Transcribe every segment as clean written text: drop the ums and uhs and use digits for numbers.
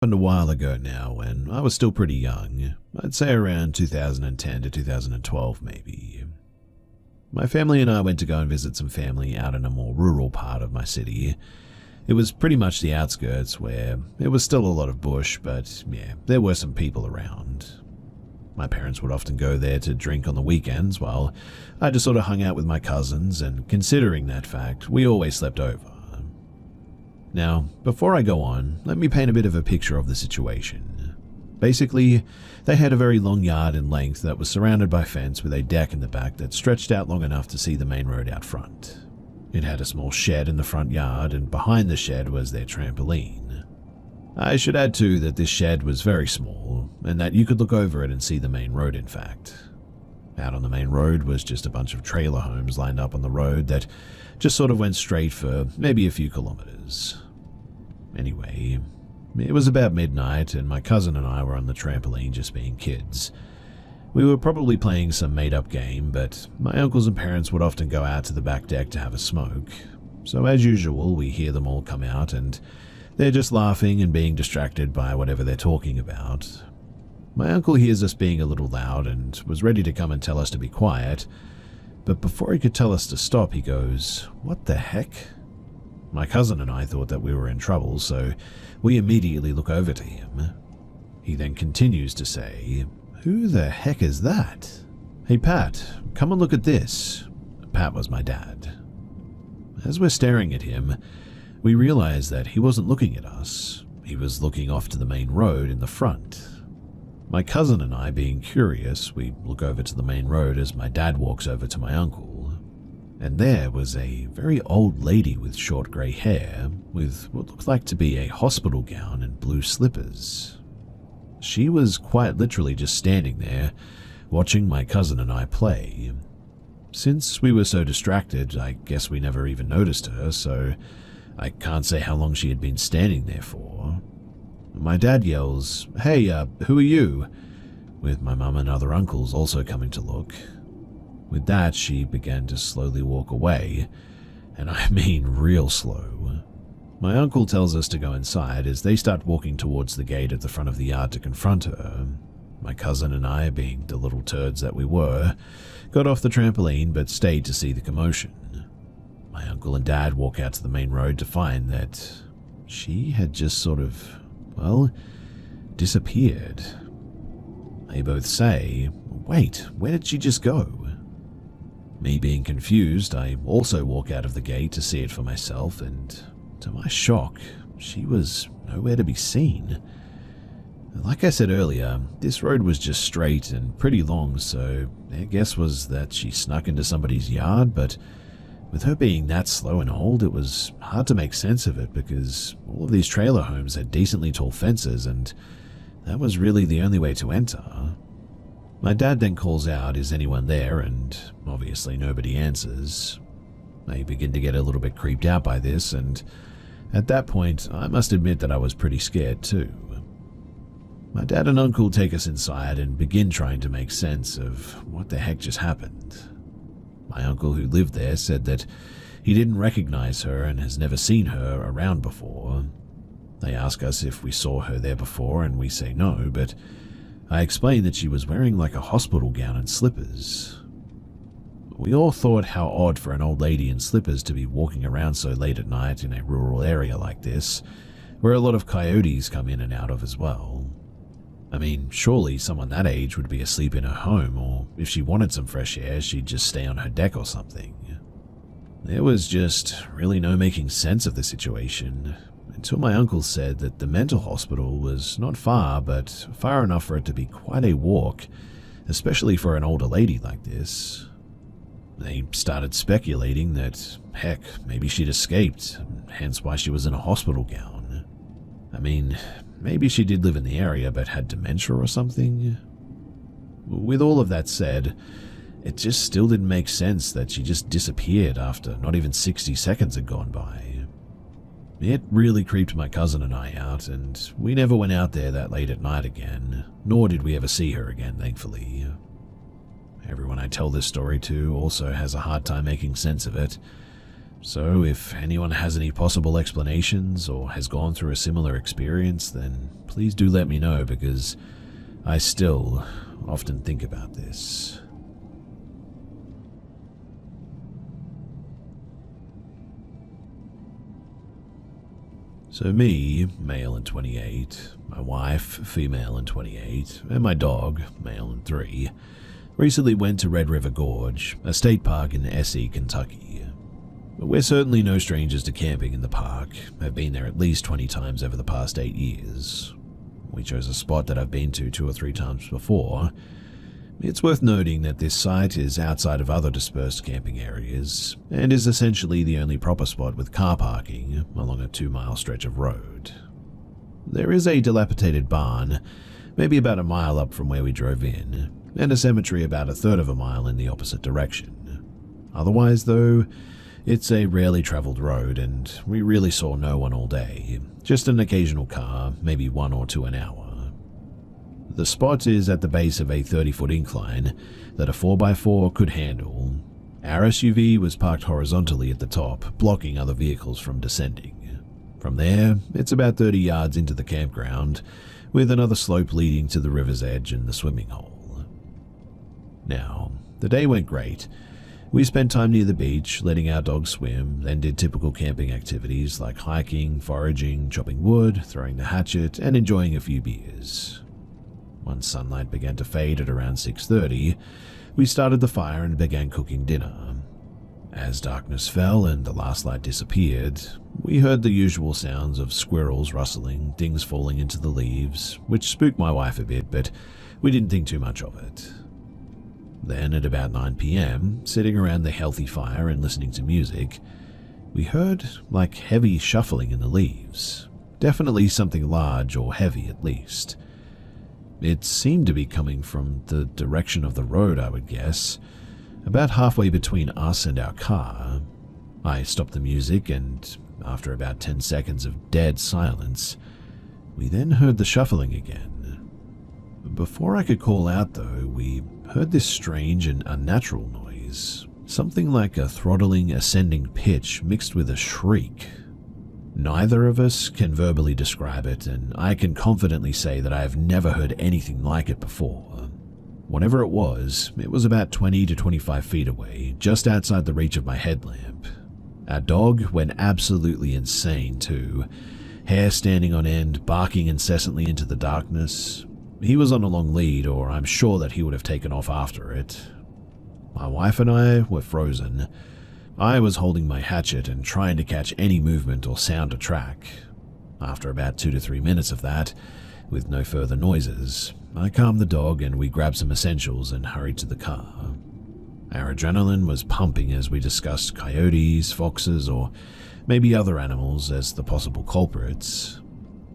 Happened a while ago now when I was still pretty young. I'd say around 2010 to 2012 maybe. My family and I went to go and visit some family out in a more rural part of my city. It was pretty much the outskirts where there was still a lot of bush, but yeah, there were some people around. My parents would often go there to drink on the weekends while I just sort of hung out with my cousins, and considering that fact, we always slept over. Now, before I go on, let me paint a bit of a picture of the situation. Basically, they had a very long yard in length that was surrounded by fence with a deck in the back that stretched out long enough to see the main road out front. It had a small shed in the front yard, and behind the shed was their trampoline. I should add too that this shed was very small, and that you could look over it and see the main road in fact. Out on the main road was just a bunch of trailer homes lined up on the road that just sort of went straight for maybe a few kilometers. Anyway, it was about midnight and my cousin and I were on the trampoline just being kids. We were probably playing some made-up game, but my uncles and parents would often go out to the back deck to have a smoke. So as usual, we hear them all come out and they're just laughing and being distracted by whatever they're talking about. My uncle hears us being a little loud and was ready to come and tell us to be quiet, but before he could tell us to stop, he goes, "What the heck?" My cousin and I thought that we were in trouble, so we immediately look over to him. He then continues to say, "Who the heck is that? Hey Pat, come and look at this." Pat was my dad. As we're staring at him, we realize that he wasn't looking at us. He was looking off to the main road in the front. My cousin and I, being curious, we look over to the main road as my dad walks over to my uncle. And there was a very old lady with short grey hair, with what looked like to be a hospital gown and blue slippers. She was quite literally just standing there, watching my cousin and I play. Since we were so distracted, I guess we never even noticed her, so I can't say how long she had been standing there for. My dad yells, "Hey, who are you?" with my mum and other uncles also coming to look. With that, she began to slowly walk away, and I mean real slow. My uncle tells us to go inside as they start walking towards the gate at the front of the yard to confront her. My cousin and I, being the little turds that we were, got off the trampoline but stayed to see the commotion. My uncle and dad walk out to the main road to find that she had just sort of, well, disappeared. They both say, "Wait, where did she just go?" Me being confused, I also walk out of the gate to see it for myself, and to my shock, she was nowhere to be seen. Like I said earlier, this road was just straight and pretty long, so their guess was that she snuck into somebody's yard, but with her being that slow and old, it was hard to make sense of it because all of these trailer homes had decently tall fences, and that was really the only way to enter. My dad then calls out, "Is anyone there?" and obviously nobody answers. I begin to get a little bit creeped out by this, and at that point, I must admit that I was pretty scared too. My dad and uncle take us inside and begin trying to make sense of what the heck just happened. My uncle, who lived there, said that he didn't recognize her and has never seen her around before. They ask us if we saw her there before, and we say no, but I explained that she was wearing like a hospital gown and slippers. We all thought how odd for an old lady in slippers to be walking around so late at night in a rural area like this, where a lot of coyotes come in and out of as well. I mean, surely someone that age would be asleep in her home, or if she wanted some fresh air, she'd just stay on her deck or something. There was just really no making sense of the situation, until my uncle said that the mental hospital was not far, but far enough for it to be quite a walk, especially for an older lady like this. They started speculating that, heck, maybe she'd escaped, hence why she was in a hospital gown. I mean, maybe she did live in the area but had dementia or something. With all of that said, it just still didn't make sense that she just disappeared after not even 60 seconds had gone by. It really creeped my cousin and I out, and we never went out there that late at night again, nor did we ever see her again, thankfully. Everyone I tell this story to also has a hard time making sense of it. So if anyone has any possible explanations or has gone through a similar experience, then please do let me know, because I still often think about this. So me, male and 28, my wife, female and 28, and my dog, male and 3, recently went to Red River Gorge, a state park in S.E., Kentucky. We're certainly no strangers to camping in the park, have been there at least 20 times over the past 8 years. We chose a spot that I've been to 2 or 3 times before. It's worth noting that this site is outside of other dispersed camping areas, and is essentially the only proper spot with car parking along a 2-mile stretch of road. There is a dilapidated barn, maybe about a mile up from where we drove in, and a cemetery about a third of a mile in the opposite direction. Otherwise, though, it's a rarely traveled road, and we really saw no one all day, just an occasional car, maybe 1 or 2 an hour. The spot is at the base of a 30-foot incline that a 4x4 could handle. Our SUV was parked horizontally at the top, blocking other vehicles from descending. From there, it's about 30 yards into the campground, with another slope leading to the river's edge and the swimming hole. Now, the day went great. We spent time near the beach, letting our dogs swim, then did typical camping activities like hiking, foraging, chopping wood, throwing the hatchet, and enjoying a few beers. Once sunlight began to fade at around 6:30, we started the fire and began cooking dinner. As darkness fell and the last light disappeared, we heard the usual sounds of squirrels rustling, things falling into the leaves, which spooked my wife a bit, but we didn't think too much of it. Then at about 9 p.m., sitting around the healthy fire and listening to music, we heard like heavy shuffling in the leaves. Definitely something large or heavy at least. It seemed to be coming from the direction of the road, I would guess, about halfway between us and our car. I stopped the music, and after about 10 seconds of dead silence, we then heard the shuffling again. Before I could call out, though, we heard this strange and unnatural noise, something like a throttling, ascending pitch mixed with a shriek. Neither of us can verbally describe it, and I can confidently say that I have never heard anything like it before. Whatever it was about 20 to 25 feet away, just outside the reach of my headlamp. Our dog went absolutely insane too, hair standing on end, barking incessantly into the darkness. He was on a long lead, or I'm sure that he would have taken off after it. My wife and I were frozen. I was holding my hatchet and trying to catch any movement or sound to track. After about 2 to 3 minutes of that, with no further noises, I calmed the dog and we grabbed some essentials and hurried to the car. Our adrenaline was pumping as we discussed coyotes, foxes, or maybe other animals as the possible culprits.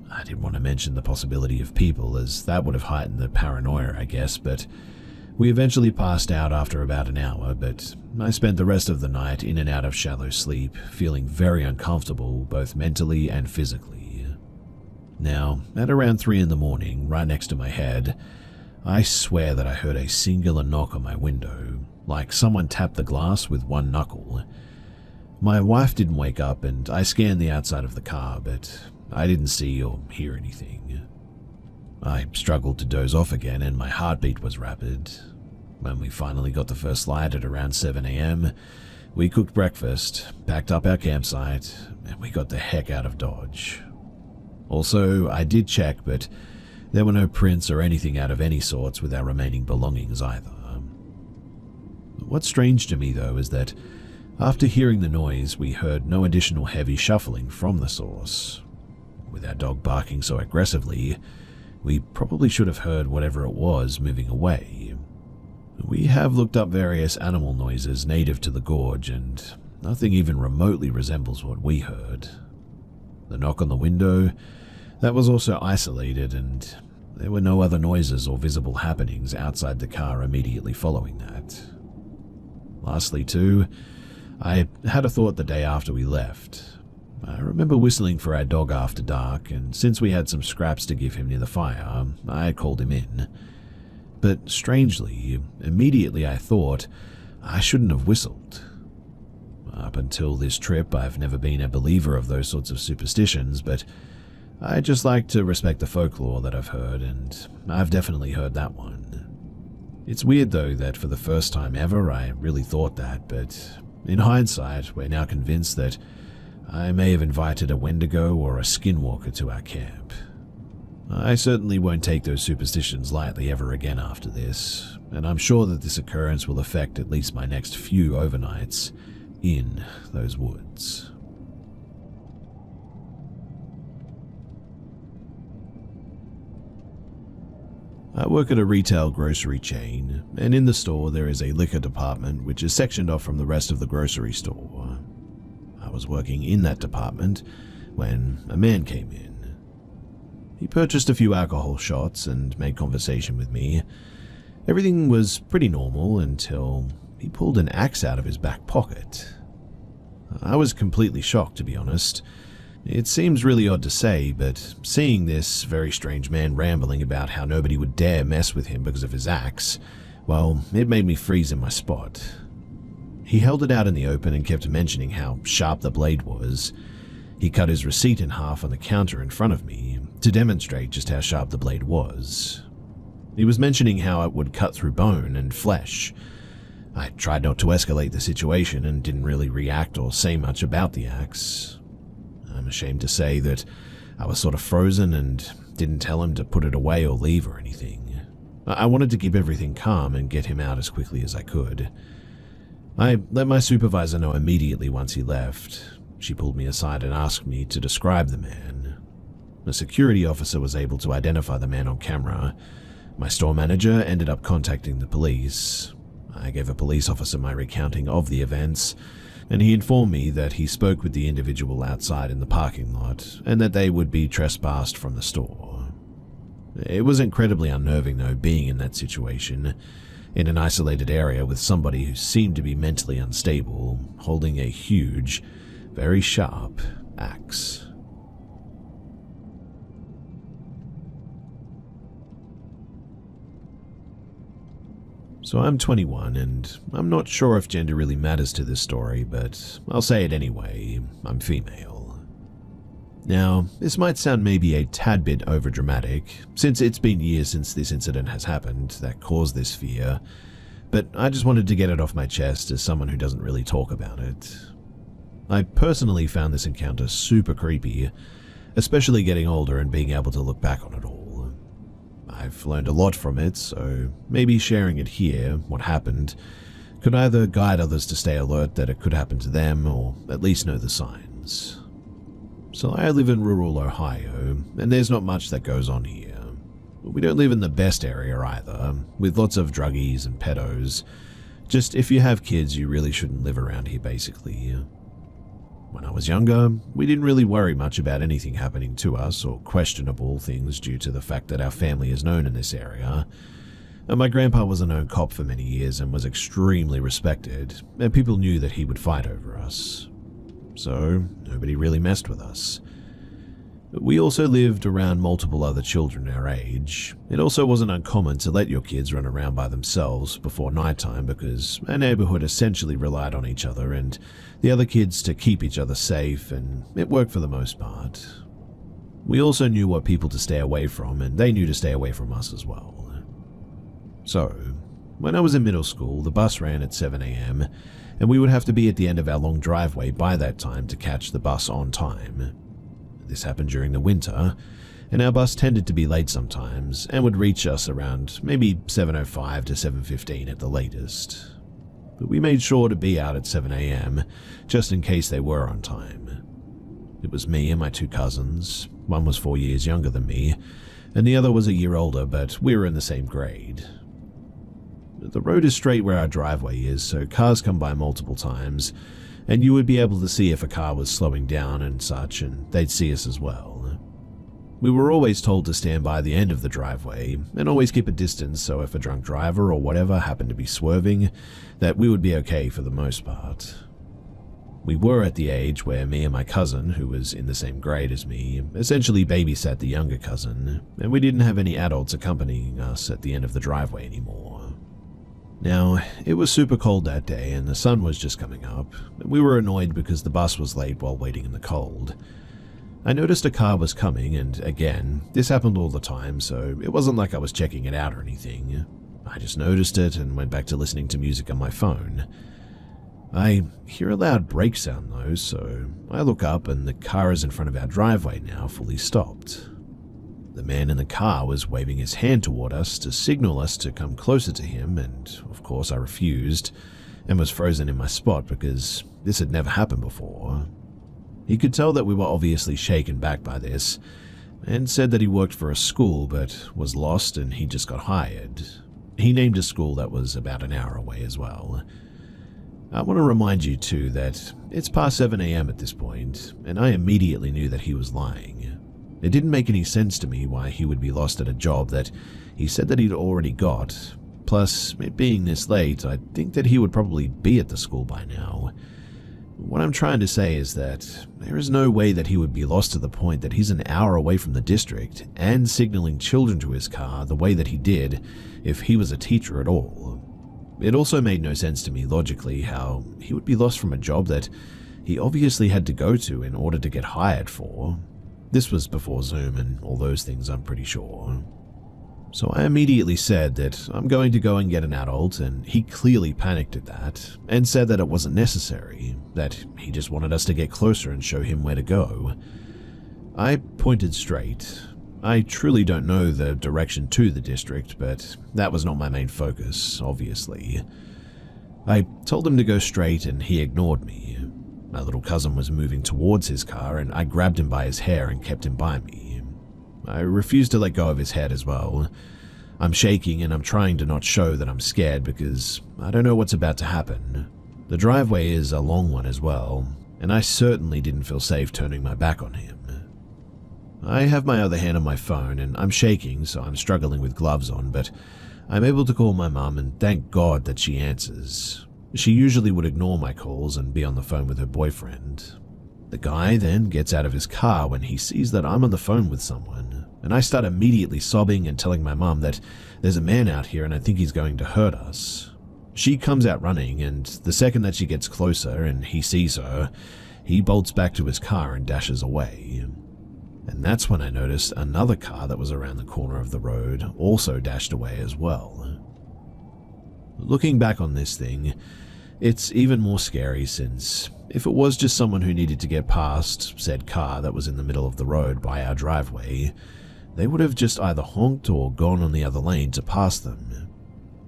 I didn't want to mention the possibility of people, as that would have heightened the paranoia, I guess, but we eventually passed out after about an hour, but I spent the rest of the night in and out of shallow sleep, feeling very uncomfortable both mentally and physically. Now, at around 3 in the morning, right next to my head, I swear that I heard a singular knock on my window, like someone tapped the glass with one knuckle. My wife didn't wake up, and I scanned the outside of the car, but I didn't see or hear anything. I struggled to doze off again, and my heartbeat was rapid. When we finally got the first light at around 7 a.m., we cooked breakfast, packed up our campsite, and we got the heck out of Dodge. Also, I did check, but there were no prints or anything out of any sorts with our remaining belongings either. What's strange to me, though, is that after hearing the noise, we heard no additional heavy shuffling from the source. With our dog barking so aggressively, we probably should have heard whatever it was moving away. We have looked up various animal noises native to the gorge, and nothing even remotely resembles what we heard. The knock on the window, that was also isolated, and there were no other noises or visible happenings outside the car immediately following that. Lastly, too, I had a thought the day after we left. I remember whistling for our dog after dark, and since we had some scraps to give him near the fire, I called him in. But strangely, immediately I thought I shouldn't have whistled. Up until this trip, I've never been a believer of those sorts of superstitions, but I just like to respect the folklore that I've heard, and I've definitely heard that one. It's weird though that for the first time ever I really thought that, but in hindsight, we're now convinced that I may have invited a Wendigo or a skinwalker to our camp. I certainly won't take those superstitions lightly ever again after this, and I'm sure that this occurrence will affect at least my next few overnights in those woods. I work at a retail grocery chain, and in the store there is a liquor department which is sectioned off from the rest of the grocery store. I was working in that department when a man came in. He purchased a few alcohol shots and made conversation with me. Everything was pretty normal until he pulled an axe out of his back pocket. I was completely shocked, to be honest. It seems really odd to say, but seeing this very strange man rambling about how nobody would dare mess with him because of his axe, well, it made me freeze in my spot. He held it out in the open and kept mentioning how sharp the blade was. He cut his receipt in half on the counter in front of me to demonstrate just how sharp the blade was. He was mentioning how it would cut through bone and flesh. I tried not to escalate the situation and didn't really react or say much about the axe. I'm ashamed to say that I was sort of frozen and didn't tell him to put it away or leave or anything. I wanted to keep everything calm and get him out as quickly as I could. I let my supervisor know immediately once he left. She pulled me aside and asked me to describe the man. A security officer was able to identify the man on camera. My store manager ended up contacting the police. I gave a police officer my recounting of the events, and he informed me that he spoke with the individual outside in the parking lot and that they would be trespassed from the store. It was incredibly unnerving though, being in that situation, in an isolated area with somebody who seemed to be mentally unstable, holding a huge, very sharp axe. So I'm 21, and I'm not sure if gender really matters to this story, but I'll say it anyway, I'm female. Now, this might sound maybe a tad bit overdramatic, since it's been years since this incident has happened that caused this fear, but I just wanted to get it off my chest as someone who doesn't really talk about it. I personally found this encounter super creepy, especially getting older and being able to look back on it all. I've learned a lot from it, so maybe sharing it here, what happened, could either guide others to stay alert that it could happen to them, or at least know the signs. So I live in rural Ohio, and there's not much that goes on here. We don't live in the best area either, with lots of druggies and pedos. Just if you have kids, you really shouldn't live around here, basically. When I was younger, we didn't really worry much about anything happening to us or questionable things due to the fact that our family is known in this area. And my grandpa was a known cop for many years and was extremely respected, and people knew that he would fight over us. So, nobody really messed with us. We also lived around multiple other children our age. It also wasn't uncommon to let your kids run around by themselves before nighttime because our neighborhood essentially relied on each other and the other kids to keep each other safe, and it worked for the most part. We also knew what people to stay away from, and they knew to stay away from us as well. So, when I was in middle school, the bus ran at 7 a.m., and we would have to be at the end of our long driveway by that time to catch the bus on time. This happened during the winter, and our bus tended to be late sometimes and would reach us around maybe 7:05 to 7:15 at the latest. But we made sure to be out at 7 a.m. just in case they were on time. It was me and my two cousins. One was 4 years younger than me, and the other was a year older, but we were in the same grade. The road is straight where our driveway is, so cars come by multiple times, and you would be able to see if a car was slowing down and such, and they'd see us as well. We were always told to stand by the end of the driveway, and always keep a distance so if a drunk driver or whatever happened to be swerving, that we would be okay for the most part. We were at the age where me and my cousin, who was in the same grade as me, essentially babysat the younger cousin, and we didn't have any adults accompanying us at the end of the driveway anymore. Now, it was super cold that day and the sun was just coming up. We were annoyed because the bus was late while waiting in the cold. I noticed a car was coming, and again, this happened all the time, so it wasn't like I was checking it out or anything. I just noticed it and went back to listening to music on my phone. I hear a loud brake sound though, so I look up and the car is in front of our driveway now, fully stopped. The man in the car was waving his hand toward us to signal us to come closer to him, and of course I refused and was frozen in my spot because this had never happened before. He could tell that we were obviously shaken back by this, and said that he worked for a school but was lost and he just got hired. He named a school that was about an hour away as well. I want to remind you too that it's past 7 a.m. at this point, and I immediately knew that he was lying. It didn't make any sense to me why he would be lost at a job that he said that he'd already got. Plus, it being this late, I'd think that he would probably be at the school by now. What I'm trying to say is that there is no way that he would be lost to the point that he's an hour away from the district and signaling children to his car the way that he did if he was a teacher at all. It also made no sense to me logically how he would be lost from a job that he obviously had to go to in order to get hired for. This was before Zoom and all those things, I'm pretty sure. So I immediately said that I'm going to go and get an adult, and he clearly panicked at that and said that it wasn't necessary, that he just wanted us to get closer and show him where to go. I pointed straight. I truly don't know the direction to the district, but that was not my main focus, obviously. I told him to go straight and he ignored me. My little cousin was moving towards his car and I grabbed him by his hair and kept him by me. I refused to let go of his head as well. I'm shaking and I'm trying to not show that I'm scared because I don't know what's about to happen. The driveway is a long one as well, and I certainly didn't feel safe turning my back on him. I have my other hand on my phone and I'm shaking, so I'm struggling with gloves on, but I'm able to call my mum and thank God that she answers. She usually would ignore my calls and be on the phone with her boyfriend. The guy then gets out of his car when he sees that I'm on the phone with someone, and I start immediately sobbing and telling my mum that there's a man out here and I think he's going to hurt us. She comes out running, and the second that she gets closer and he sees her, he bolts back to his car and dashes away. And that's when I noticed another car that was around the corner of the road also dashed away as well. Looking back on this thing, it's even more scary since if it was just someone who needed to get past said car that was in the middle of the road by our driveway, they would have just either honked or gone on the other lane to pass them.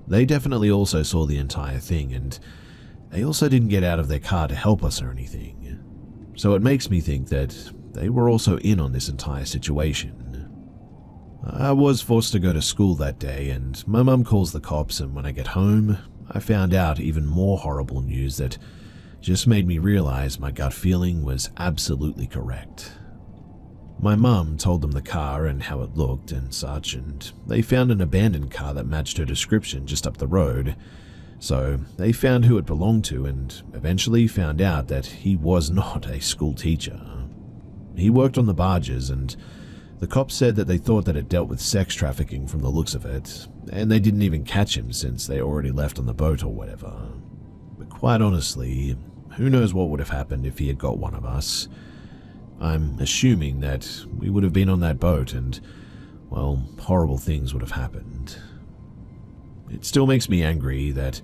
They definitely also saw the entire thing, and they also didn't get out of their car to help us or anything. So it makes me think that they were also in on this entire situation. I was forced to go to school that day, and my mum calls the cops, and when I get home, I found out even more horrible news that just made me realize my gut feeling was absolutely correct. My mum told them the car and how it looked and such, and they found an abandoned car that matched her description just up the road. So they found who it belonged to and eventually found out that he was not a school teacher. He worked on the barges, and the cops said that they thought that it dealt with sex trafficking from the looks of it, and they didn't even catch him since they already left on the boat or whatever. But quite honestly, who knows what would have happened if he had got one of us. I'm assuming that we would have been on that boat and, well, horrible things would have happened. It still makes me angry that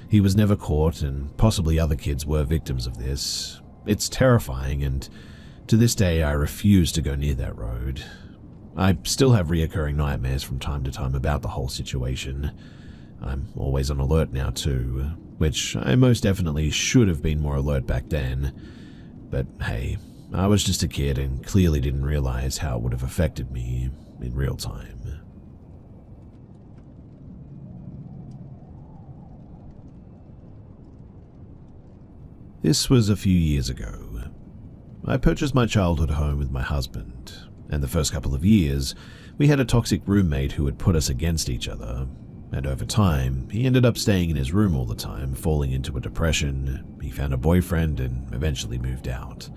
he was never caught and possibly other kids were victims of this. It's terrifying, and to this day I refuse to go near that road. I still have reoccurring nightmares from time to time about the whole situation. I'm always on alert now too, which I most definitely should have been more alert back then. But hey, I was just a kid and clearly didn't realize how it would have affected me in real time. This was a few years ago. I purchased my childhood home with my husband, and the first couple of years, we had a toxic roommate who would put us against each other, and over time, he ended up staying in his room all the time, falling into a depression. He found a boyfriend and eventually moved out.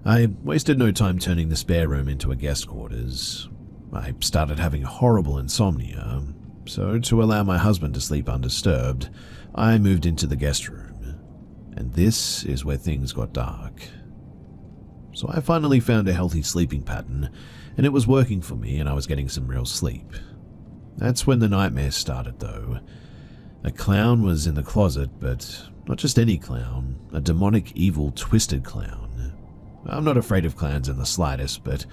I wasted no time turning the spare room into a guest quarters. I started having horrible insomnia, So to allow my husband to sleep undisturbed, I moved into the guest room. And this is where things got dark. So I finally found a healthy sleeping pattern, and it was working for me and I was getting some real sleep. That's when the nightmares started though. A clown was in the closet, but not just any clown, a demonic, evil, twisted clown. I'm not afraid of clowns in the slightest, but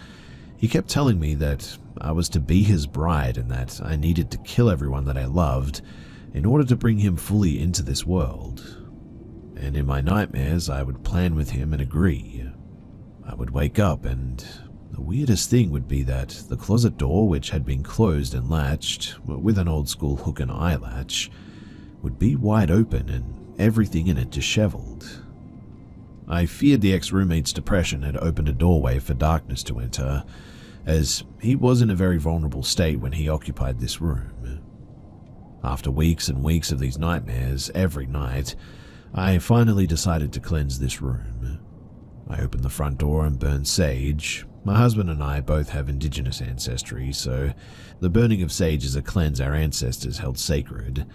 he kept telling me that I was to be his bride and that I needed to kill everyone that I loved in order to bring him fully into this world. And in my nightmares, I would plan with him and agree. I would wake up and the weirdest thing would be that the closet door, which had been closed and latched with an old school hook and eye latch, would be wide open and everything in it disheveled. I feared the ex-roommate's depression had opened a doorway for darkness to enter, as he was in a very vulnerable state when he occupied this room. After weeks and weeks of these nightmares every night, I finally decided to cleanse this room. I opened the front door and burned sage. My husband and I both have indigenous ancestry, so the burning of sage is a cleanse our ancestors held sacred.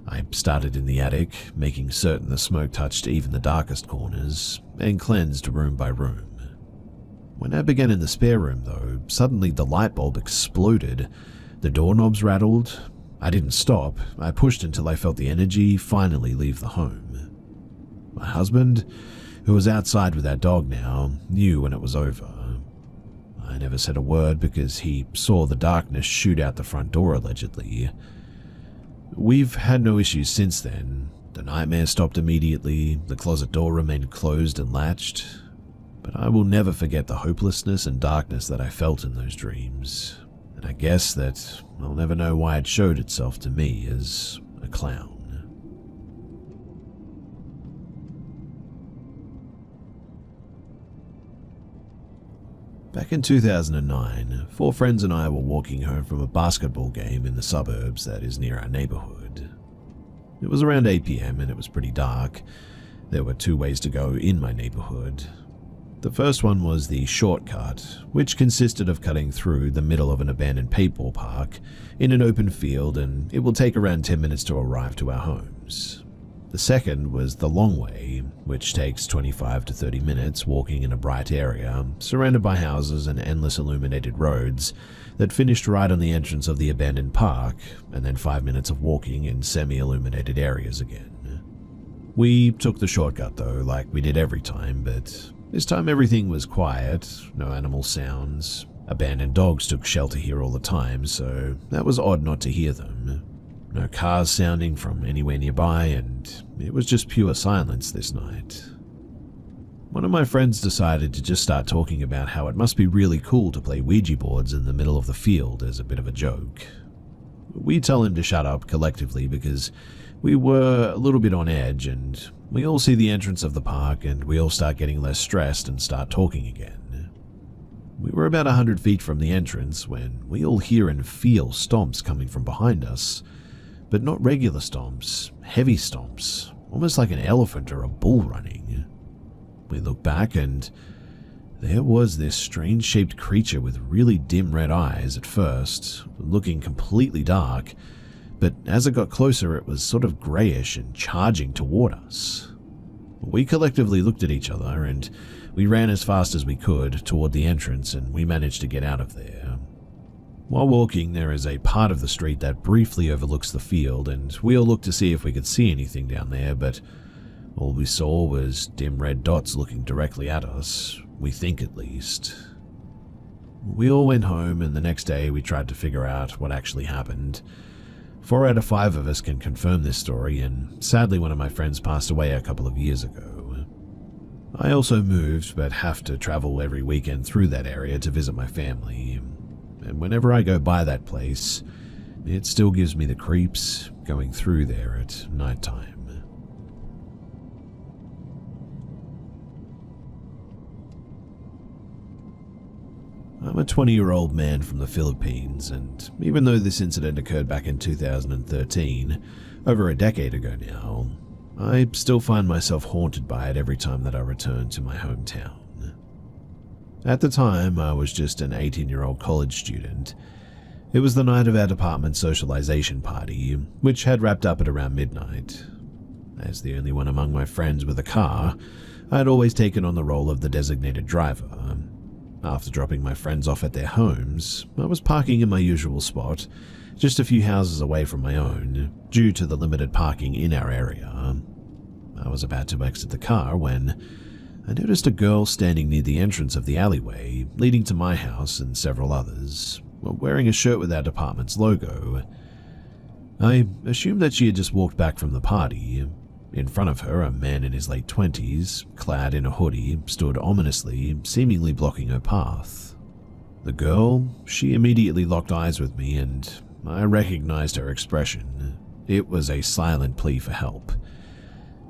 I started in the attic, making certain the smoke touched even the darkest corners, and cleansed room by room. When I began in the spare room, though, suddenly the light bulb exploded. The doorknobs rattled. I didn't stop. I pushed until I felt the energy finally leave the home. My husband, who was outside with our dog now, knew when it was over. I never said a word because he saw the darkness shoot out the front door allegedly. We've had no issues since then. The nightmare stopped immediately, the closet door remained closed and latched, but I will never forget the hopelessness and darkness that I felt in those dreams, and I guess that I'll never know why it showed itself to me as a clown. Back in 2009, 4 friends and I were walking home from a basketball game in the suburbs that is near our neighborhood. It was around 8 p.m. and it was pretty dark. There were 2 ways to go in my neighborhood. The first one was the shortcut, which consisted of cutting through the middle of an abandoned paintball park in an open field, and it will take around 10 minutes to arrive to our homes. The second was the long way, which takes 25 to 30 minutes walking in a bright area, surrounded by houses and endless illuminated roads that finished right on the entrance of the abandoned park, and then 5 minutes of walking in semi-illuminated areas again. We took the shortcut though, like we did every time, but this time everything was quiet, no animal sounds. Abandoned dogs took shelter here all the time, so that was odd not to hear them. No cars sounding from anywhere nearby, and it was just pure silence this night. One of my friends decided to just start talking about how it must be really cool to play Ouija boards in the middle of the field as a bit of a joke. We tell him to shut up collectively because we were a little bit on edge, and we all see the entrance of the park and we all start getting less stressed and start talking again. We were about 100 feet from the entrance when we all hear and feel stomps coming from behind us. But not regular stomps, heavy stomps, almost like an elephant or a bull running. We look back and there was this strange-shaped creature with really dim red eyes at first, looking completely dark, but as it got closer it was sort of greyish and charging toward us. We collectively looked at each other and we ran as fast as we could toward the entrance, and we managed to get out of there. While walking, there is a part of the street that briefly overlooks the field, and we all looked to see if we could see anything down there, but all we saw was dim red dots looking directly at us, we think at least. We all went home, and the next day we tried to figure out what actually happened. 4 out of 5 of us can confirm this story, and sadly one of my friends passed away a couple of years ago. I also moved, but have to travel every weekend through that area to visit my family. And whenever I go by that place, it still gives me the creeps going through there at nighttime. I'm a 20-year-old man from the Philippines, and even though this incident occurred back in 2013, over a decade ago now, I still find myself haunted by it every time that I return to my hometown. At the time, I was just an 18-year-old college student, It was the night of our department's socialization party, which had wrapped up at around midnight. As the only one among my friends with a car, I had always taken on the role of the designated driver. After dropping my friends off at their homes, I was parking in my usual spot, just a few houses away from my own, due to the limited parking in our area. I was about to exit the car when I noticed a girl standing near the entrance of the alleyway leading to my house and several others, wearing a shirt with our department's logo. I assumed that she had just walked back from the party. In front of her, a man in his late 20s, clad in a hoodie, stood ominously, seemingly blocking her path. The girl, she immediately locked eyes with me, and I recognized her expression. It was a silent plea for help.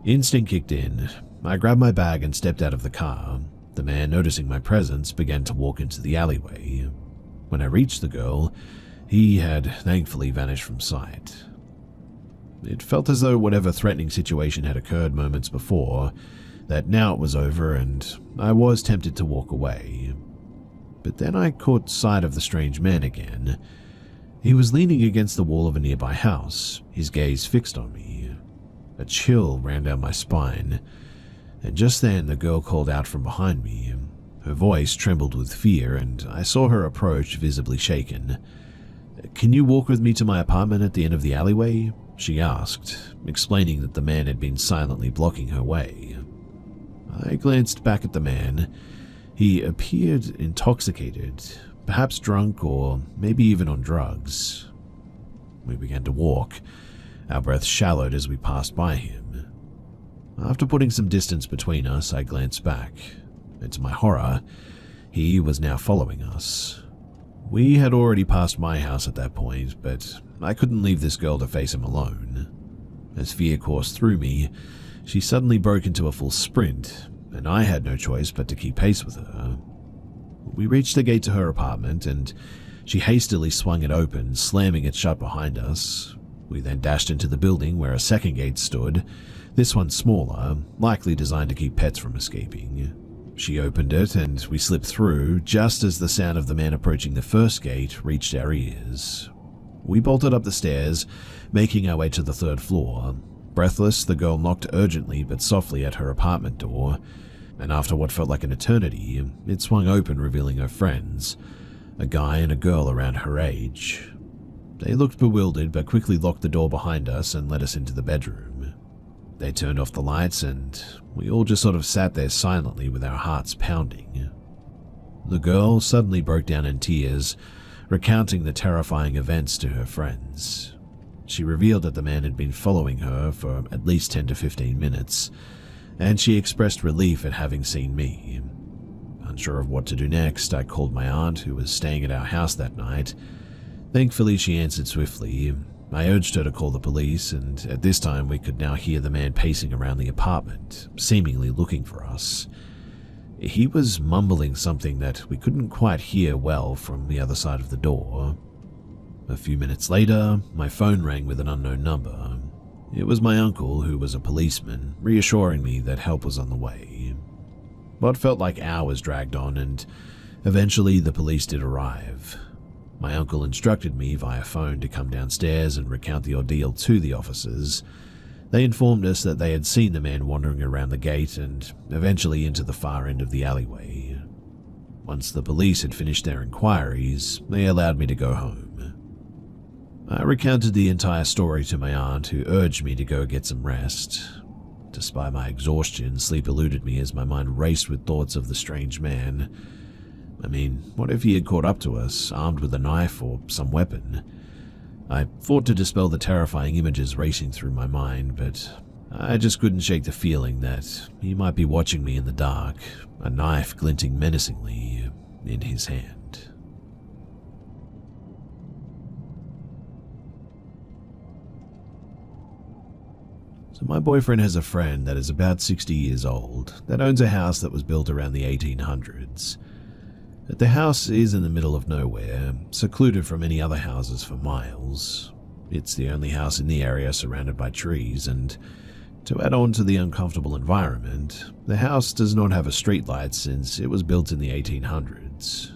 Instinct kicked in. I grabbed my bag and stepped out of the car. The man, noticing my presence, began to walk into the alleyway. When I reached the girl, he had thankfully vanished from sight. It felt as though whatever threatening situation had occurred moments before, that now it was over and I was tempted to walk away. But then I caught sight of the strange man again. He was leaning against the wall of a nearby house, his gaze fixed on me. A chill ran down my spine, and just then the girl called out from behind me. Her voice trembled with fear, and I saw her approach, visibly shaken. "Can you walk with me to my apartment at the end of the alleyway?" she asked, explaining that the man had been silently blocking her way. I glanced back at the man. He appeared intoxicated, perhaps drunk or maybe even on drugs. We began to walk. Our breaths shallowed as we passed by him. After putting some distance between us, I glanced back, and to my horror, he was now following us. We had already passed my house at that point, but I couldn't leave this girl to face him alone. As fear coursed through me, she suddenly broke into a full sprint, and I had no choice but to keep pace with her. We reached the gate to her apartment, and she hastily swung it open, slamming it shut behind us. We then dashed into the building where a second gate stood, this one smaller, likely designed to keep pets from escaping. She opened it, and we slipped through just as the sound of the man approaching the first gate reached our ears. We bolted up the stairs, making our way to the third floor. Breathless, the girl knocked urgently but softly at her apartment door, and after what felt like an eternity, it swung open, revealing her friends, a guy and a girl around her age. They looked bewildered but quickly locked the door behind us and led us into the bedroom. They turned off the lights, and we all just sort of sat there silently with our hearts pounding. The girl suddenly broke down in tears, recounting the terrifying events to her friends. She revealed that the man had been following her for at least 10 to 15 minutes, and she expressed relief at having seen me. Unsure of what to do next, I called my aunt, who was staying at our house that night. Thankfully, she answered swiftly. I urged her to call the police, and at this time we could now hear the man pacing around the apartment, seemingly looking for us. He was mumbling something that we couldn't quite hear well from the other side of the door. A few minutes later, my phone rang with an unknown number. It was my uncle, who was a policeman, reassuring me that help was on the way. What felt like hours dragged on, and eventually the police did arrive. My uncle instructed me via phone to come downstairs and recount the ordeal to the officers. They informed us that they had seen the man wandering around the gate and eventually into the far end of the alleyway. Once the police had finished their inquiries, they allowed me to go home. I recounted the entire story to my aunt, who urged me to go get some rest. Despite my exhaustion, sleep eluded me as my mind raced with thoughts of the strange man. I mean, what if he had caught up to us, armed with a knife or some weapon? I fought to dispel the terrifying images racing through my mind, but I just couldn't shake the feeling that he might be watching me in the dark, a knife glinting menacingly in his hand. So my boyfriend has a friend that is about 60 years old that owns a house that was built around the 1800s. The house is in the middle of nowhere, secluded from any other houses for miles. It's the only house in the area surrounded by trees, and to add on to the uncomfortable environment, the house does not have a streetlight since it was built in the 1800s.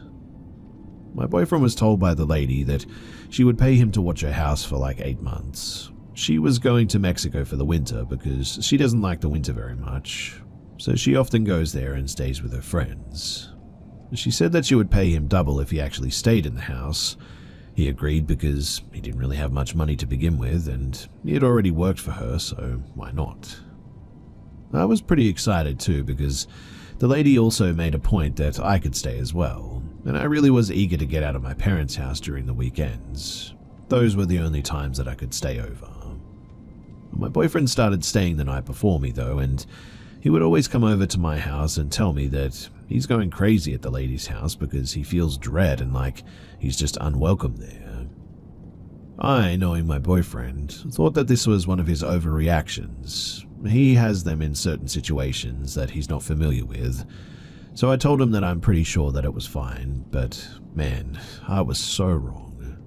My boyfriend was told by the lady that she would pay him to watch her house for like 8 months. She was going to Mexico for the winter because she doesn't like the winter very much, so she often goes there and stays with her friends. She said that she would pay him double if he actually stayed in the house. He agreed because he didn't really have much money to begin with, and he had already worked for her, so why not? I was pretty excited too because the lady also made a point that I could stay as well, and I really was eager to get out of my parents' house during the weekends. Those were the only times that I could stay over. My boyfriend started staying the night before me though, and he would always come over to my house and tell me that he's going crazy at the lady's house because he feels dread and like he's just unwelcome there. I, knowing my boyfriend, thought that this was one of his overreactions. He has them in certain situations that he's not familiar with. So I told him that I'm pretty sure that it was fine, but man, I was so wrong.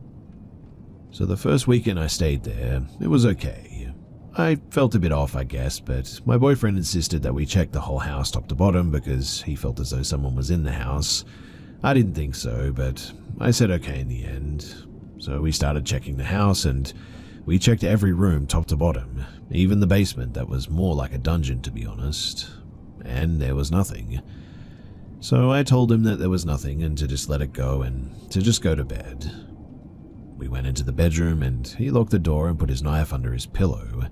So the first weekend I stayed there, it was okay. I felt a bit off, I guess, but my boyfriend insisted that we check the whole house top to bottom because he felt as though someone was in the house. I didn't think so, but I said okay in the end. So we started checking the house and we checked every room top to bottom, even the basement that was more like a dungeon to be honest. And there was nothing. So I told him that there was nothing and to just let it go and to just go to bed. We went into the bedroom and he locked the door and put his knife under his pillow.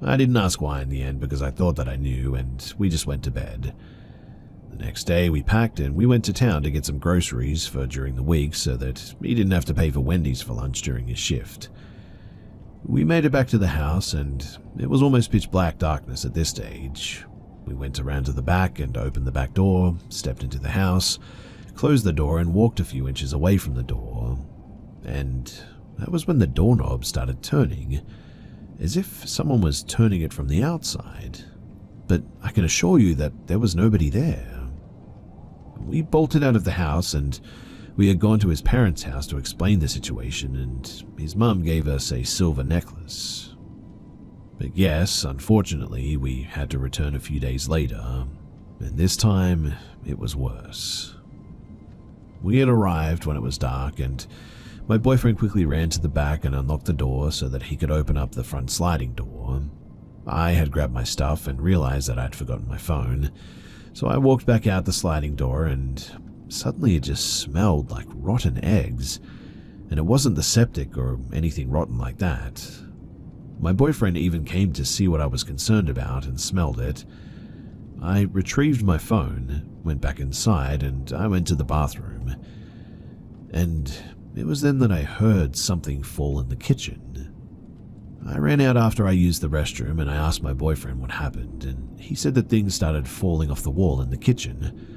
I didn't ask why in the end because I thought that I knew, and we just went to bed. The next day we packed and we went to town to get some groceries for during the week so that he didn't have to pay for Wendy's for lunch during his shift. We made it back to the house and it was almost pitch black darkness at this stage. We went around to the back and opened the back door, stepped into the house, closed the door and walked a few inches away from the door. And that was when the doorknob started turning, as if someone was turning it from the outside. But I can assure you that there was nobody there. We bolted out of the house and we had gone to his parents' house to explain the situation, and his mum gave us a silver necklace. But yes, unfortunately, we had to return a few days later, and this time it was worse. We had arrived when it was dark, and my boyfriend quickly ran to the back and unlocked the door so that he could open up the front sliding door. I had grabbed my stuff and realized that I'd forgotten my phone, so I walked back out the sliding door and suddenly it just smelled like rotten eggs, and it wasn't the septic or anything rotten like that. My boyfriend even came to see what I was concerned about and smelled it. I retrieved my phone, went back inside, and I went to the bathroom. And it was then that I heard something fall in the kitchen. I ran out after I used the restroom and I asked my boyfriend what happened, and he said that things started falling off the wall in the kitchen.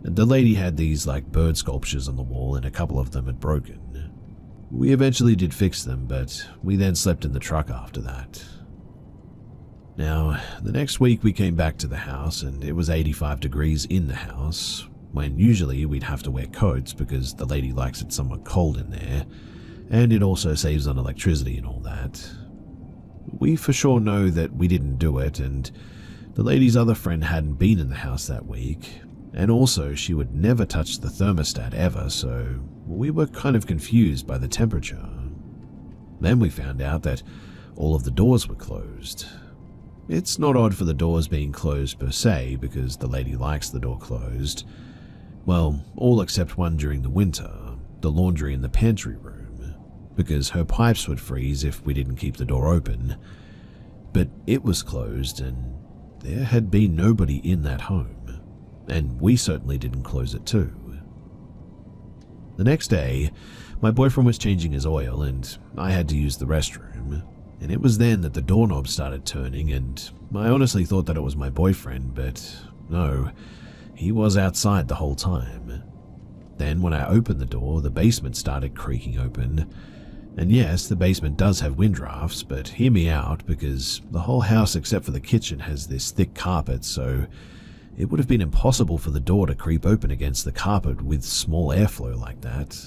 The lady had these like bird sculptures on the wall and a couple of them had broken. We eventually did fix them, but we then slept in the truck after that. Now, the next week we came back to the house and it was 85 degrees in the house, when usually we'd have to wear coats because the lady likes it somewhat cold in there, and it also saves on electricity and all that. We for sure know that we didn't do it, and the lady's other friend hadn't been in the house that week, and also she would never touch the thermostat ever, so we were kind of confused by the temperature. Then we found out that all of the doors were closed. It's not odd for the doors being closed per se, because the lady likes the door closed. Well, all except one during the winter, the laundry in the pantry room, because her pipes would freeze if we didn't keep the door open. But it was closed and there had been nobody in that home, and we certainly didn't close it too. The next day, my boyfriend was changing his oil and I had to use the restroom, and it was then that the doorknob started turning, and I honestly thought that it was my boyfriend, but no, he was outside the whole time. Then when I opened the door, the basement started creaking open. And yes, the basement does have wind drafts, but hear me out, because the whole house except for the kitchen has this thick carpet, so it would have been impossible for the door to creep open against the carpet with small airflow like that.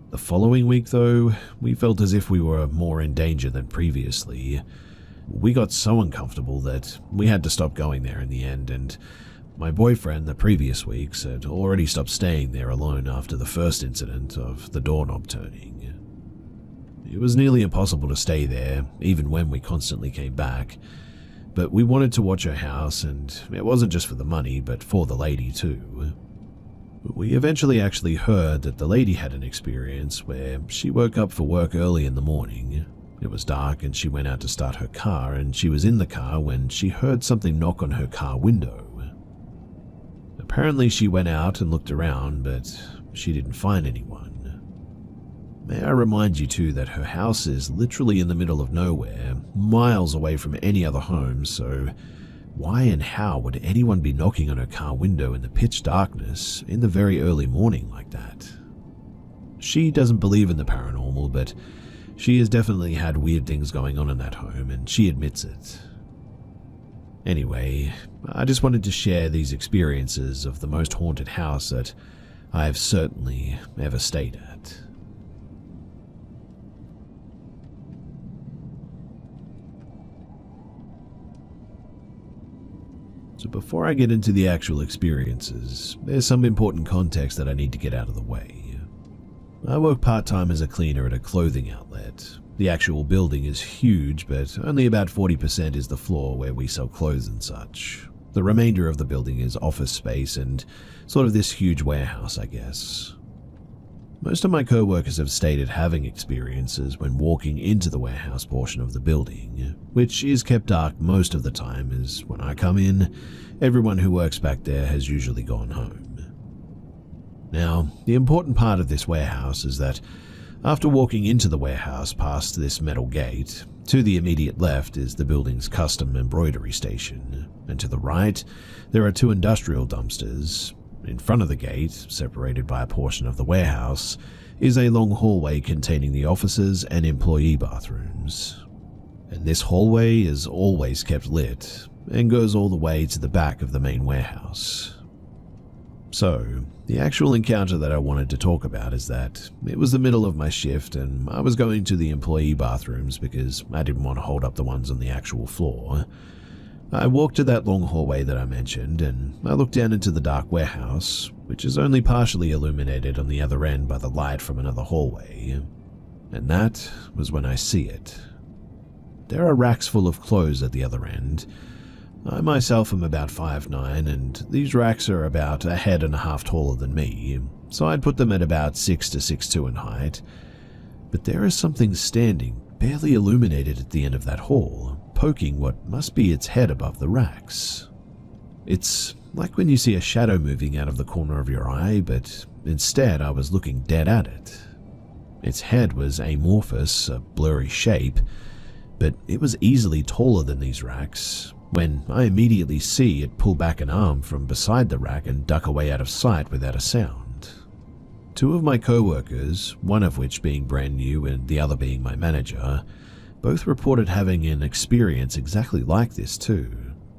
The following week though, we felt as if we were more in danger than previously. We got so uncomfortable that we had to stop going there in the end, and My boyfriend the previous weeks had already stopped staying there alone after the first incident of the doorknob turning. It was nearly impossible to stay there, even when we constantly came back, but we wanted to watch her house, and it wasn't just for the money, but for the lady too. We eventually actually heard that the lady had an experience where she woke up for work early in the morning. It was dark and she went out to start her car, and she was in the car when she heard something knock on her car window. Apparently she went out and looked around, but she didn't find anyone. May I remind you too that her house is literally in the middle of nowhere, miles away from any other home, so why and how would anyone be knocking on her car window in the pitch darkness in the very early morning like that? She doesn't believe in the paranormal, but she has definitely had weird things going on in that home, and she admits it. Anyway, I just wanted to share these experiences of the most haunted house that I've certainly ever stayed at. So before I get into the actual experiences, there's some important context that I need to get out of the way. I work part-time as a cleaner at a clothing outlet. The actual building is huge, but only about 40% is the floor where we sell clothes and such. The remainder of the building is office space and sort of this huge warehouse, I guess. Most of my co-workers have stated having experiences when walking into the warehouse portion of the building, which is kept dark most of the time, as when I come in, everyone who works back there has usually gone home. Now, the important part of this warehouse is that after walking into the warehouse past this metal gate, to the immediate left is the building's custom embroidery station, and to the right, there are two industrial dumpsters. In front of the gate, separated by a portion of the warehouse, is a long hallway containing the offices and employee bathrooms. And this hallway is always kept lit and goes all the way to the back of the main warehouse. So, the actual encounter that I wanted to talk about is that it was the middle of my shift and I was going to the employee bathrooms because I didn't want to hold up the ones on the actual floor. I walked to that long hallway that I mentioned, and I looked down into the dark warehouse, which is only partially illuminated on the other end by the light from another hallway. And that was when I see it. There are racks full of clothes at the other end. I myself am about 5'9", and these racks are about a head and a half taller than me, so I'd put them at about 6 to 6'2" in height. But there is something standing, barely illuminated at the end of that hall, poking what must be its head above the racks. It's like when you see a shadow moving out of the corner of your eye, but instead I was looking dead at it. Its head was amorphous, a blurry shape, but it was easily taller than these racks, when I immediately see it pull back an arm from beside the rack and duck away out of sight without a sound. Two of my co-workers, one of which being brand new and the other being my manager, both reported having an experience exactly like this too,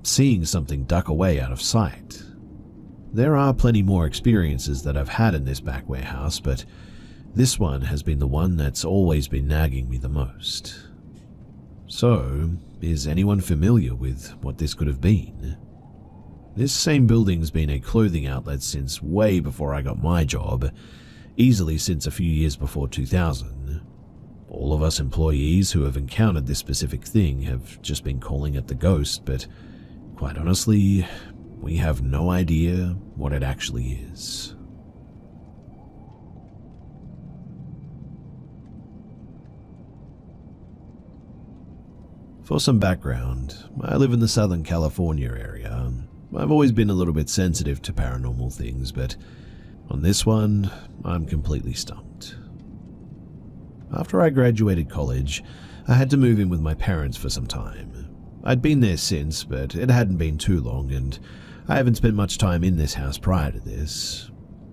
seeing something duck away out of sight. There are plenty more experiences that I've had in this back warehouse, but this one has been the one that's always been nagging me the most. So, is anyone familiar with what this could have been? This same building's been a clothing outlet since way before I got my job, easily since a few years before 2000. All of us employees who have encountered this specific thing have just been calling it the ghost, but quite honestly, we have no idea what it actually is. For some background, I live in the Southern California area. I've always been a little bit sensitive to paranormal things, but on this one, I'm completely stumped. After I graduated college, I had to move in with my parents for some time. I'd been there since, but it hadn't been too long, and I haven't spent much time in this house prior to this.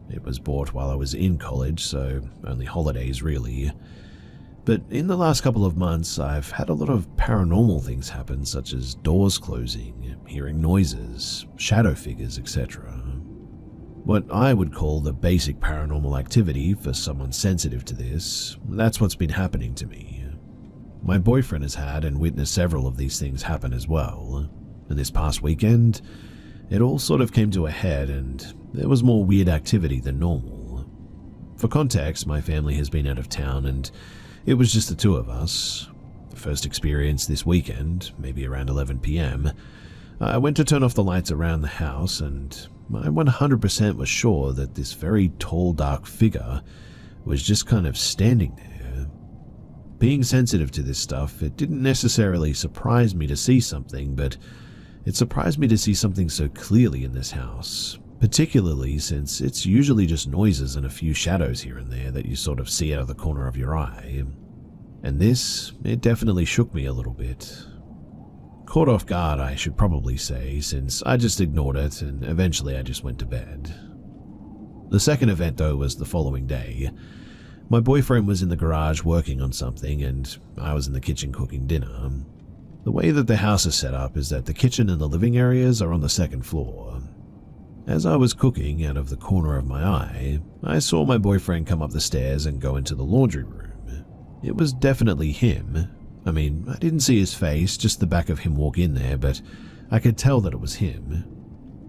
It was bought while I was in college, so only holidays really. But in the last couple of months, I've had a lot of paranormal things happen, such as doors closing, hearing noises, shadow figures, etc. What I would call the basic paranormal activity for someone sensitive to this, that's what's been happening to me. My boyfriend has had and witnessed several of these things happen as well, and this past weekend, it all sort of came to a head and there was more weird activity than normal. For context, my family has been out of town and it was just the two of us. The first experience this weekend, maybe around 11 p.m., I went to turn off the lights around the house and I 100% was sure that this very tall, dark figure was just kind of standing there. Being sensitive to this stuff, it didn't necessarily surprise me to see something, but it surprised me to see something so clearly in this house, particularly since it's usually just noises and a few shadows here and there that you sort of see out of the corner of your eye. And this, it definitely shook me a little bit. Caught off guard, I should probably say, since I just ignored it and eventually I just went to bed. The second event, though, was the following day. My boyfriend was in the garage working on something and I was in the kitchen cooking dinner. The way that the house is set up is that the kitchen and the living areas are on the second floor. As I was cooking out of the corner of my eye, I saw my boyfriend come up the stairs and go into the laundry room. It was definitely him. I mean, I didn't see his face, just the back of him walk in there, but I could tell that it was him.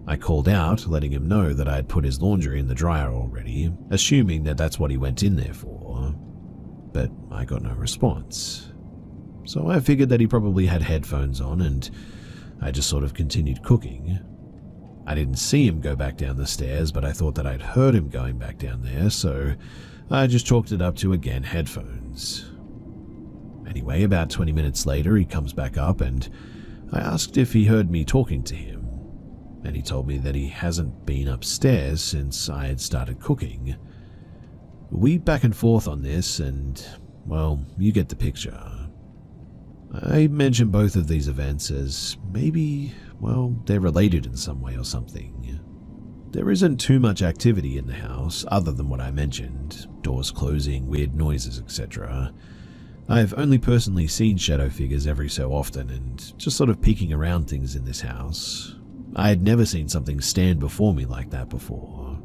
I called out, letting him know that I had put his laundry in the dryer already, assuming that that's what he went in there for. But I got no response. So I figured that he probably had headphones on and I just sort of continued cooking. I didn't see him go back down the stairs, but I thought that I'd heard him going back down there, so I just chalked it up to, again, headphones. Anyway, about 20 minutes later, he comes back up and I asked if he heard me talking to him. And he told me that he hasn't been upstairs since I had started cooking. We back and forth on this and, well, you get the picture. I mentioned both of these events as maybe, well, they're related in some way or something. There isn't too much activity in the house other than what I mentioned, doors closing, weird noises, etc. I've only personally seen shadow figures every so often and just sort of peeking around things in this house. I had never seen something stand before me like that before.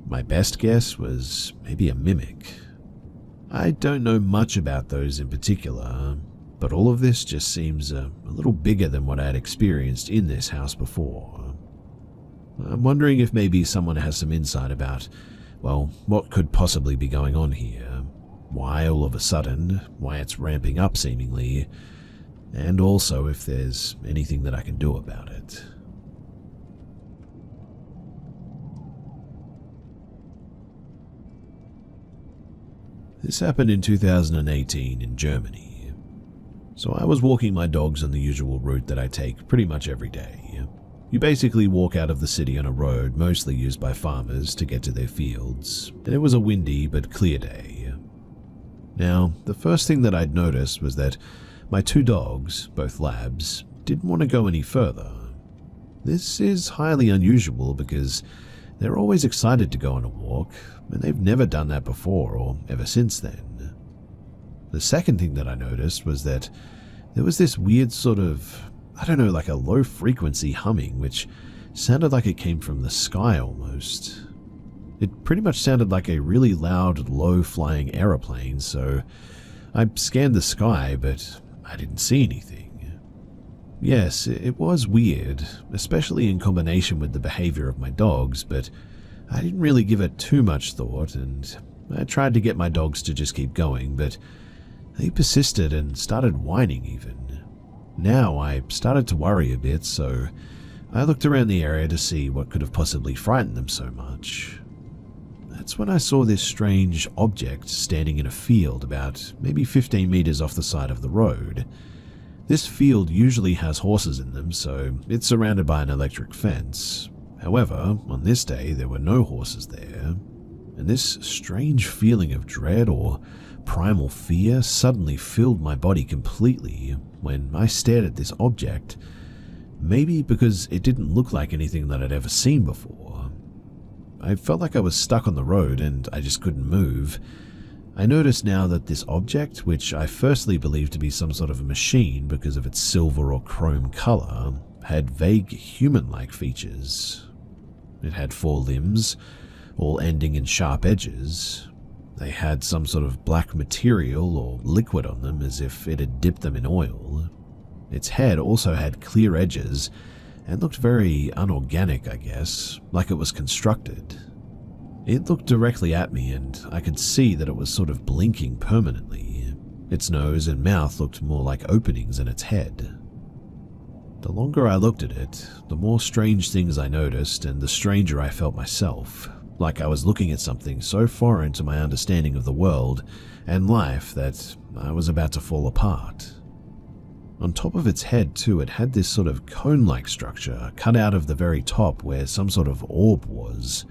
My best guess was maybe a mimic. I don't know much about those in particular, but all of this just seems a little bigger than what I had experienced in this house before. I'm wondering if maybe someone has some insight about, well, what could possibly be going on here, why all of a sudden, why it's ramping up seemingly, and also if there's anything that I can do about it. This happened in 2018 in Germany. So I was walking my dogs on the usual route that I take pretty much every day. You basically walk out of the city on a road mostly used by farmers to get to their fields, and it was a windy but clear day. Now, the first thing that I'd noticed was that my two dogs, both labs, didn't want to go any further. This is highly unusual because they're always excited to go on a walk, and they've never done that before or ever since then. The second thing that I noticed was that there was this weird sort of, I don't know, like a low frequency humming, which sounded like it came from the sky almost. It pretty much sounded like a really loud, low flying aeroplane, so I scanned the sky, but I didn't see anything. Yes, it was weird, especially in combination with the behavior of my dogs, but I didn't really give it too much thought, and I tried to get my dogs to just keep going, but they persisted and started whining even. Now I started to worry a bit, so I looked around the area to see what could have possibly frightened them so much. That's when I saw this strange object standing in a field about maybe 15 meters off the side of the road. This field usually has horses in them, so it's surrounded by an electric fence. However, on this day there were no horses there, and this strange feeling of dread or primal fear suddenly filled my body completely when I stared at this object, maybe because it didn't look like anything that I'd ever seen before. I felt like I was stuck on the road and I just couldn't move. I noticed now that this object, which I firstly believed to be some sort of a machine because of its silver or chrome color, had vague human-like features. It had 4 limbs, all ending in sharp edges. They had some sort of black material or liquid on them as if it had dipped them in oil. Its head also had clear edges, It looked very unorganic, I guess, like it was constructed. It looked directly at me and I could see that it was sort of blinking permanently. Its nose and mouth looked more like openings in its head. The longer I looked at it, the more strange things I noticed and the stranger I felt myself, like I was looking at something so foreign to my understanding of the world and life that I was about to fall apart. On top of its head too, it had this sort of cone-like structure cut out of the very top where some sort of orb was.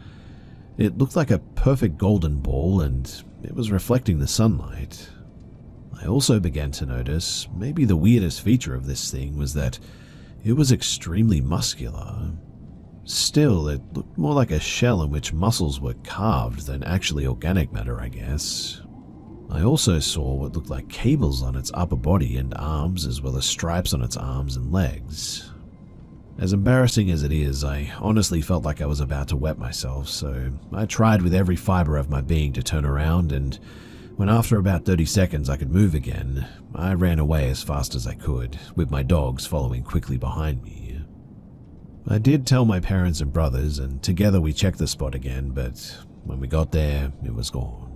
It looked like a perfect golden ball and it was reflecting the sunlight. I also began to notice maybe the weirdest feature of this thing was that it was extremely muscular. Still, it looked more like a shell in which muscles were carved than actually organic matter, I guess. I also saw what looked like cables on its upper body and arms, as well as stripes on its arms and legs. As embarrassing as it is, I honestly felt like I was about to wet myself, so I tried with every fiber of my being to turn around, and when after about 30 seconds I could move again, I ran away as fast as I could, with my dogs following quickly behind me. I did tell my parents and brothers, and together we checked the spot again, but when we got there, it was gone.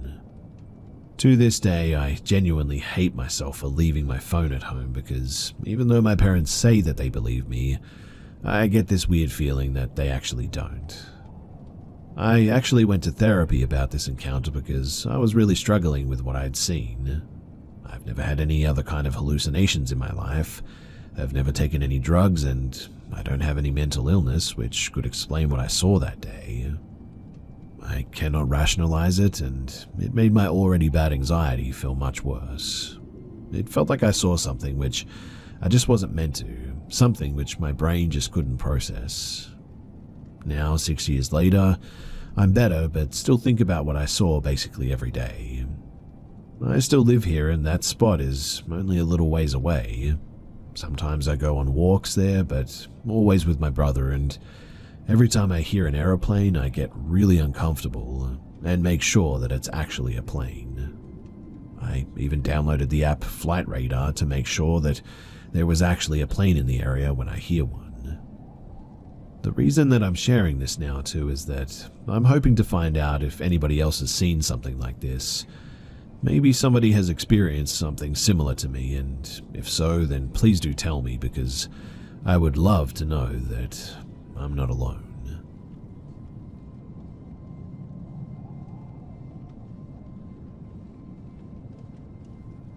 To this day, I genuinely hate myself for leaving my phone at home because even though my parents say that they believe me, I get this weird feeling that they actually don't. I actually went to therapy about this encounter because I was really struggling with what I'd seen. I've never had any other kind of hallucinations in my life. I've never taken any drugs and I don't have any mental illness, which could explain what I saw that day. I cannot rationalize it, and it made my already bad anxiety feel much worse. It felt like I saw something which I just wasn't meant to, something which my brain just couldn't process. Now, 6 years later, I'm better, but still think about what I saw basically every day. I still live here, and that spot is only a little ways away. Sometimes I go on walks there, but always with my brother, and every time I hear an aeroplane, I get really uncomfortable and make sure that it's actually a plane. I even downloaded the app Flight Radar to make sure that there was actually a plane in the area when I hear one. The reason that I'm sharing this now too is that I'm hoping to find out if anybody else has seen something like this. Maybe somebody has experienced something similar to me, and if so, then please do tell me because I would love to know that I'm not alone.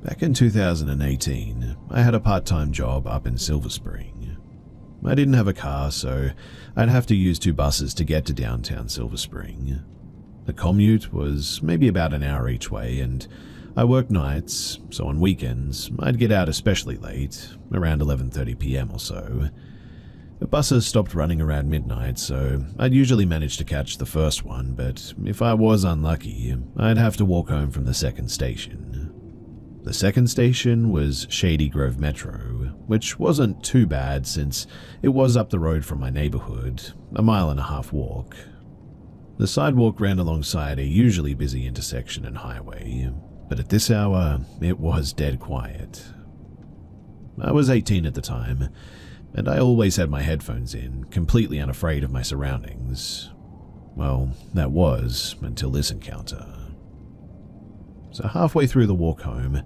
Back in 2018, I had a part-time job up in Silver Spring. I didn't have a car, so I'd have to use 2 buses to get to downtown Silver Spring. The commute was maybe about an hour each way, and I worked nights, so on weekends, I'd get out especially late, around 11:30 p.m. or so. The buses stopped running around midnight, so I'd usually manage to catch the first one, but if I was unlucky, I'd have to walk home from the second station. The second station was Shady Grove Metro, which wasn't too bad since it was up the road from my neighborhood, a 1.5 mile walk. The sidewalk ran alongside a usually busy intersection and highway, but at this hour, it was dead quiet. I was 18 at the time, and I always had my headphones in, completely unafraid of my surroundings. Well, that was until this encounter. So halfway through the walk home,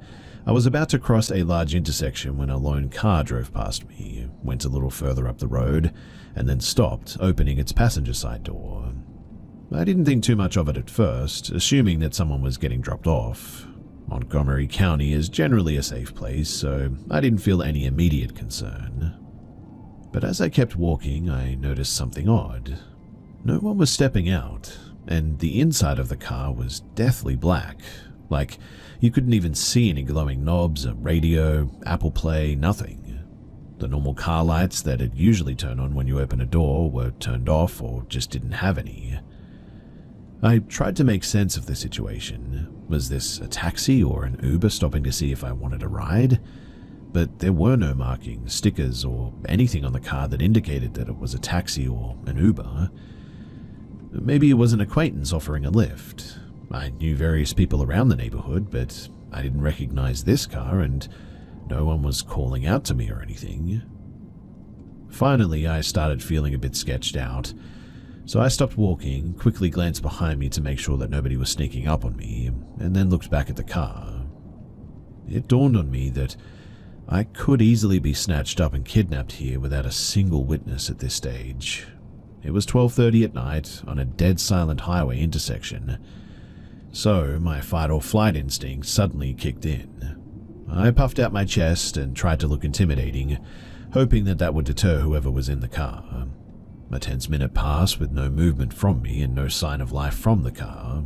I was about to cross a large intersection when a lone car drove past me, went a little further up the road, and then stopped, opening its passenger side door. I didn't think too much of it at first, assuming that someone was getting dropped off. Montgomery County is generally a safe place, so I didn't feel any immediate concern. But as I kept walking, I noticed something odd. No one was stepping out, and the inside of the car was deathly black. Like, you couldn't even see any glowing knobs, a radio, Apple Play, nothing. The normal car lights that it usually turn on when you open a door were turned off or just didn't have any. I tried to make sense of the situation. Was this a taxi or an Uber stopping to see if I wanted a ride? But there were no markings, stickers, or anything on the car that indicated that it was a taxi or an Uber. Maybe it was an acquaintance offering a lift. I knew various people around the neighborhood, but I didn't recognize this car, and no one was calling out to me or anything. Finally, I started feeling a bit sketched out, so I stopped walking, quickly glanced behind me to make sure that nobody was sneaking up on me, and then looked back at the car. It dawned on me that I could easily be snatched up and kidnapped here without a single witness at this stage. It was 12:30 at night on a dead silent highway intersection, so my fight or flight instinct suddenly kicked in. I puffed out my chest and tried to look intimidating, hoping that would deter whoever was in the car. A tense minute passed with no movement from me and no sign of life from the car.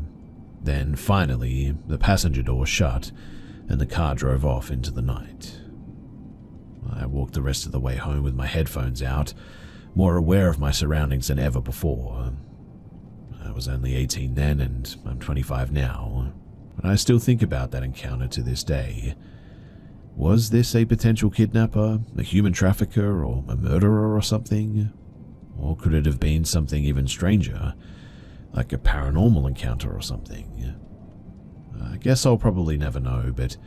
Then, finally, the passenger door shut and the car drove off into the night. I walked the rest of the way home with my headphones out, more aware of my surroundings than ever before. I was only 18 then and I'm 25 now, but I still think about that encounter to this day. Was this a potential kidnapper, a human trafficker, or a murderer or something? Or could it have been something even stranger, like a paranormal encounter or something? I guess I'll probably never know, but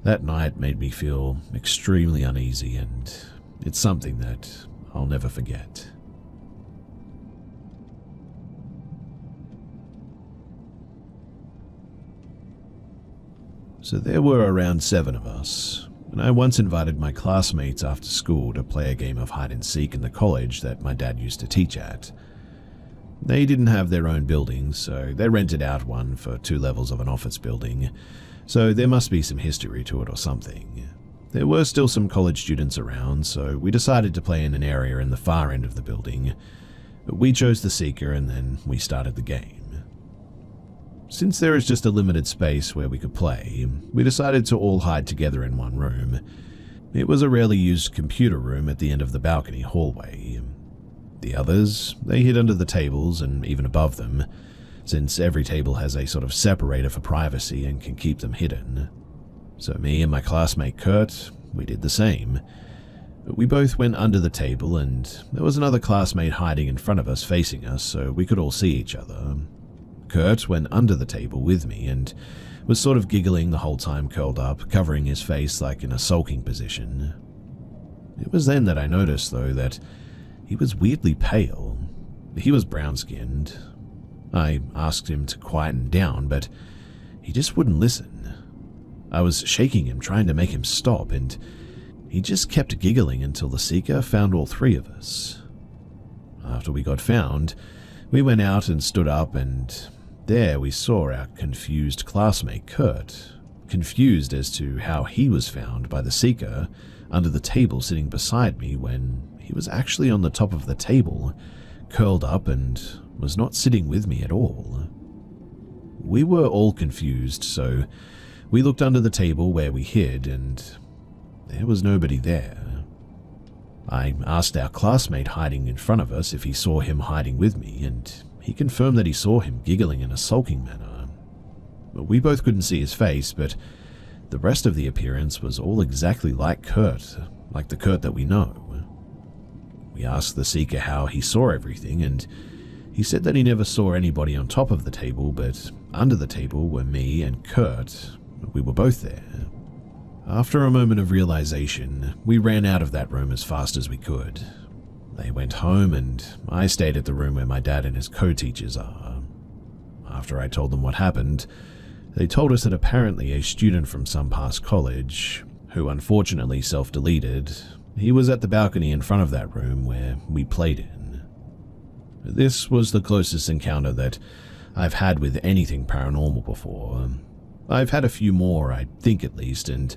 that night made me feel extremely uneasy, and it's something that I'll never forget. So there were around 7 of us, and I once invited my classmates after school to play a game of hide and seek in the college that my dad used to teach at. They didn't have their own building, so they rented out one for 2 levels of an office building, so there must be some history to it or something. There were still some college students around, so we decided to play in an area in the far end of the building. We chose the seeker and then we started the game. Since there is just a limited space where we could play, we decided to all hide together in one room. It was a rarely used computer room at the end of the balcony hallway. The others, they hid under the tables and even above them, since every table has a sort of separator for privacy and can keep them hidden. So me and my classmate Kurt, we did the same. We both went under the table and there was another classmate hiding in front of us facing us so we could all see each other. Kurt went under the table with me and was sort of giggling the whole time curled up, covering his face like in a sulking position. It was then that I noticed, though, that he was weirdly pale. He was brown-skinned. I asked him to quieten down, but he just wouldn't listen. I was shaking him, trying to make him stop, and he just kept giggling until the seeker found all 3 of us. After we got found, we went out and stood up, and there we saw our confused classmate Kurt, confused as to how he was found by the seeker under the table sitting beside me when he was actually on the top of the table, curled up, and was not sitting with me at all. We were all confused, so we looked under the table where we hid, and there was nobody there. I asked our classmate hiding in front of us if he saw him hiding with me, and he confirmed that he saw him giggling in a sulking manner. We both couldn't see his face, but the rest of the appearance was all exactly like Kurt, like the Kurt that we know. We asked the seeker how he saw everything, and he said that he never saw anybody on top of the table, but under the table were me and Kurt. We were both there. After a moment of realization, we ran out of that room as fast as we could. They went home and I stayed at the room where my dad and his co-teachers are. After I told them what happened, they told us that apparently a student from some past college, who unfortunately self-deleted, he was at the balcony in front of that room where we played in. This was the closest encounter that I've had with anything paranormal before. I've had a few more, I think at least, and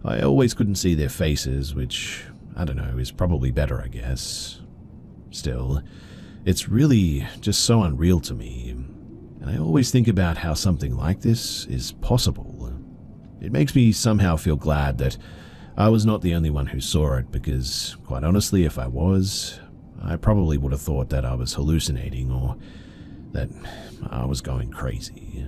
I always couldn't see their faces, which, I don't know, is probably better, I guess. Still, it's really just so unreal to me, and I always think about how something like this is possible. It makes me somehow feel glad that I was not the only one who saw it, because, quite honestly, if I was, I probably would have thought that I was hallucinating or that I was going crazy.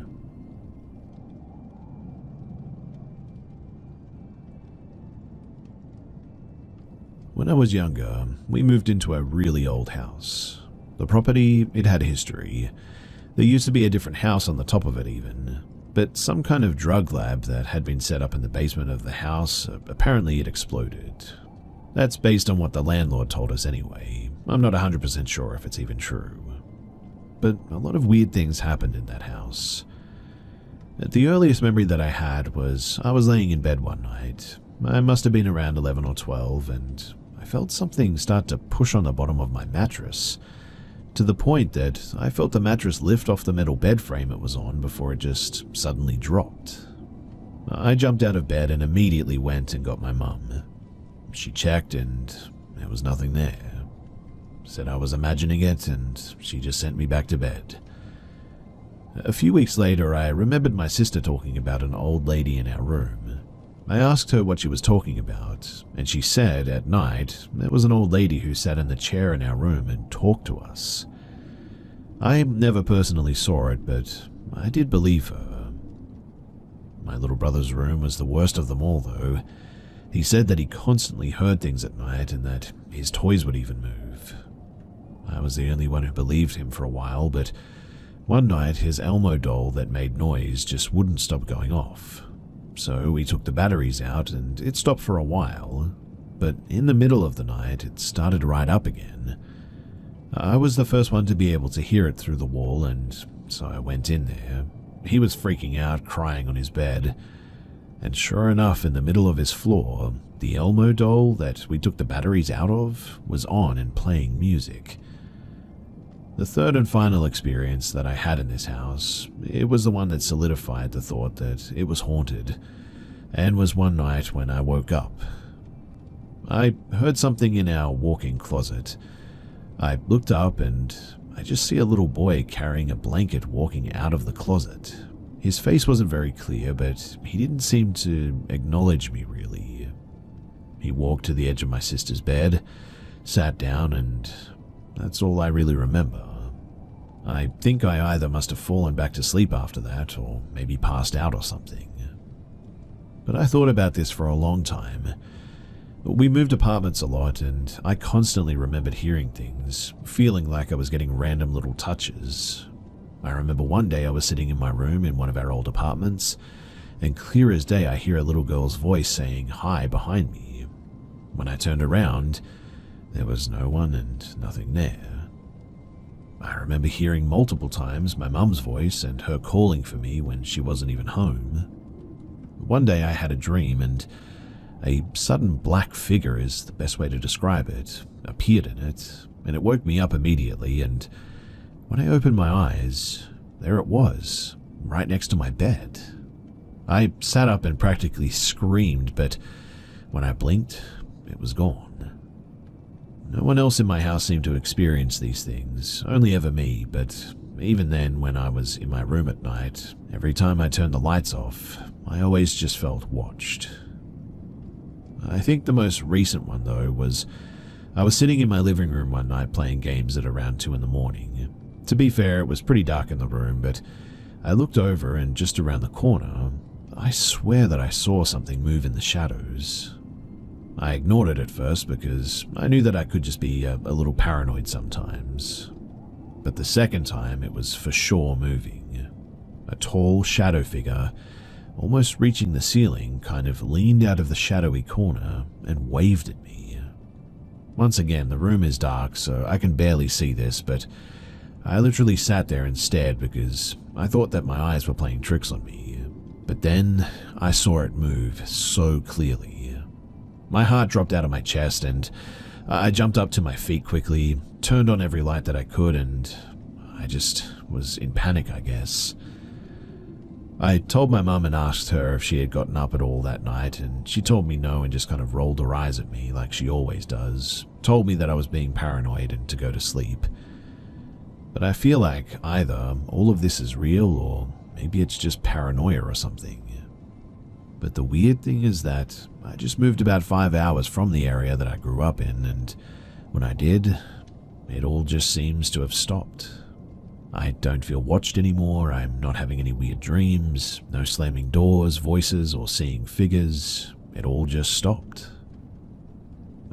When I was younger, we moved into a really old house. The property, it had history. There used to be a different house on the top of it even, but some kind of drug lab that had been set up in the basement of the house, apparently it exploded. That's based on what the landlord told us anyway. I'm not 100% sure if it's even true. But a lot of weird things happened in that house. The earliest memory that I had was I was laying in bed one night. I must have been around 11 or 12, and I felt something start to push on the bottom of my mattress, to the point that I felt the mattress lift off the metal bed frame it was on before it just suddenly dropped. I jumped out of bed and immediately went and got my mum. She checked and there was nothing there. Said I was imagining it, and she just sent me back to bed. A few weeks later, I remembered my sister talking about an old lady in our room. I asked her what she was talking about, and she said at night there was an old lady who sat in the chair in our room and talked to us. I never personally saw it, but I did believe her. My little brother's room was the worst of them all, though. He said that he constantly heard things at night and that his toys would even move. I was the only one who believed him for a while, but one night his Elmo doll that made noise just wouldn't stop going off. So we took the batteries out and it stopped for a while, but in the middle of the night it started right up again. I was the first one to be able to hear it through the wall, and so I went in there. He was freaking out, crying on his bed, and sure enough, in the middle of his floor, the Elmo doll that we took the batteries out of was on and playing music. The third and final experience that I had in this house, it was the one that solidified the thought that it was haunted, and was one night when I woke up. I heard something in our walk-in closet. I looked up and I just see a little boy carrying a blanket walking out of the closet. His face wasn't very clear, but he didn't seem to acknowledge me really. He walked to the edge of my sister's bed, sat down, and that's all I really remember. I think I either must have fallen back to sleep after that, or maybe passed out or something. But I thought about this for a long time. We moved apartments a lot, and I constantly remembered hearing things, feeling like I was getting random little touches. I remember one day I was sitting in my room in one of our old apartments, and clear as day I hear a little girl's voice saying hi behind me. When I turned around, there was no one and nothing there. I remember hearing multiple times my mum's voice and her calling for me when she wasn't even home. One day I had a dream, and a sudden black figure is the best way to describe it, appeared in it, and it woke me up immediately, and when I opened my eyes, there it was, right next to my bed. I sat up and practically screamed, but when I blinked, it was gone. No one else in my house seemed to experience these things, only ever me, but even then, when I was in my room at night, every time I turned the lights off, I always just felt watched. I think the most recent one, though, was I was sitting in my living room one night playing games at around 2 a.m. To be fair, it was pretty dark in the room, but I looked over and just around the corner, I swear that I saw something move in the shadows. I ignored it at first because I knew that I could just be a little paranoid sometimes. But the second time, it was for sure moving. A tall shadow figure, almost reaching the ceiling, kind of leaned out of the shadowy corner and waved at me. Once again, the room is dark, so I can barely see this, but I literally sat there and stared because I thought that my eyes were playing tricks on me. But then I saw it move so clearly. My heart dropped out of my chest, and I jumped up to my feet quickly, turned on every light that I could, and I just was in panic, I guess. I told my mum and asked her if she had gotten up at all that night, and she told me no and just kind of rolled her eyes at me like she always does, told me that I was being paranoid and to go to sleep. But I feel like either all of this is real or maybe it's just paranoia or something. But the weird thing is that I just moved about 5 hours from the area that I grew up in, and when I did, it all just seems to have stopped. I don't feel watched anymore, I'm not having any weird dreams, no slamming doors, voices, or seeing figures. It all just stopped.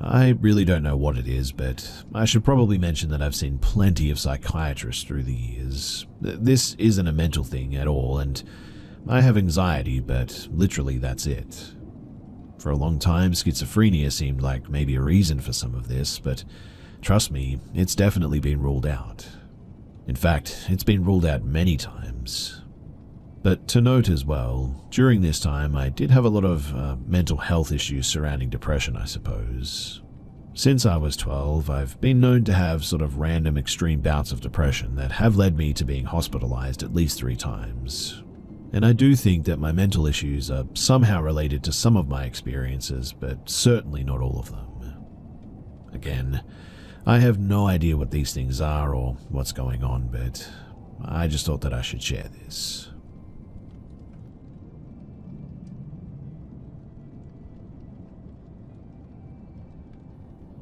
I really don't know what it is, but I should probably mention that I've seen plenty of psychiatrists through the years. This isn't a mental thing at all, and I have anxiety, but literally that's it. For a long time, schizophrenia seemed like maybe a reason for some of this, but trust me, it's definitely been ruled out. In fact, it's been ruled out many times. But to note as well, during this time I did have a lot of mental health issues surrounding depression, I suppose. Since I was 12, I've been known to have sort of random extreme bouts of depression that have led me to being hospitalized at least 3 times. And I do think that my mental issues are somehow related to some of my experiences, but certainly not all of them. Again, I have no idea what these things are or what's going on, but I just thought that I should share this.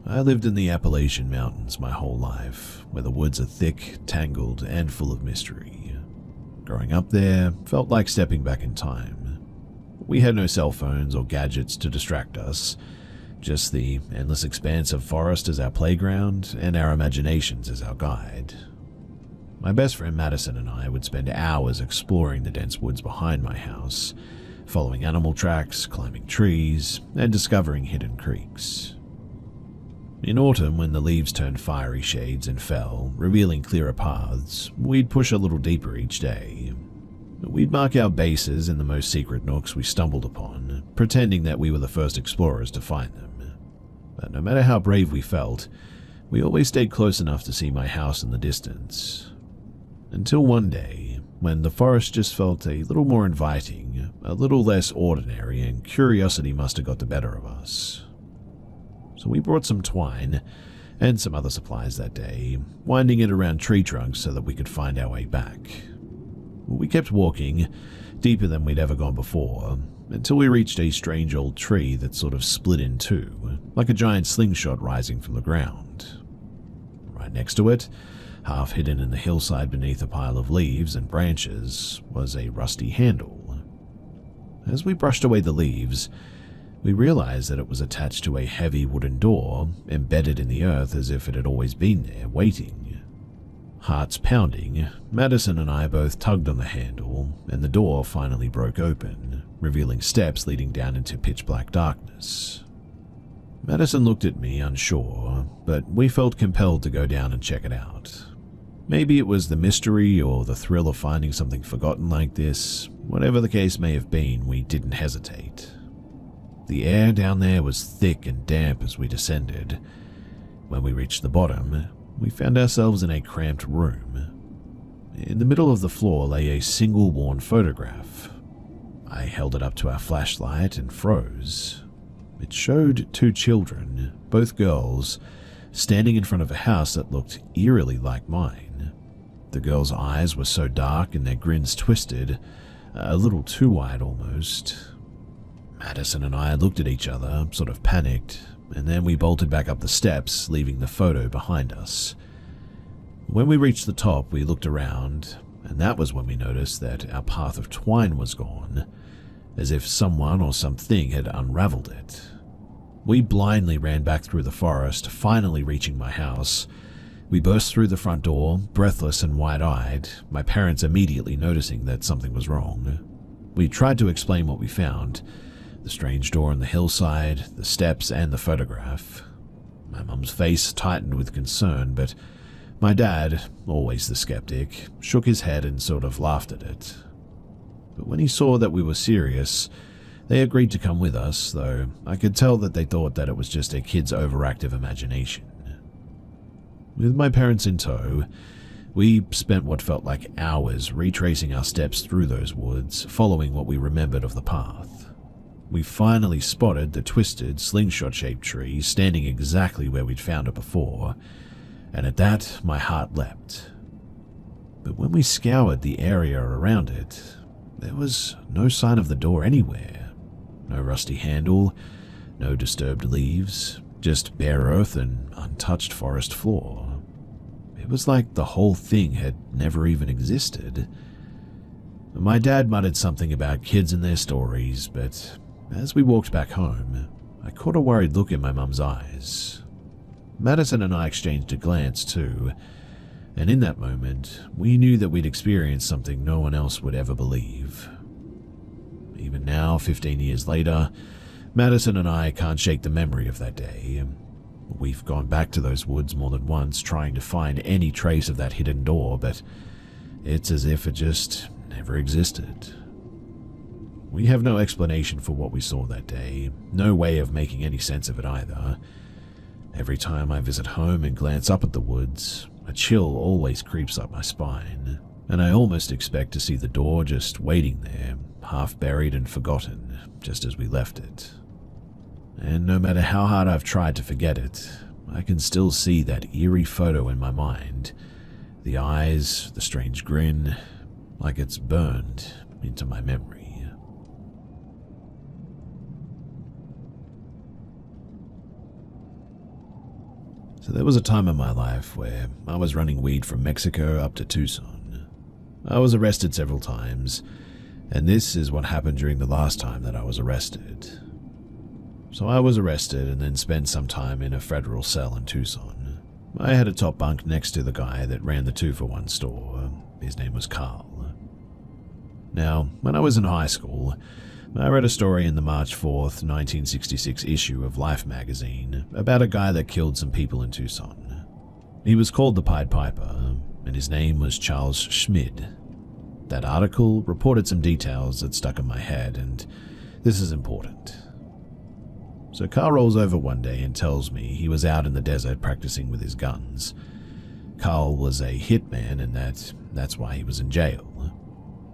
I lived in the Appalachian Mountains my whole life, where the woods are thick, tangled, and full of mystery. Growing up there felt like stepping back in time. We had no cell phones or gadgets to distract us, just the endless expanse of forest as our playground and our imaginations as our guide. My best friend Madison and I would spend hours exploring the dense woods behind my house, following animal tracks, climbing trees, and discovering hidden creeks. In autumn, when the leaves turned fiery shades and fell, revealing clearer paths, we'd push a little deeper each day. We'd mark our bases in the most secret nooks we stumbled upon, pretending that we were the first explorers to find them. But no matter how brave we felt, we always stayed close enough to see my house in the distance. Until one day, when the forest just felt a little more inviting, a little less ordinary, and curiosity must have got the better of us. So we brought some twine and some other supplies that day, winding it around tree trunks so that we could find our way back. We kept walking, deeper than we'd ever gone before, until we reached a strange old tree that sort of split in two, like a giant slingshot rising from the ground. Right next to it, half hidden in the hillside beneath a pile of leaves and branches, was a rusty handle. As we brushed away the leaves, we realized that it was attached to a heavy wooden door, embedded in the earth as if it had always been there, waiting. Hearts pounding, Madison and I both tugged on the handle, and the door finally broke open, revealing steps leading down into pitch-black darkness. Madison looked at me, unsure, but we felt compelled to go down and check it out. Maybe it was the mystery or the thrill of finding something forgotten like this. Whatever the case may have been, we didn't hesitate. The air down there was thick and damp as we descended. When we reached the bottom, we found ourselves in a cramped room. In the middle of the floor lay a single worn photograph. I held it up to our flashlight and froze. It showed 2 children, both girls, standing in front of a house that looked eerily like mine. The girls' eyes were so dark and their grins twisted, a little too wide almost. Madison and I looked at each other, sort of panicked, and then we bolted back up the steps, leaving the photo behind us. When we reached the top, we looked around, and that was when we noticed that our path of twine was gone, as if someone or something had unraveled it. We blindly ran back through the forest, finally reaching my house. We burst through the front door, breathless and wide-eyed, my parents immediately noticing that something was wrong. We tried to explain what we found: the strange door on the hillside, the steps, and the photograph. My mum's face tightened with concern, but my dad, always the skeptic, shook his head and sort of laughed at it. But when he saw that we were serious, they agreed to come with us, though I could tell that they thought that it was just a kid's overactive imagination. With my parents in tow, we spent what felt like hours retracing our steps through those woods, following what we remembered of the path. We finally spotted the twisted, slingshot-shaped tree standing exactly where we'd found it before, and at that, my heart leapt. But when we scoured the area around it, there was no sign of the door anywhere. No rusty handle, no disturbed leaves, just bare earth and untouched forest floor. It was like the whole thing had never even existed. My dad muttered something about kids and their stories, but as we walked back home, I caught a worried look in my mum's eyes. Madison and I exchanged a glance too, and in that moment, we knew that we'd experienced something no one else would ever believe. Even now, 15 years later, Madison and I can't shake the memory of that day. We've gone back to those woods more than once trying to find any trace of that hidden door, but it's as if it just never existed. We have no explanation for what we saw that day, no way of making any sense of it either. Every time I visit home and glance up at the woods, a chill always creeps up my spine, and I almost expect to see the door just waiting there, half buried and forgotten, just as we left it. And no matter how hard I've tried to forget it, I can still see that eerie photo in my mind. The eyes, the strange grin, like it's burned into my memory. So there was a time in my life where I was running weed from Mexico up to Tucson. I was arrested several times, and this is what happened during the last time that I was arrested. So I was arrested and then spent some time in a federal cell in Tucson. I had a top bunk next to the guy that ran the 2-for-1 store. His name was Carl. Now, when I was in high school, I read a story in the March 4th, 1966 issue of Life magazine about a guy that killed some people in Tucson. He was called the Pied Piper, and his name was Charles Schmid. That article reported some details that stuck in my head, and this is important. So Carl rolls over one day and tells me he was out in the desert practicing with his guns. Carl was a hitman and that's why he was in jail.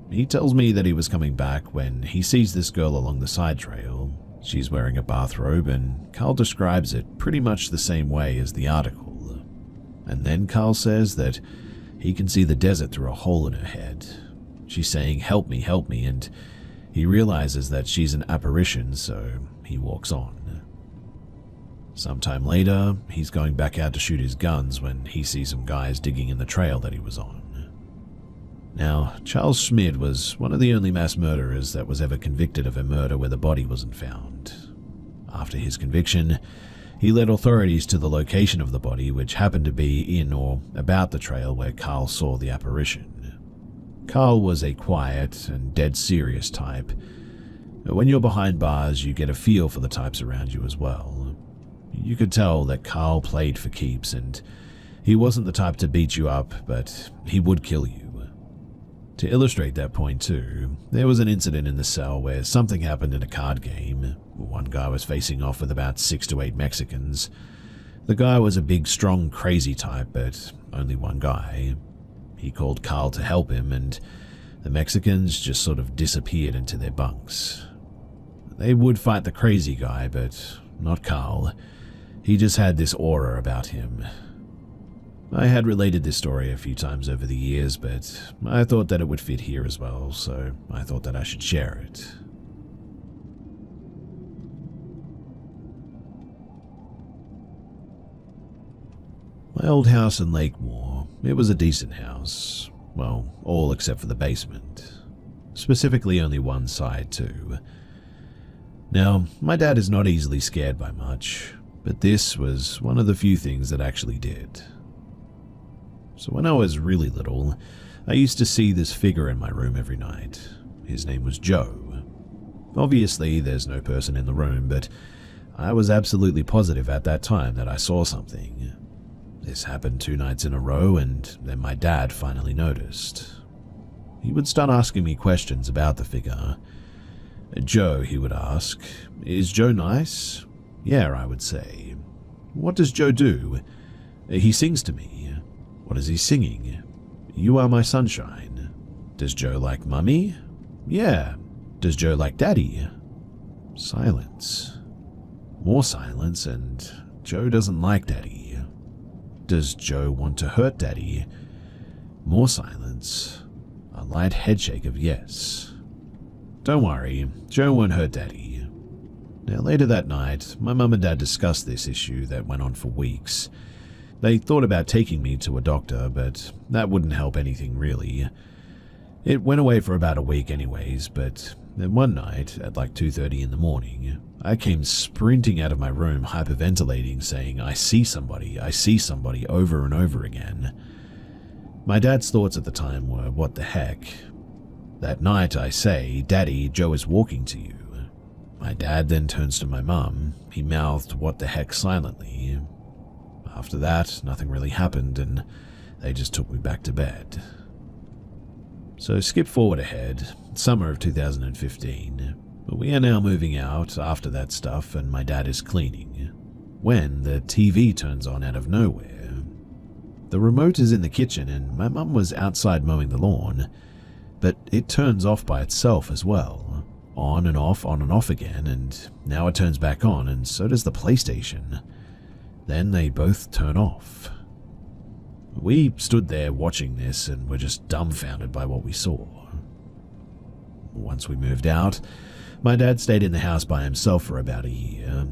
He tells me that he was coming back when he sees this girl along the side trail. She's wearing a bathrobe, and Carl describes it pretty much the same way as the article. And then Carl says that he can see the desert through a hole in her head. She's saying, help me, and he realizes that she's an apparition, so he walks on. Sometime later, he's going back out to shoot his guns when he sees some guys digging in the trail that he was on. Now, Charles Schmid was one of the only mass murderers that was ever convicted of a murder where the body wasn't found. After his conviction, he led authorities to the location of the body, which happened to be in or about the trail where Carl saw the apparition. Carl was a quiet and dead serious type. When you're behind bars, you get a feel for the types around you as well. You could tell that Carl played for keeps, and he wasn't the type to beat you up, but he would kill you. To illustrate that point too, there was an incident in the cell where something happened in a card game. One guy was facing off with about 6 to 8 Mexicans. The guy was a big, strong, crazy type, but only one guy. He called Carl to help him, and the Mexicans just sort of disappeared into their bunks. They would fight the crazy guy, but not Carl. He just had this aura about him. I had related this story a few times over the years, but I thought that it would fit here as well, so I thought that I should share it. My old house in Lakemore, it was a decent house. Well, all except for the basement. Specifically only one side too. Now, my dad is not easily scared by much, but this was one of the few things that actually did. So when I was really little, I used to see this figure in my room every night. His name was Joe. Obviously, there's no person in the room, but I was absolutely positive at that time that I saw something. This happened 2 nights in a row, and then my dad finally noticed. He would start asking me questions about the figure. Joe, he would ask, is Joe nice? Yeah, I would say. What does Joe do? He sings to me. What is he singing? You are my sunshine. Does Joe like Mummy? Yeah. Does Joe like Daddy? Silence. More silence, and Joe doesn't like Daddy. Does Joe want to hurt Daddy? More silence. A light headshake of yes. Don't worry, Joe won't hurt Daddy. Now later that night, my mum and dad discussed this issue that went on for weeks. They thought about taking me to a doctor, but that wouldn't help anything really. It went away for about a week anyways, but then one night, at like 2:30 in the morning, I came sprinting out of my room hyperventilating, saying, I see somebody, over and over again. My dad's thoughts at the time were, what the heck? That night I say, Daddy, Joe is walking to you. My dad then turns to my mum. He mouthed, "What the heck," silently. After that, nothing really happened, and they just took me back to bed. So skip forward ahead, summer of 2015. We are now moving out after that stuff, and my dad is cleaning, when the TV turns on out of nowhere. The remote is in the kitchen, and my mum was outside mowing the lawn, but it turns off by itself as well. On and off again, and now it turns back on, and so does the PlayStation. Then they both turn off. We stood there watching this and were just dumbfounded by what we saw. Once we moved out, my dad stayed in the house by himself for about a year.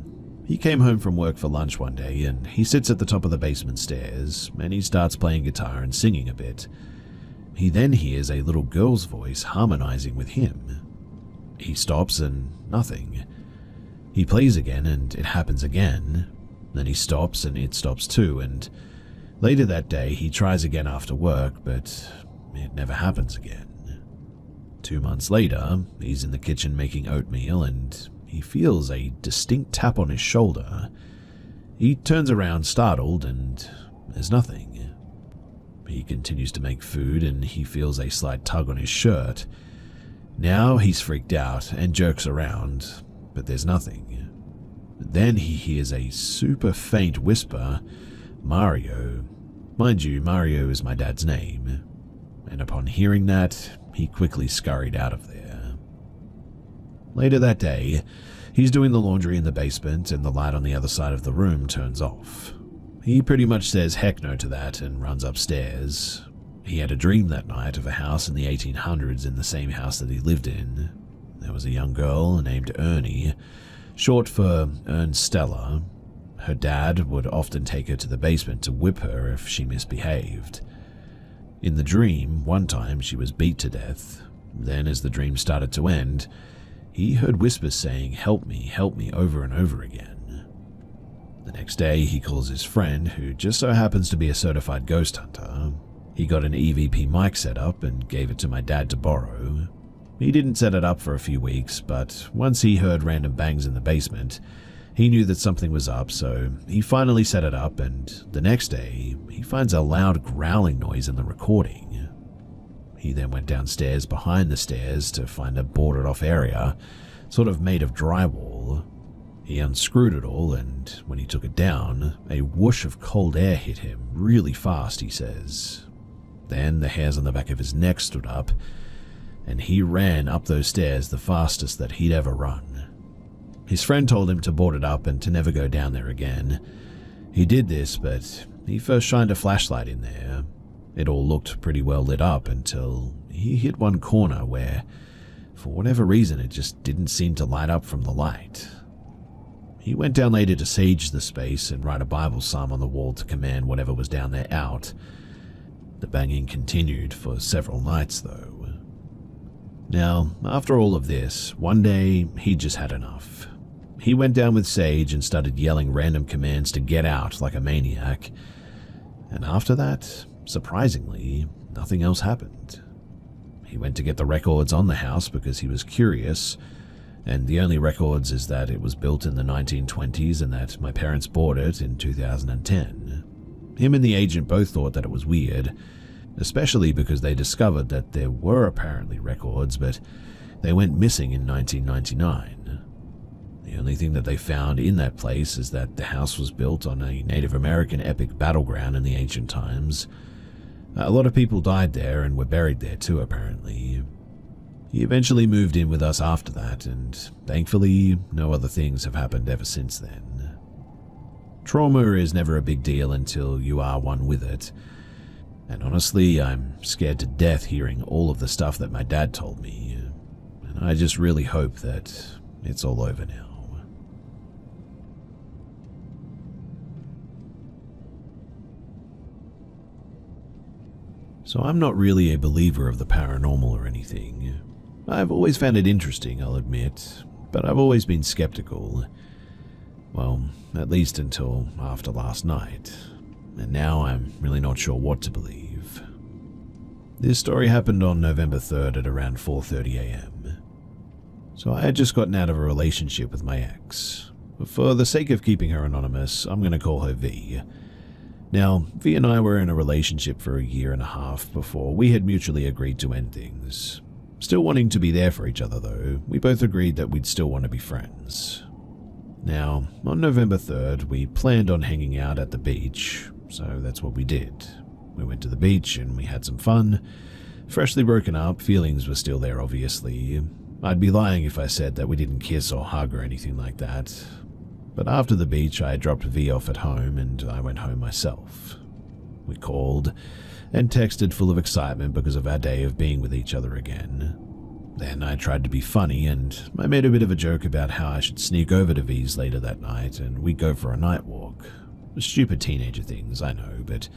He came home from work for lunch one day, and he sits at the top of the basement stairs, and he starts playing guitar and singing a bit. He then hears a little girl's voice harmonizing with him. He stops and nothing. He plays again and it happens again. Then he stops and it stops too, and later that day he tries again after work, but it never happens again. 2 months later, he's in the kitchen making oatmeal and he feels a distinct tap on his shoulder. He turns around startled and there's nothing. He continues to make food and he feels a slight tug on his shirt. Now he's freaked out and jerks around, but there's nothing. Then he hears a super faint whisper, "Mario." Mind you, Mario is my dad's name. And upon hearing that, he quickly scurried out of there. Later that day, he's doing the laundry in the basement and the light on the other side of the room turns off. He pretty much says heck no to that and runs upstairs. He had a dream that night of a house in the 1800s in the same house that he lived in. There was a young girl named Ernie, short for Ernstella. Her dad would often take her to the basement to whip her if she misbehaved. In the dream, one time she was beat to death. Then as the dream started to end, he heard whispers saying, help me," over and over again. The next day, he calls his friend, who just so happens to be a certified ghost hunter. He got an EVP mic set up and gave it to my dad to borrow. He didn't set it up for a few weeks, but once he heard random bangs in the basement, he knew that something was up, so he finally set it up, and the next day, he finds a loud growling noise in the recording. He then went downstairs behind the stairs to find a boarded-off area, sort of made of drywall. He unscrewed it all, and when he took it down, a whoosh of cold air hit him really fast, he says. Then the hairs on the back of his neck stood up, and he ran up those stairs the fastest that he'd ever run. His friend told him to board it up and to never go down there again. He did this, but he first shined a flashlight in there. It all looked pretty well lit up until he hit one corner where, for whatever reason, it just didn't seem to light up from the light. He went down later to sage the space and write a Bible psalm on the wall to command whatever was down there out. The banging continued for several nights, though. Now, after all of this, one day he just had enough. He went down with Sage and started yelling random commands to get out like a maniac. And after that, surprisingly, nothing else happened. He went to get the records on the house because he was curious, and the only records is that it was built in the 1920s and that my parents bought it in 2010. Him and the agent both thought that it was weird, especially because they discovered that there were apparently records, but they went missing in 1999. The only thing that they found in that place is that the house was built on a Native American epic battleground in the ancient times. A lot of people died there and were buried there too, apparently. He eventually moved in with us after that, and thankfully, no other things have happened ever since then. Trauma is never a big deal until you are one with it. And honestly, I'm scared to death hearing all of the stuff that my dad told me. And I just really hope that it's all over now. So I'm not really a believer of the paranormal or anything. I've always found it interesting, I'll admit, but I've always been skeptical. Well, at least until after last night. And now I'm really not sure what to believe. This story happened on November 3rd at around 4:30 a.m. So I had just gotten out of a relationship with my ex. For the sake of keeping her anonymous, I'm going to call her V. Now, V and I were in a relationship for a year and a half before we had mutually agreed to end things. Still wanting to be there for each other though, we both agreed that we'd still want to be friends. Now, on November 3rd, we planned on hanging out at the beach, so that's what we did. We went to the beach and we had some fun. Freshly broken up, feelings were still there obviously. I'd be lying if I said that we didn't kiss or hug or anything like that. But after the beach, I dropped V off at home and I went home myself. We called and texted full of excitement because of our day of being with each other again. Then I tried to be funny and I made a bit of a joke about how I should sneak over to V's later that night and we'd go for a night walk. Stupid teenager things, I know, but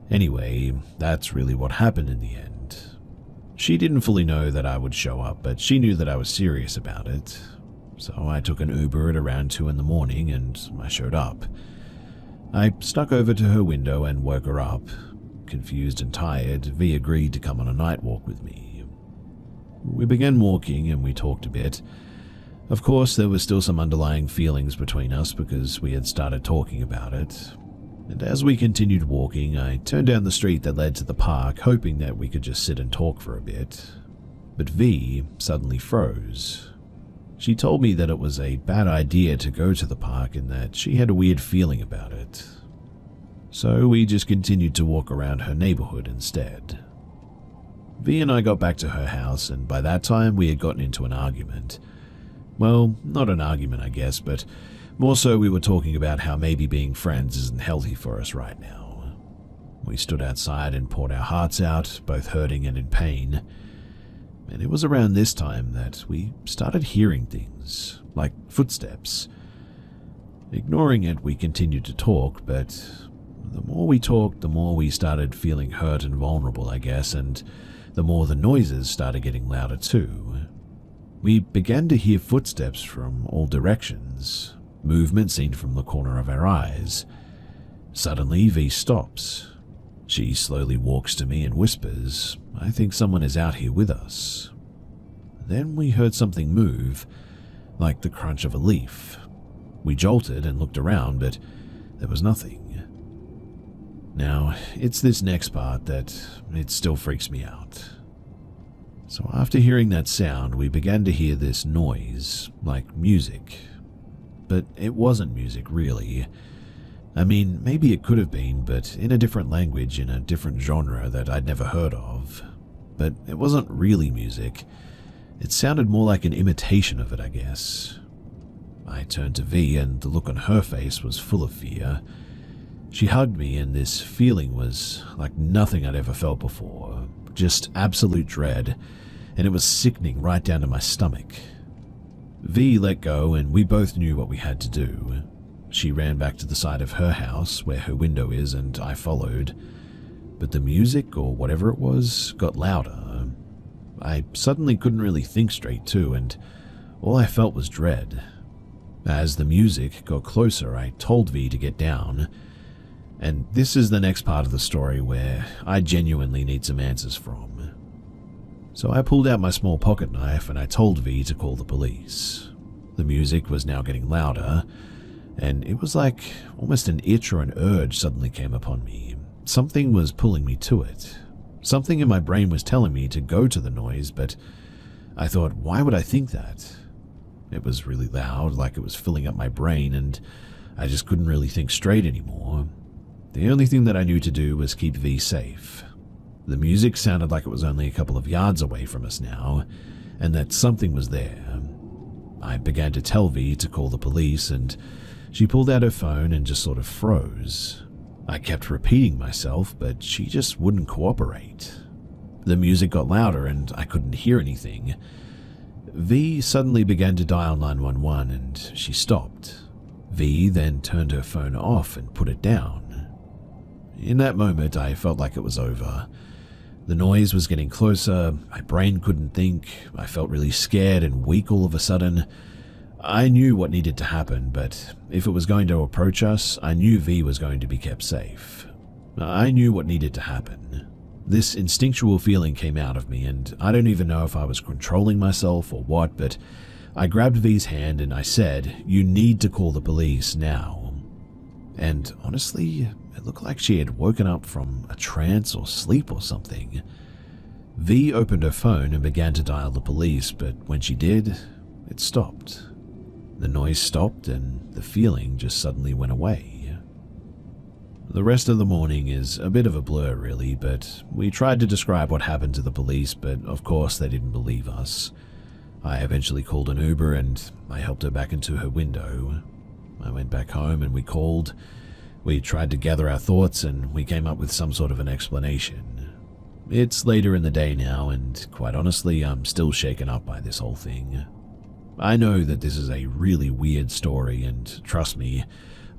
anyway, that's really what happened in the end. She didn't fully know that I would show up, but she knew that I was serious about it. So I took an Uber at around 2 in the morning and I showed up. I snuck over to her window and woke her up. Confused and tired, V agreed to come on a night walk with me. We began walking and we talked a bit. Of course, there was still some underlying feelings between us because we had started talking about it. And as we continued walking, I turned down the street that led to the park, hoping that we could just sit and talk for a bit. But V suddenly froze. She told me that it was a bad idea to go to the park and that she had a weird feeling about it. So we just continued to walk around her neighborhood instead. V and I got back to her house, and by that time we had gotten into an argument. Well, not an argument, I guess, but more so we were talking about how maybe being friends isn't healthy for us right now. We stood outside and poured our hearts out, both hurting and in pain. And it was around this time that we started hearing things, like footsteps. Ignoring it, we continued to talk, but the more we talked, the more we started feeling hurt and vulnerable, I guess, and the more the noises started getting louder too. We began to hear footsteps from all directions, movement seen from the corner of our eyes. Suddenly, V stops. She slowly walks to me and whispers, "I think someone is out here with us." Then we heard something move, like the crunch of a leaf. We jolted and looked around, but there was nothing. Now, it's this next part that it still freaks me out. So after hearing that sound, we began to hear this noise, like music. But it wasn't music, really. I mean, maybe it could have been, but in a different language, in a different genre that I'd never heard of. But it wasn't really music. It sounded more like an imitation of it, I guess. I turned to V, and the look on her face was full of fear. She hugged me, and this feeling was like nothing I'd ever felt before. Just absolute dread, and it was sickening right down to my stomach. V let go, and we both knew what we had to do. She ran back to the side of her house, where her window is, and I followed. But the music, or whatever it was, got louder. I suddenly couldn't really think straight too, and all I felt was dread. As the music got closer, I told V to get down. And this is the next part of the story where I genuinely need some answers from. So I pulled out my small pocket knife and I told V to call the police. The music was now getting louder, and it was like almost an itch or an urge suddenly came upon me. Something was pulling me to it. Something in my brain was telling me to go to the noise, but I thought, why would I think that? It was really loud, like it was filling up my brain, and I just couldn't really think straight anymore. The only thing that I knew to do was keep V safe. The music sounded like it was only a couple of yards away from us now, and that something was there. I began to tell V to call the police, and she pulled out her phone and just sort of froze. I kept repeating myself, but she just wouldn't cooperate. The music got louder and I couldn't hear anything. V suddenly began to dial 911 and she stopped. V then turned her phone off and put it down. In that moment, I felt like it was over. The noise was getting closer, my brain couldn't think, I felt really scared and weak all of a sudden. I knew what needed to happen, but if it was going to approach us, I knew V was going to be kept safe. I knew what needed to happen. This instinctual feeling came out of me, and I don't even know if I was controlling myself or what, but I grabbed V's hand and I said, "You need to call the police now." And honestly, it looked like she had woken up from a trance or sleep or something. V opened her phone and began to dial the police, but when she did, it stopped. The noise stopped and the feeling just suddenly went away. The rest of the morning is a bit of a blur really, but we tried to describe what happened to the police, but of course they didn't believe us. I eventually called an Uber and I helped her back into her window. I went back home and we called. We tried to gather our thoughts and we came up with some sort of an explanation. It's later in the day now and quite honestly I'm still shaken up by this whole thing. I know that this is a really weird story and trust me,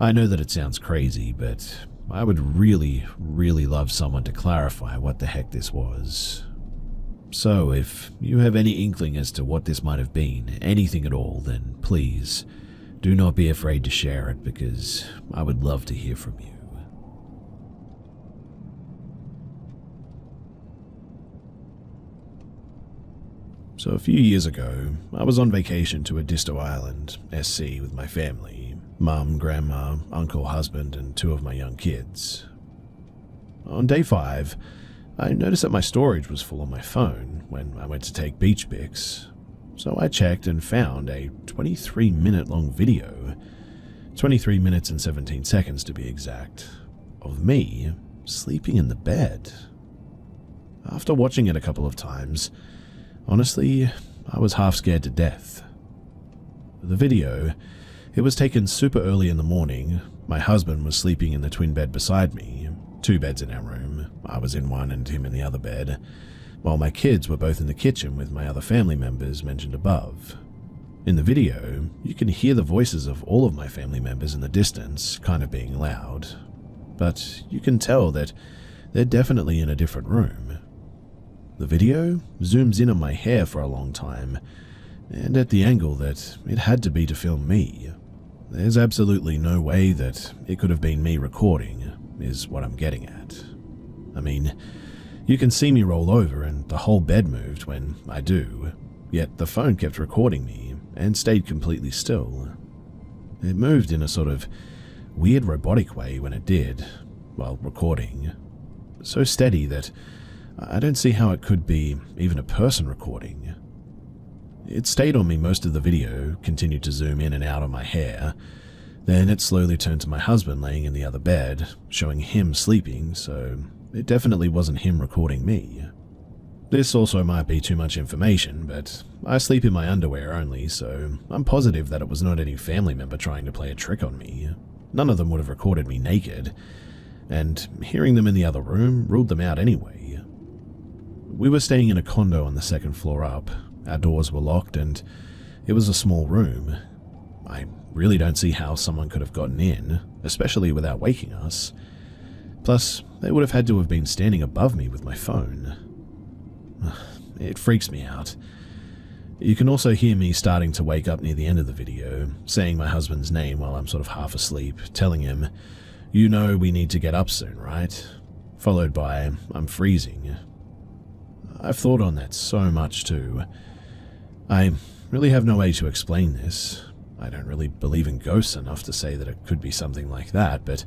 I know that it sounds crazy, but I would really, really love someone to clarify what the heck this was. So if you have any inkling as to what this might have been, anything at all, then please do not be afraid to share it because I would love to hear from you. So a few years ago, I was on vacation to a Disto Island, SC, with my family. Mum, grandma, uncle, husband, and 2 of my young kids. On day 5, I noticed that my storage was full on my phone when I went to take beach pics, so I checked and found a 23-minute long video, 23 minutes and 17 seconds to be exact, of me sleeping in the bed. After watching it a couple of times, honestly, I was half scared to death. The video, it was taken super early in the morning. My husband was sleeping in the twin bed beside me, 2 beds in our room. I was in one and him in the other bed, while my kids were both in the kitchen with my other family members mentioned above. In the video, you can hear the voices of all of my family members in the distance, kind of being loud, but you can tell that they're definitely in a different room. The video zooms in on my hair for a long time, and at the angle that it had to be to film me. There's absolutely no way that it could have been me recording, is what I'm getting at. I mean, you can see me roll over and the whole bed moved when I do, yet the phone kept recording me and stayed completely still. It moved in a sort of weird robotic way when it did, while recording. So steady that I don't see how it could be even a person recording. It stayed on me most of the video, continued to zoom in and out on my hair. Then it slowly turned to my husband laying in the other bed, showing him sleeping, so it definitely wasn't him recording me. This also might be too much information, but I sleep in my underwear only, so I'm positive that it was not any family member trying to play a trick on me. None of them would have recorded me naked, and hearing them in the other room ruled them out anyway. We were staying in a condo on the 2nd floor up. Our doors were locked and it was a small room. I really don't see how someone could have gotten in, especially without waking us. Plus, they would have had to have been standing above me with my phone. It freaks me out. You can also hear me starting to wake up near the end of the video, saying my husband's name while I'm sort of half asleep, telling him, "You know we need to get up soon, right?" Followed by, "I'm freezing." I've thought on that so much too. I really have no way to explain this. I don't really believe in ghosts enough to say that it could be something like that, but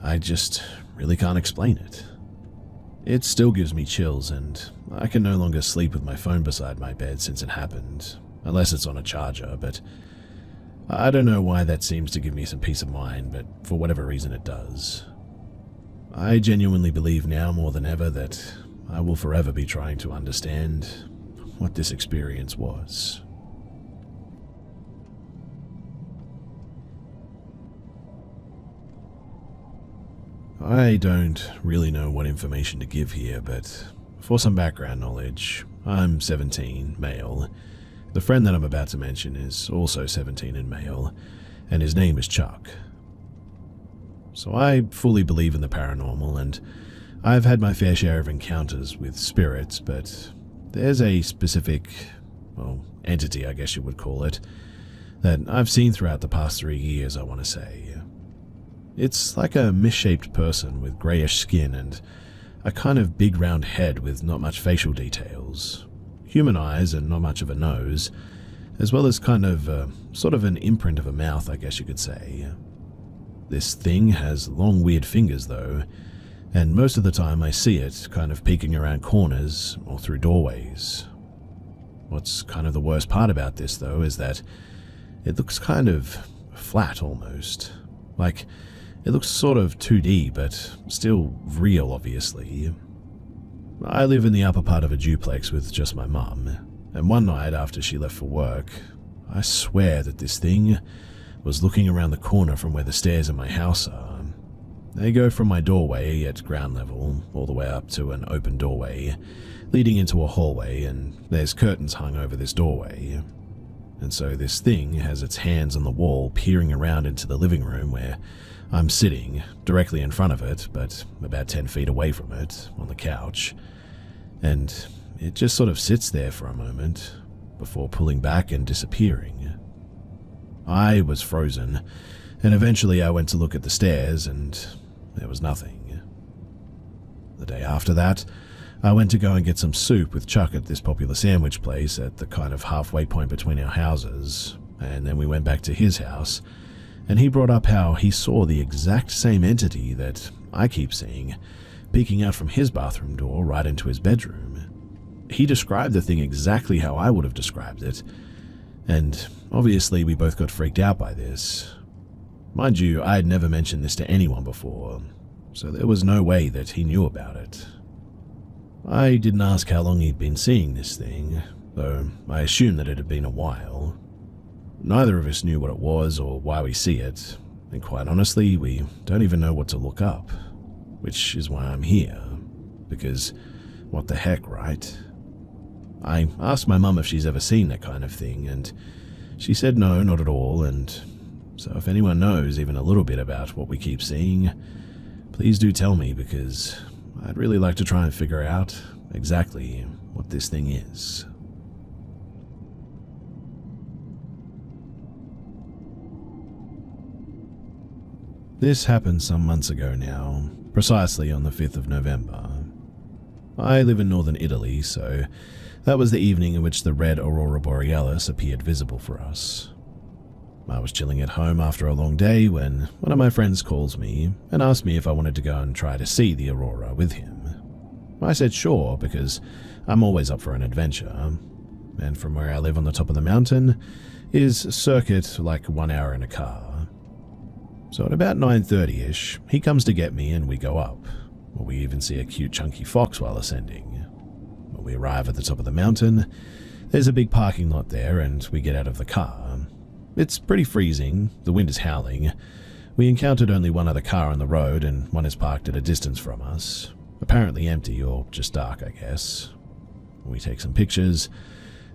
I just really can't explain it. It still gives me chills, and I can no longer sleep with my phone beside my bed since it happened, unless it's on a charger, but I don't know why that seems to give me some peace of mind, but for whatever reason it does. I genuinely believe now more than ever that I will forever be trying to understand what this experience was. I don't really know what information to give here, but for some background knowledge, I'm 17, male. The friend that I'm about to mention is also 17 and male, and his name is Chuck. So I fully believe in the paranormal, and I've had my fair share of encounters with spirits, but there's a specific, entity I guess you would call it, that I've seen throughout the past 3 years, I want to say. It's like a misshaped person with greyish skin, and a kind of big round head with not much facial details, human eyes and not much of a nose, as well as kind of sort of an imprint of a mouth, I guess you could say. This thing has long weird fingers though, and most of the time I see it kind of peeking around corners or through doorways. What's kind of the worst part about this though is that it looks kind of flat almost. Like, it looks sort of 2D, but still real, obviously. I live in the upper part of a duplex with just my mum, and one night after she left for work, I swear that this thing was looking around the corner from where the stairs in my house are. They go from my doorway at ground level all the way up to an open doorway leading into a hallway, and there's curtains hung over this doorway. And so this thing has its hands on the wall peering around into the living room where I'm sitting directly in front of it, but about 10 feet away from it, on the couch. And it just sort of sits there for a moment before pulling back and disappearing. I was frozen, and eventually I went to look at the stairs, and there was nothing. The day after that, I went to go and get some soup with Chuck at this popular sandwich place at the kind of halfway point between our houses, and then we went back to his house, and he brought up how he saw the exact same entity that I keep seeing, peeking out from his bathroom door right into his bedroom. He described the thing exactly how I would have described it, and obviously we both got freaked out by this. Mind you, I had never mentioned this to anyone before, so there was no way that he knew about it. I didn't ask how long he'd been seeing this thing, though I assumed that it had been a while. Neither of us knew what it was or why we see it, and quite honestly, we don't even know what to look up, which is why I'm here, because what the heck, right? I asked my mum if she's ever seen that kind of thing, and she said no, not at all, and so if anyone knows even a little bit about what we keep seeing, please do tell me, because I'd really like to try and figure out exactly what this thing is. This happened some months ago now, precisely on the 5th of November. I live in northern Italy, so that was the evening in which the red aurora borealis appeared visible for us. I was chilling at home after a long day when one of my friends calls me and asked me if I wanted to go and try to see the aurora with him. I said sure, because I'm always up for an adventure, and from where I live on the top of the mountain is circuit like 1 hour in a car. So at about 9:30ish, he comes to get me and we go up. We even see a cute chunky fox while ascending. When we arrive at the top of the mountain, there's a big parking lot there and we get out of the car. It's pretty freezing, the wind is howling. We encountered only one other car on the road and one is parked at a distance from us. Apparently empty or just dark, I guess. We take some pictures.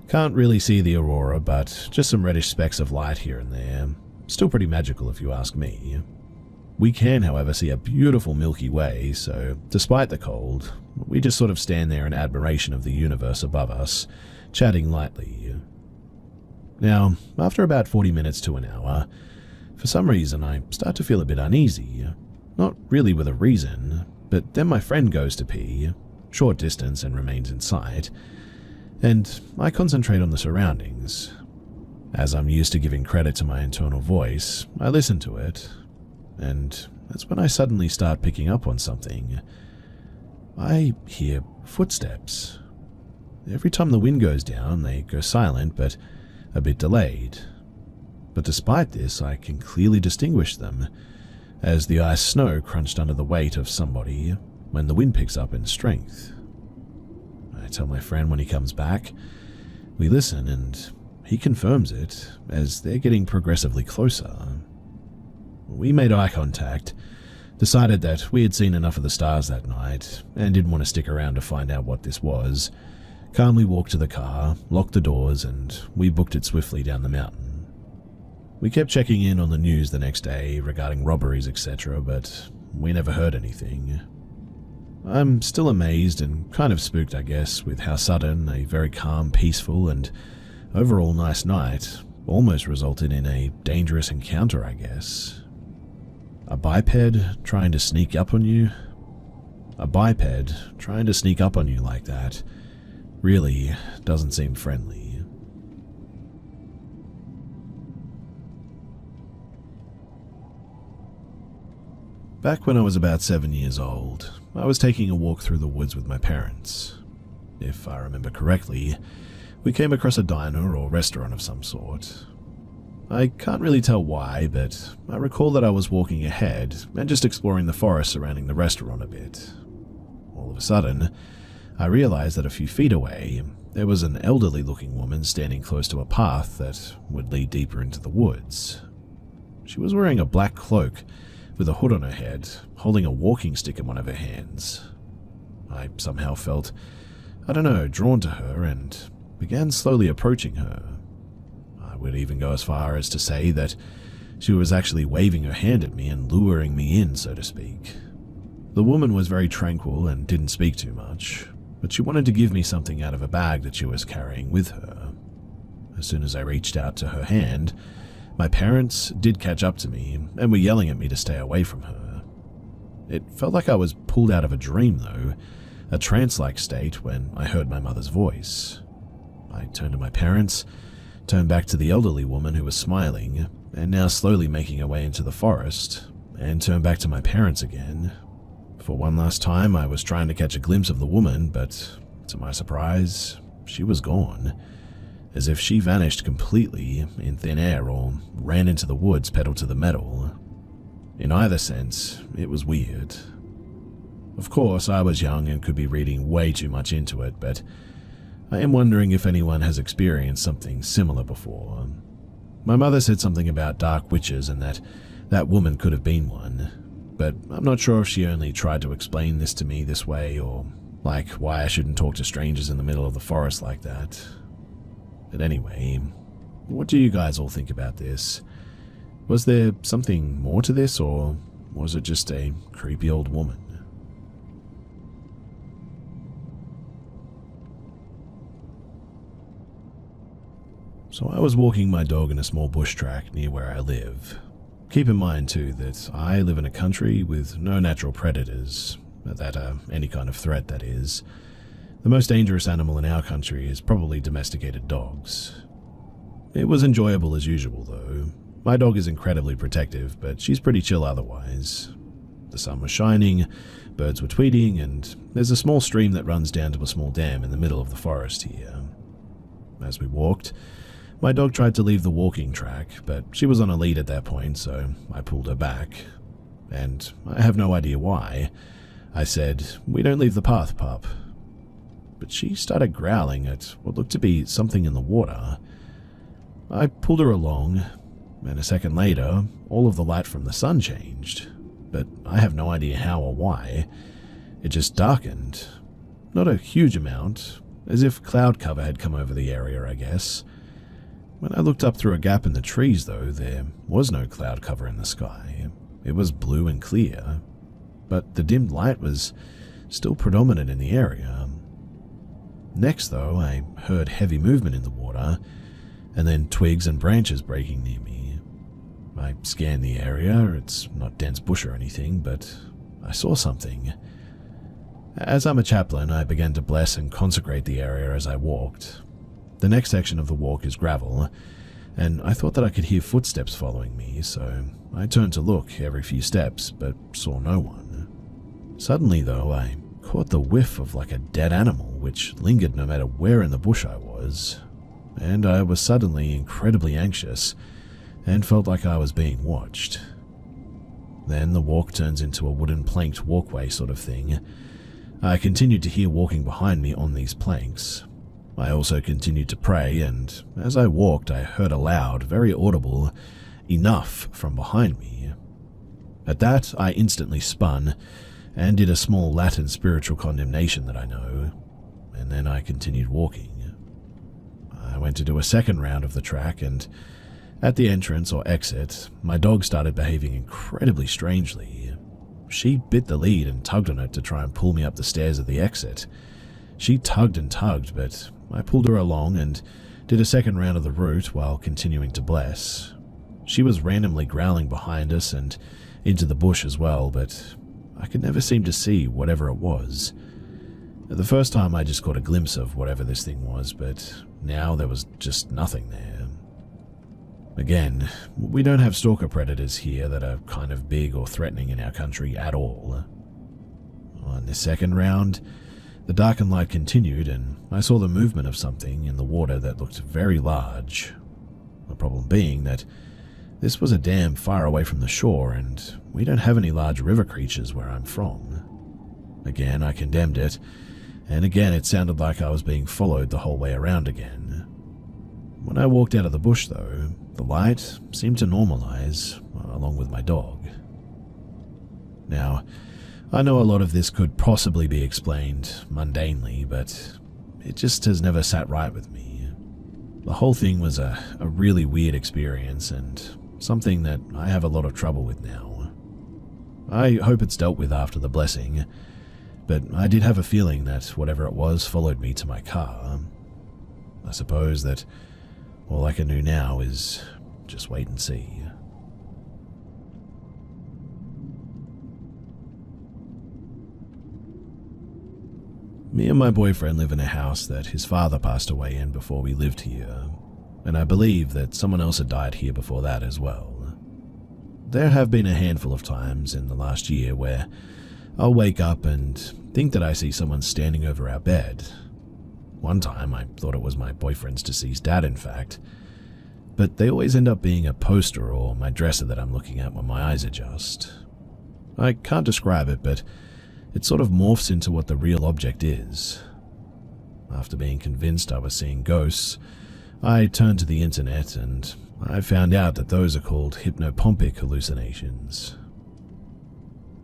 Can't really see the aurora, but just some reddish specks of light here and there. Still pretty magical if you ask me. We can, however, see a beautiful Milky Way, so despite the cold, we just sort of stand there in admiration of the universe above us, chatting lightly. Now, after about 40 minutes to an hour, for some reason I start to feel a bit uneasy. Not really with a reason, but then my friend goes to pee, short distance and remains in sight, and I concentrate on the surroundings. As I'm used to giving credit to my internal voice, I listen to it, and that's when I suddenly start picking up on something. I hear footsteps. Every time the wind goes down, they go silent, but a bit delayed. But despite this, I can clearly distinguish them, as the ice snow crunched under the weight of somebody when the wind picks up in strength. I tell my friend when he comes back. We listen, and he confirms it, as they're getting progressively closer. We made eye contact, decided that we had seen enough of the stars that night, and didn't want to stick around to find out what this was. Calmly walked to the car, locked the doors, and we booked it swiftly down the mountain. We kept checking in on the news the next day regarding robberies, etc., but we never heard anything. I'm still amazed and kind of spooked, I guess, with how sudden a very calm, peaceful, and overall nice night almost resulted in a dangerous encounter, I guess. A biped trying to sneak up on you? A biped trying to sneak up on you like that really doesn't seem friendly. Back when I was about 7 years old, I was taking a walk through the woods with my parents. If I remember correctly, we came across a diner or restaurant of some sort. I can't really tell why, but I recall that I was walking ahead and just exploring the forest surrounding the restaurant a bit. All of a sudden, I realized that a few feet away, there was an elderly-looking woman standing close to a path that would lead deeper into the woods. She was wearing a black cloak with a hood on her head, holding a walking stick in one of her hands. I somehow felt, drawn to her and began slowly approaching her. I would even go as far as to say that she was actually waving her hand at me and luring me in, so to speak. The woman was very tranquil and didn't speak too much, but she wanted to give me something out of a bag that she was carrying with her. As soon as I reached out to her hand, my parents did catch up to me and were yelling at me to stay away from her. It felt like I was pulled out of a dream though, a trance-like state when I heard my mother's voice. I turned to my parents, turned back to the elderly woman who was smiling and now slowly making her way into the forest, and turned back to my parents again. For one last time, I was trying to catch a glimpse of the woman, but to my surprise, she was gone, as if she vanished completely in thin air or ran into the woods pedal to the metal. In either sense, it was weird. Of course, I was young and could be reading way too much into it, but I am wondering if anyone has experienced something similar before. My mother said something about dark witches and that woman could have been one, but I'm not sure if she only tried to explain this to me this way or like why I shouldn't talk to strangers in the middle of the forest like that. But anyway, what do you guys all think about this? Was there something more to this, or was it just a creepy old woman? So I was walking my dog in a small bush track near where I live. Keep in mind too that I live in a country with no natural predators, that are any kind of threat, that is. The most dangerous animal in our country is probably domesticated dogs. It was enjoyable as usual though. My dog is incredibly protective, but she's pretty chill otherwise. The sun was shining, birds were tweeting, and there's a small stream that runs down to a small dam in the middle of the forest here. As we walked, my dog tried to leave the walking track, but she was on a lead at that point, so I pulled her back. And I have no idea why. I said, "We don't leave the path, pup." But she started growling at what looked to be something in the water. I pulled her along, and a second later, all of the light from the sun changed, but I have no idea how or why. It just darkened. Not a huge amount, as if cloud cover had come over the area, I guess. When I looked up through a gap in the trees, though, there was no cloud cover in the sky. It was blue and clear, but the dimmed light was still predominant in the area. Next, though, I heard heavy movement in the water, and then twigs and branches breaking near me. I scanned the area. It's not dense bush or anything, but I saw something. As I'm a chaplain, I began to bless and consecrate the area as I walked. The next section of the walk is gravel, and I thought that I could hear footsteps following me, so I turned to look every few steps, but saw no one. Suddenly, though, I caught the whiff of like a dead animal, which lingered no matter where in the bush I was, and I was suddenly incredibly anxious and felt like I was being watched. Then the walk turns into a wooden planked walkway sort of thing. I continued to hear walking behind me on these planks. I also continued to pray, and as I walked, I heard a loud, very audible, "Enough" from behind me. At that, I instantly spun and did a small Latin spiritual condemnation that I know, and then I continued walking. I went to do a second round of the track, and at the entrance or exit, my dog started behaving incredibly strangely. She bit the lead and tugged on it to try and pull me up the stairs of the exit. She tugged and tugged, but I pulled her along and did a second round of the route while continuing to bless. She was randomly growling behind us and into the bush as well, but I could never seem to see whatever it was. The first time I just caught a glimpse of whatever this thing was, but now there was just nothing there. Again, we don't have stalker predators here that are kind of big or threatening in our country at all. On the second round, the darkened light continued and I saw the movement of something in the water that looked very large. The problem being that this was a dam far away from the shore and we don't have any large river creatures where I'm from. Again, I condemned it, and again it sounded like I was being followed the whole way around again. When I walked out of the bush though, the light seemed to normalize, along with my dog. Now, I know a lot of this could possibly be explained mundanely, but it just has never sat right with me. The whole thing was a really weird experience and something that I have a lot of trouble with now. I hope it's dealt with after the blessing, but I did have a feeling that whatever it was followed me to my car. I suppose that all I can do now is just wait and see. Me and my boyfriend live in a house that his father passed away in before we lived here, and I believe that someone else had died here before that as well. There have been a handful of times in the last year where I'll wake up and think that I see someone standing over our bed. One time I thought it was my boyfriend's deceased dad, in fact, but they always end up being a poster or my dresser that I'm looking at when my eyes adjust. I can't describe it, but it sort of morphs into what the real object is. After being convinced I was seeing ghosts, I turned to the internet and I found out that those are called hypnopompic hallucinations.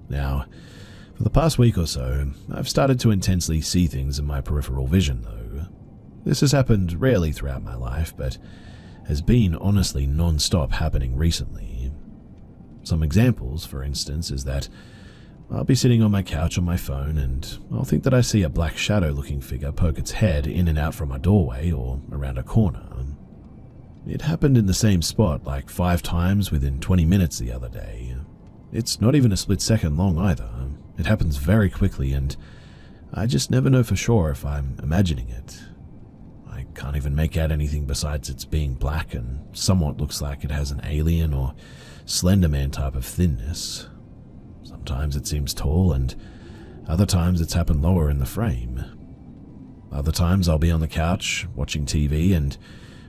Now, for the past week or so, I've started to intensely see things in my peripheral vision though. This has happened rarely throughout my life, but has been honestly non-stop happening recently. Some examples, for instance, is that I'll be sitting on my couch on my phone and I'll think that I see a black shadow-looking figure poke its head in and out from a doorway or around a corner. It happened in the same spot like 5 times within 20 minutes the other day. It's not even a split second long either. It happens very quickly and I just never know for sure if I'm imagining it. I can't even make out anything besides it's being black and somewhat looks like it has an alien or Slender Man type of thinness. Sometimes it seems tall, and other times it's happened lower in the frame. Other times I'll be on the couch watching TV and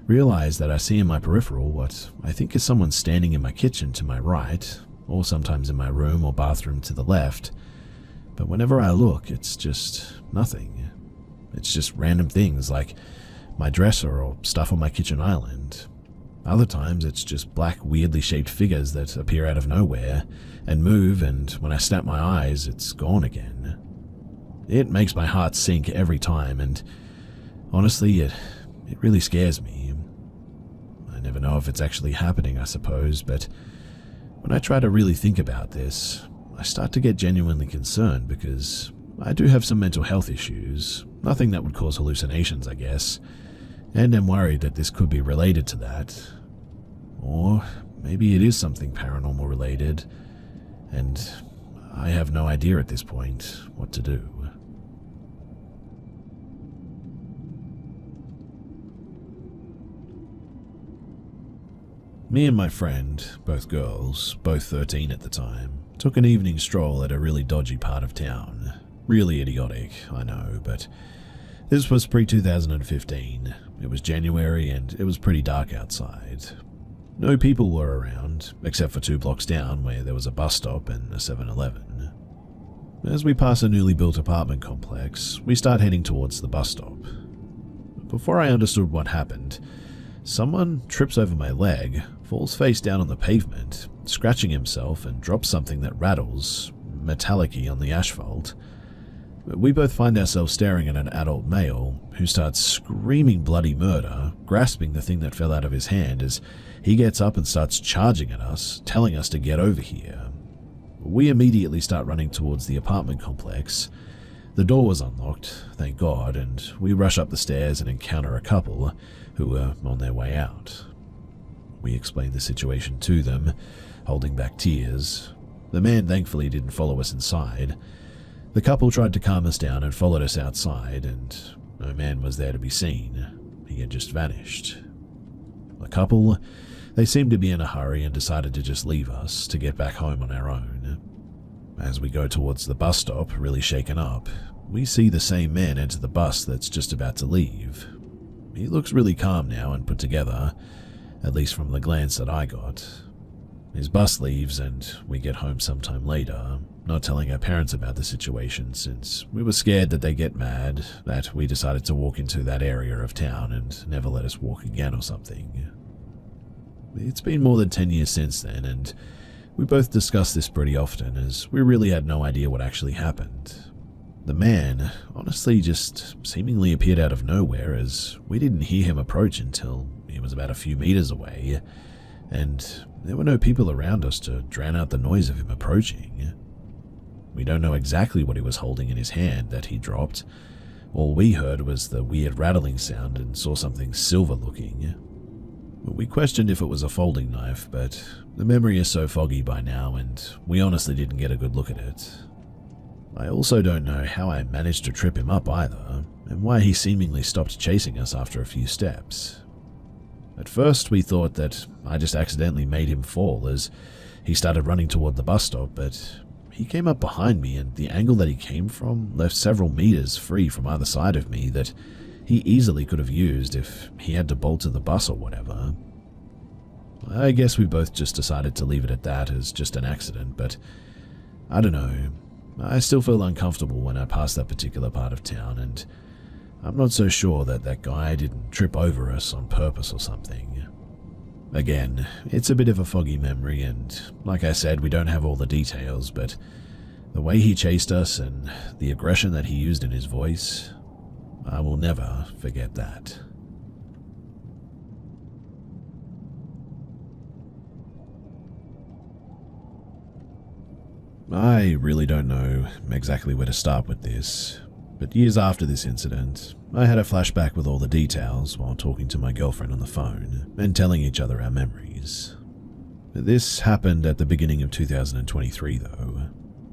realize that I see in my peripheral what I think is someone standing in my kitchen to my right, or sometimes in my room or bathroom to the left. But whenever I look, it's just nothing. It's just random things like my dresser or stuff on my kitchen island. Other times it's just black, weirdly shaped figures that appear out of nowhere and move, and when I snap my eyes, it's gone again. It makes my heart sink every time, and honestly, it really scares me. I never know if it's actually happening, I suppose, but when I try to really think about this, I start to get genuinely concerned because I do have some mental health issues, nothing that would cause hallucinations, I guess, and I'm worried that this could be related to that. Or maybe it is something paranormal related, and I have no idea at this point what to do. Me and my friend, both girls, both 13 at the time, took an evening stroll at a really dodgy part of town. Really idiotic, I know, but this was pre-2015. It was January and it was pretty dark outside. No people were around, except for 2 blocks down where there was a bus stop and a 7-Eleven. As we pass a newly built apartment complex, we start heading towards the bus stop. Before I understood what happened, someone trips over my leg, falls face down on the pavement, scratching himself, and drops something that rattles, metallic-y on the asphalt. We both find ourselves staring at an adult male who starts screaming bloody murder, grasping the thing that fell out of his hand as he gets up and starts charging at us, telling us to get over here. We immediately start running towards the apartment complex. The door was unlocked, thank God, and we rush up the stairs and encounter a couple who were on their way out. We explained the situation to them, holding back tears. The man thankfully didn't follow us inside. The couple tried to calm us down and followed us outside, and no man was there to be seen. He had just vanished. The couple, they seemed to be in a hurry and decided to just leave us to get back home on our own. As we go towards the bus stop, really shaken up, we see the same man enter the bus that's just about to leave. He looks really calm now and put together, at least from the glance that I got. His bus leaves and we get home sometime later, not telling our parents about the situation since we were scared that they get mad that we decided to walk into that area of town and never let us walk again or something. It's been more than 10 years since then, and we both discuss this pretty often as we really had no idea what actually happened. The man honestly just seemingly appeared out of nowhere as we didn't hear him approach until he was about a few meters away, and there were no people around us to drown out the noise of him approaching. We don't know exactly what he was holding in his hand that he dropped. All we heard was the weird rattling sound and saw something silver-looking. We questioned if it was a folding knife, but the memory is so foggy by now and we honestly didn't get a good look at it. I also don't know how I managed to trip him up either, and why he seemingly stopped chasing us after a few steps. At first we thought that I just accidentally made him fall as he started running toward the bus stop, but he came up behind me and the angle that he came from left several meters free from either side of me that he easily could have used if he had to bolt to the bus or whatever. I guess we both just decided to leave it at that as just an accident, but I don't know. I still feel uncomfortable when I pass that particular part of town, and I'm not so sure that that guy didn't trip over us on purpose or something. Again, it's a bit of a foggy memory, and like I said, we don't have all the details, but the way he chased us and the aggression that he used in his voice, I will never forget that. I really don't know exactly where to start with this, but years after this incident, I had a flashback with all the details while talking to my girlfriend on the phone and telling each other our memories. This happened at the beginning of 2023 though.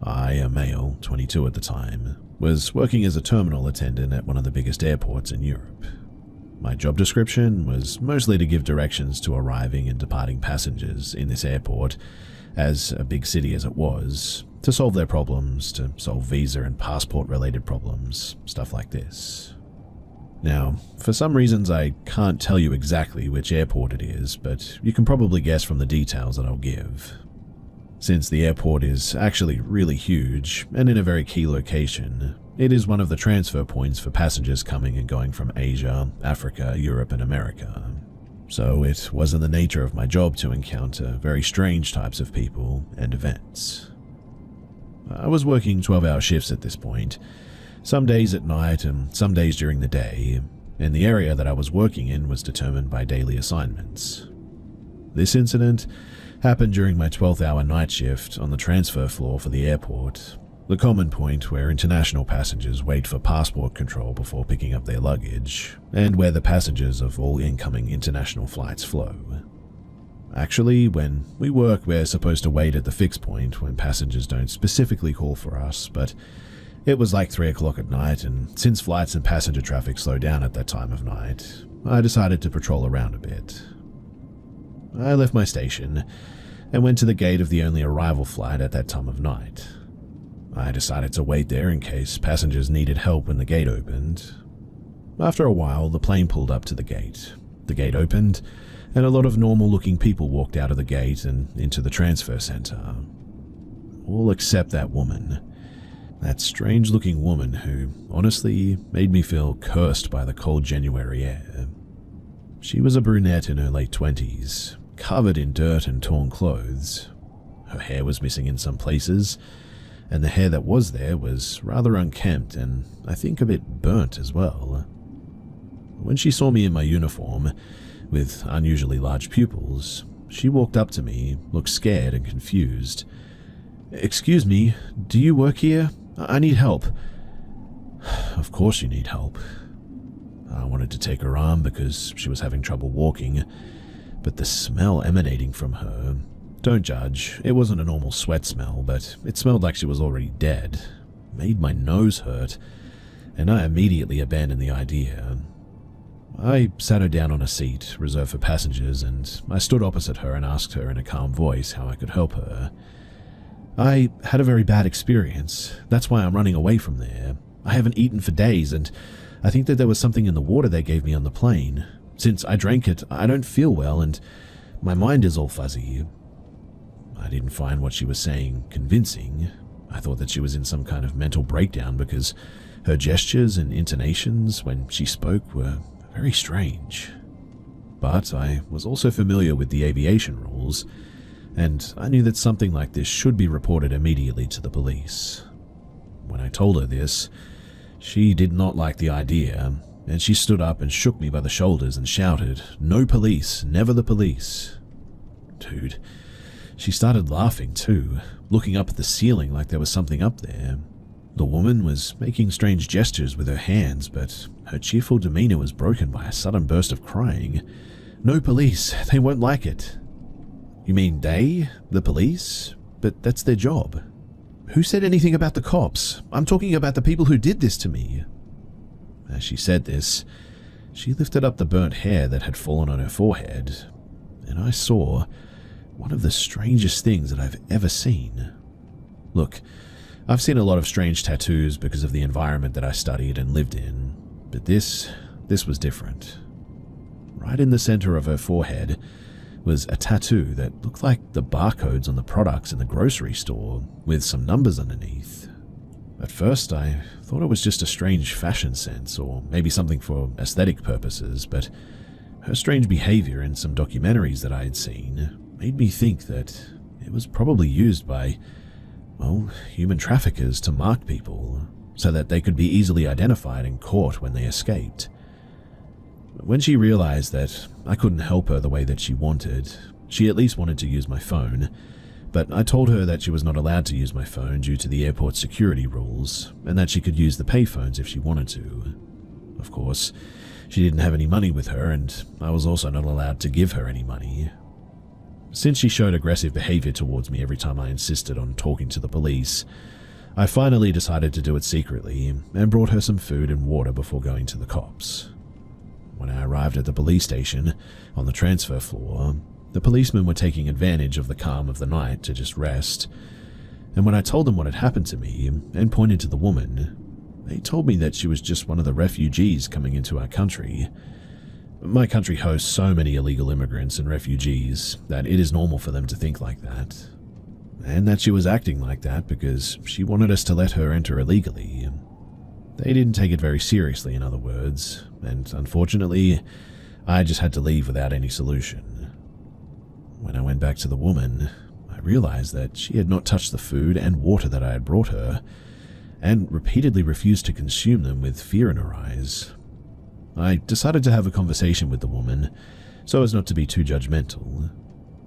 I, a male, 22 at the time, was working as a terminal attendant at one of the biggest airports in Europe. My job description was mostly to give directions to arriving and departing passengers in this airport, as a big city as it was, to solve their problems, to solve visa and passport related problems, stuff like this. Now, for some reasons I can't tell you exactly which airport it is, but you can probably guess from the details that I'll give. Since the airport is actually really huge and in a very key location, it is one of the transfer points for passengers coming and going from Asia, Africa, Europe, and America. So it was in the nature of my job to encounter very strange types of people and events. I was working 12-hour shifts at this point, some days at night and some days during the day, and the area that I was working in was determined by daily assignments. This incident happened during my 12th-hour night shift on the transfer floor for the airport, the common point where international passengers wait for passport control before picking up their luggage, and where the passengers of all incoming international flights flow. Actually, when we work, we're supposed to wait at the fixed point when passengers don't specifically call for us, but it was like 3 o'clock at night, and since flights and passenger traffic slow down at that time of night, I decided to patrol around a bit. I left my station and went to the gate of the only arrival flight at that time of night. I decided to wait there in case passengers needed help when the gate opened. After a while, the plane pulled up to the gate. The gate opened, and a lot of normal-looking people walked out of the gate and into the transfer center. All except that woman. That strange-looking woman who, honestly, made me feel cursed by the cold January air. She was a brunette in her late 20s, covered in dirt and torn clothes. Her hair was missing in some places, and the hair that was there was rather unkempt and I think a bit burnt as well. When she saw me in my uniform, with unusually large pupils, she walked up to me, looked scared and confused. "Excuse me, do you work here? I need help." Of course you need help. I wanted to take her arm because she was having trouble walking, but the smell emanating from her, Don't judge, it wasn't a normal sweat smell, but it smelled like she was already dead. It made my nose hurt, and I immediately abandoned the idea. I sat her down on a seat reserved for passengers, and I stood opposite her and asked her in a calm voice how I could help her. I had a very bad experience. That's why I'm running away from there. I haven't eaten for days, and I think that there was something in the water they gave me on the plane. Since I drank it, I don't feel well, and my mind is all fuzzy. I didn't find what she was saying convincing. I thought that she was in some kind of mental breakdown because her gestures and intonations when she spoke were very strange. But I was also familiar with the aviation rules, and I knew that something like this should be reported immediately to the police. When I told her this, she did not like the idea, and she stood up and shook me by the shoulders and shouted, "No police, never the police." Dude, she started laughing too, looking up at the ceiling like there was something up there. The woman was making strange gestures with her hands, but her cheerful demeanor was broken by a sudden burst of crying. "No police, they won't like it." "You mean they? The police? But that's their job." "Who said anything about the cops? I'm talking about the people who did this to me." As she said this, she lifted up the burnt hair that had fallen on her forehead, and I saw one of the strangest things that I've ever seen. Look, I've seen a lot of strange tattoos because of the environment that I studied and lived in, but this was different. Right in the center of her forehead was a tattoo that looked like the barcodes on the products in the grocery store, with some numbers underneath. At first, I thought it was just a strange fashion sense, or maybe something for aesthetic purposes, but her strange behavior in some documentaries that I had seen made me think that it was probably used by, well, human traffickers to mark people, so that they could be easily identified and caught when they escaped. When she realized that I couldn't help her the way that she wanted, she at least wanted to use my phone, but I told her that she was not allowed to use my phone due to the airport security rules, and that she could use the payphones if she wanted to. Of course, she didn't have any money with her, and I was also not allowed to give her any money. Since she showed aggressive behavior towards me every time I insisted on talking to the police, I finally decided to do it secretly and brought her some food and water before going to the cops. When I arrived at the police station, on the transfer floor, the policemen were taking advantage of the calm of the night to just rest, and when I told them what had happened to me and pointed to the woman, they told me that she was just one of the refugees coming into our country. My country hosts so many illegal immigrants and refugees that it is normal for them to think like that, and that she was acting like that because she wanted us to let her enter illegally. They didn't take it very seriously, in other words, and unfortunately, I just had to leave without any solution. When I went back to the woman, I realized that she had not touched the food and water that I had brought her, and repeatedly refused to consume them with fear in her eyes. I decided to have a conversation with the woman, so as not to be too judgmental.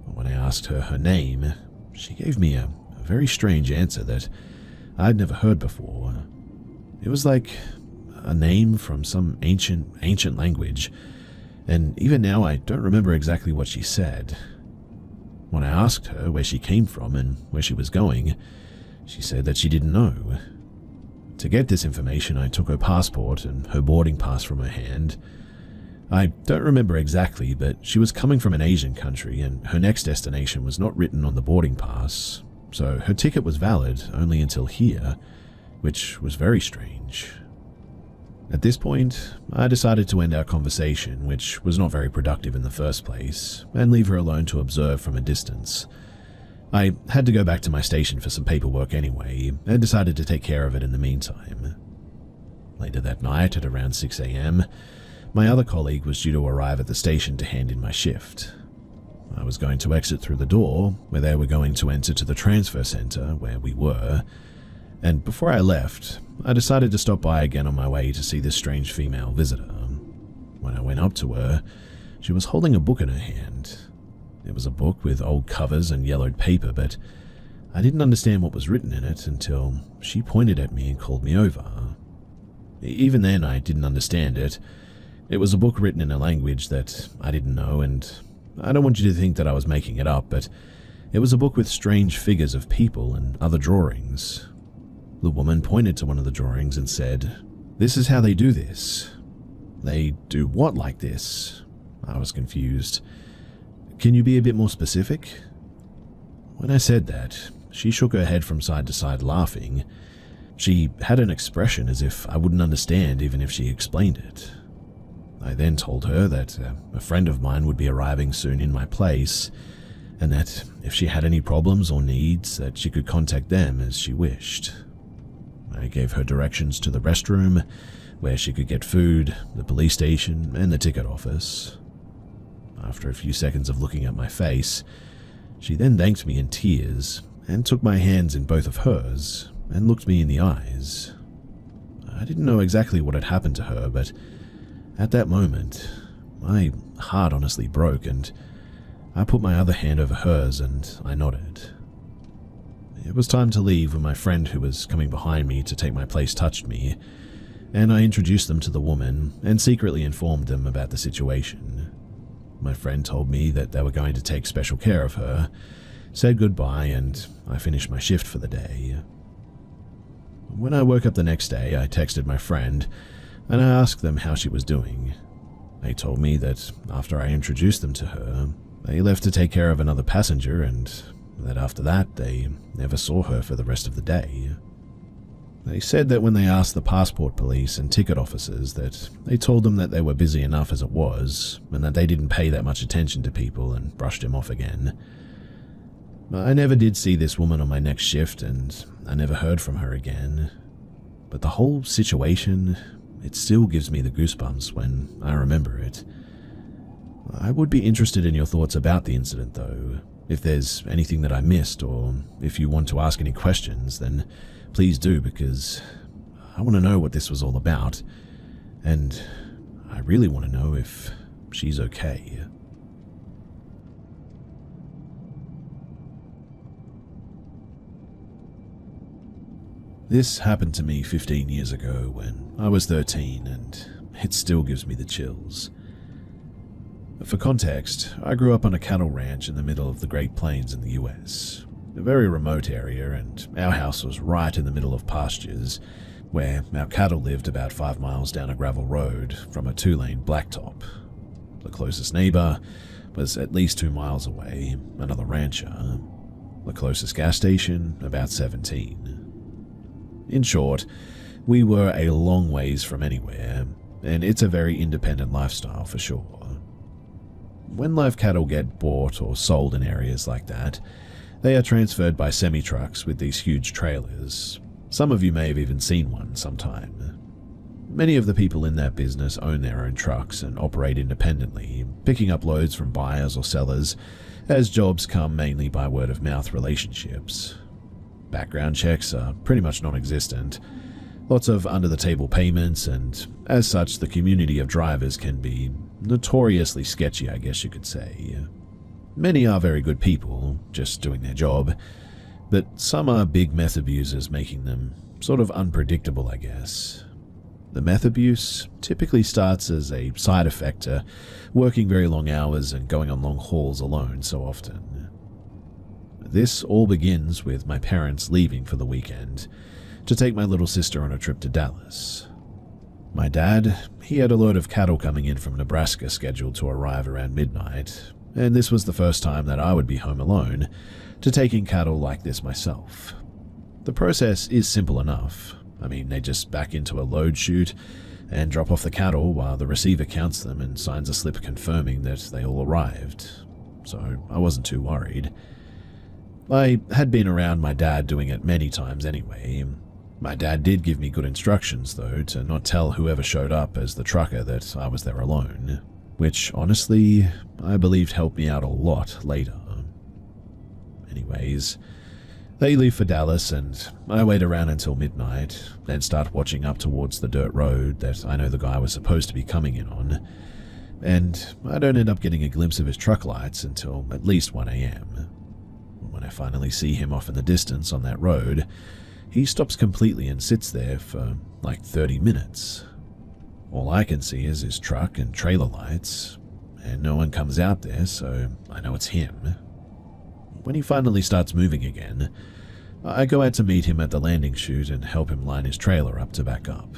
When I asked her her name, she gave me a very strange answer that I'd never heard before. It was like a name from some ancient language, and even now I don't remember exactly what she said. When I asked her where she came from and where she was going, she said that she didn't know. To get this information, I took her passport and her boarding pass from her hand. I don't remember exactly, but she was coming from an Asian country and her next destination was not written on the boarding pass, so her ticket was valid only until here, which was very strange. At this point, I decided to end our conversation, which was not very productive in the first place, and leave her alone to observe from a distance. I had to go back to my station for some paperwork anyway, and decided to take care of it in the meantime. Later that night, at around 6 a.m., my other colleague was due to arrive at the station to hand in my shift. I was going to exit through the door, where they were going to enter to the transfer center where we were, and before I left, I decided to stop by again on my way to see this strange female visitor. When I went up to her, she was holding a book in her hand. It was a book with old covers and yellowed paper, but I didn't understand what was written in it until she pointed at me and called me over. Even then, I didn't understand it. It was a book written in a language that I didn't know, and I don't want you to think that I was making it up, but It was a book with strange figures of people and other drawings. The woman pointed to one of the drawings and said, "This is how they do this." "They do what like this?" I was confused. "Can you be a bit more specific?" When I said that, she shook her head from side to side laughing. She had an expression as if I wouldn't understand even if she explained it. I then told her that a friend of mine would be arriving soon in my place, and that if she had any problems or needs, that she could contact them as she wished. I gave her directions to the restroom, where she could get food, the police station, and the ticket office. After a few seconds of looking at my face, she then thanked me in tears and took my hands in both of hers and looked me in the eyes. I didn't know exactly what had happened to her, but at that moment, my heart honestly broke, and I put my other hand over hers and I nodded. It was time to leave when my friend who was coming behind me to take my place touched me, and I introduced them to the woman and secretly informed them about the situation. My friend told me that they were going to take special care of her, said goodbye, and I finished my shift for the day. When I woke up the next day, I texted my friend and I asked them how she was doing. They told me that after I introduced them to her, they left to take care of another passenger, and that after that they never saw her for the rest of the day. They said that when they asked the passport police and ticket officers, that they told them that they were busy enough as it was, and that they didn't pay that much attention to people and brushed him off again. I never did see this woman on my next shift, and I never heard from her again. But the whole situation, it still gives me the goosebumps when I remember it. I would be interested in your thoughts about the incident, though. If there's anything that I missed, or if you want to ask any questions, then please do, because I want to know what this was all about, and I really want to know if she's okay. This happened to me 15 years ago when I was 13, and it still gives me the chills. For context, I grew up on a cattle ranch in the middle of the Great Plains in the US, a very remote area, and our house was right in the middle of pastures, where our cattle lived about 5 miles down a gravel road from a 2-lane blacktop. The closest neighbor was at least 2 miles away, another rancher. The closest gas station, about 17. In short, we were a long ways from anywhere, and it's a very independent lifestyle for sure. When live cattle get bought or sold in areas like that, they are transferred by semi-trucks with these huge trailers. Some of you may have even seen one sometime. Many of the people in that business own their own trucks and operate independently, picking up loads from buyers or sellers, as jobs come mainly by word-of-mouth relationships. Background checks are pretty much non-existent. Lots of under-the-table payments, and as such, the community of drivers can be notoriously sketchy, I guess you could say. Many are very good people, just doing their job, but some are big meth abusers, making them sort of unpredictable, I guess. The meth abuse typically starts as a side effect to working very long hours and going on long hauls alone so often. This all begins with my parents leaving for the weekend to take my little sister on a trip to Dallas. My dad, he had a load of cattle coming in from Nebraska scheduled to arrive around midnight, and this was the first time that I would be home alone to take in cattle like this myself. The process is simple enough. I mean, they just back into a load chute and drop off the cattle while the receiver counts them and signs a slip confirming that they all arrived, so I wasn't too worried. I had been around my dad doing it many times anyway. My dad did give me good instructions, though, to not tell whoever showed up as the trucker that I was there alone, which, honestly, I believed helped me out a lot later. Anyways, they leave for Dallas, and I wait around until midnight, then start watching up towards the dirt road that I know the guy was supposed to be coming in on, and I don't end up getting a glimpse of his truck lights until at least 1 a.m. When I finally see him off in the distance on that road, he stops completely and sits there for like 30 minutes. All I can see is his truck and trailer lights, and no one comes out there, so I know it's him. when he finally starts moving again, I go out to meet him at the landing chute and help him line his trailer up to back up.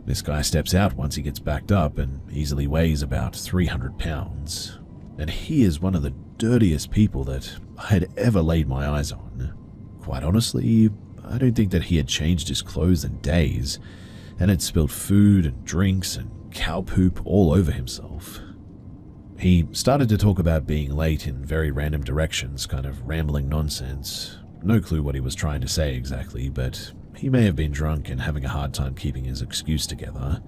This guy steps out once he gets backed up and easily weighs about 300 pounds. And he is one of the dirtiest people that I had ever laid my eyes on. Quite honestly, I don't think that he had changed his clothes in days and had spilled food and drinks and cow poop all over himself. He started to talk about being late in very random directions, kind of rambling nonsense. No clue what he was trying to say exactly, but he may have been drunk and having a hard time keeping his excuse together.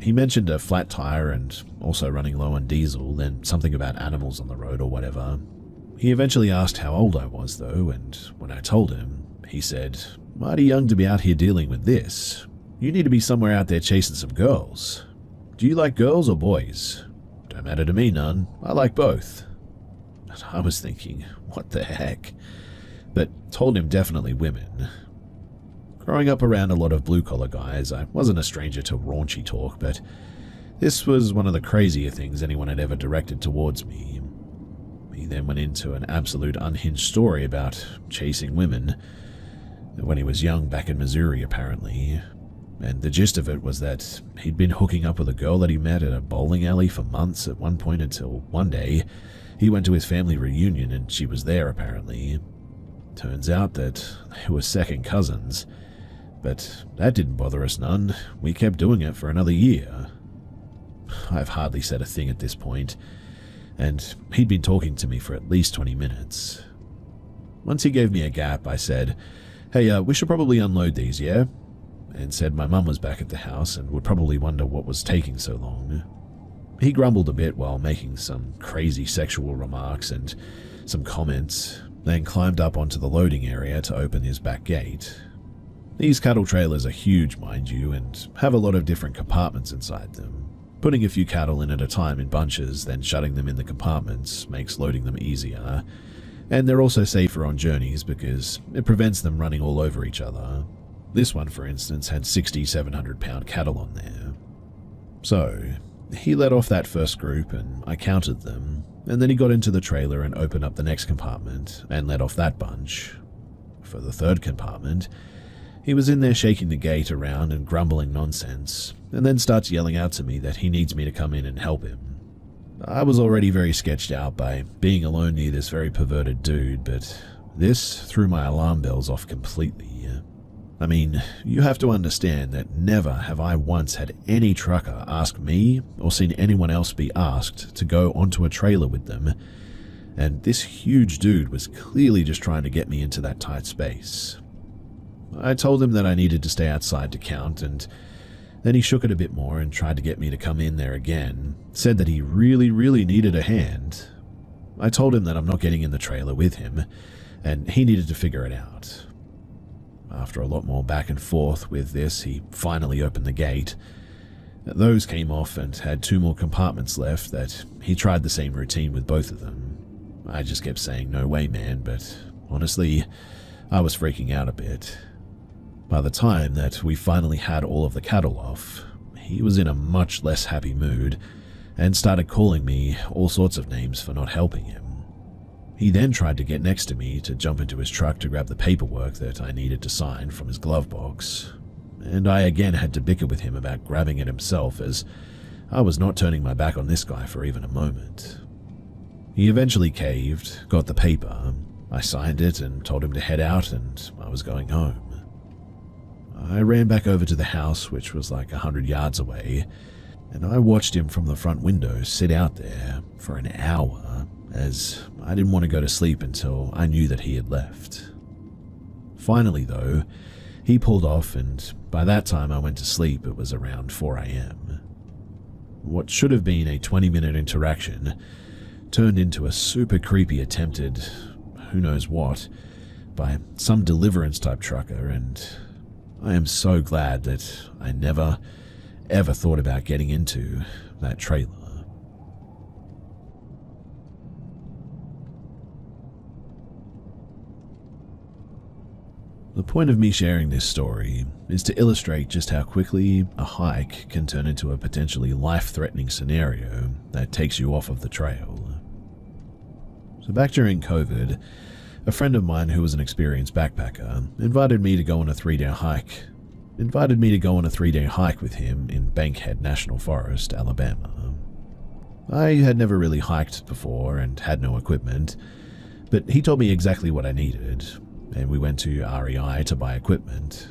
He mentioned a flat tire and also running low on diesel, then something about animals on the road or whatever. He eventually asked how old I was though, and when I told him, he said, "Mighty young to be out here dealing with this. You need to be somewhere out there chasing some girls. Do you like girls or boys?" "Don't matter to me none. I like both." And I was thinking, what the heck? But told him definitely women. Growing up around a lot of blue-collar guys, I wasn't a stranger to raunchy talk, but this was one of the crazier things anyone had ever directed towards me. He then went into an absolute unhinged story about chasing women when he was young back in Missouri, apparently. And the gist of it was that he'd been hooking up with a girl that he met at a bowling alley for months at one point until one day he went to his family reunion and she was there, apparently. Turns out that they were second cousins. But that didn't bother us none. We kept doing it for another year. I've hardly said a thing at this point, and he'd been talking to me for at least 20 minutes. Once he gave me a gap, I said, "Hey, we should probably unload these, yeah?" And said my mum was back at the house and would probably wonder what was taking so long. He grumbled a bit while making some crazy sexual remarks and some comments, then climbed up onto the loading area to open his back gate. These cattle trailers are huge, mind you, and have a lot of different compartments inside them. Putting a few cattle in at a time in bunches, then shutting them in the compartments makes loading them easier. And they're also safer on journeys because it prevents them running all over each other. This one, for instance, had 6,700 pound cattle on there. So, he let off that first group and I counted them, and then he got into the trailer and opened up the next compartment and let off that bunch. For the third compartment, he was in there shaking the gate around and grumbling nonsense, and then starts yelling out to me that he needs me to come in and help him. I was already very sketched out by being alone near this very perverted dude, but this threw my alarm bells off completely. I mean, you have to understand that never have I once had any trucker ask me or seen anyone else be asked to go onto a trailer with them, and this huge dude was clearly just trying to get me into that tight space. I told him that I needed to stay outside to count, and then he shook it a bit more and tried to get me to come in there again, said that he really needed a hand. I told him that I'm not getting in the trailer with him, and he needed to figure it out. After a lot more back and forth with this, he finally opened the gate. Those came off and had 2 more compartments left that he tried the same routine with both of them. I just kept saying, "No way, man," but honestly, I was freaking out a bit. By the time that we finally had all of the cattle off, he was in a much less happy mood and started calling me all sorts of names for not helping him. He then tried to get next to me to jump into his truck to grab the paperwork that I needed to sign from his glove box, and I again had to bicker with him about grabbing it himself as I was not turning my back on this guy for even a moment. He eventually caved, got the paper, I signed it and told him to head out and I was going home. I ran back over to the house, which was like 100 yards away, and I watched him from the front window sit out there for an hour, as I didn't want to go to sleep until I knew that he had left. Finally, though, he pulled off, and by that time I went to sleep. It was around 4 a.m. What should have been a 20-minute interaction turned into a super creepy attempted who knows what by some deliverance-type trucker, and I am so glad that I never, ever thought about getting into that trailer. The point of me sharing this story is to illustrate just how quickly a hike can turn into a potentially life-threatening scenario that takes you off of the trail. So back during COVID, a friend of mine who was an experienced backpacker invited me to go on a 3-day hike. With him in Bankhead National Forest, Alabama. I had never really hiked before and had no equipment, but he told me exactly what I needed, and we went to REI to buy equipment.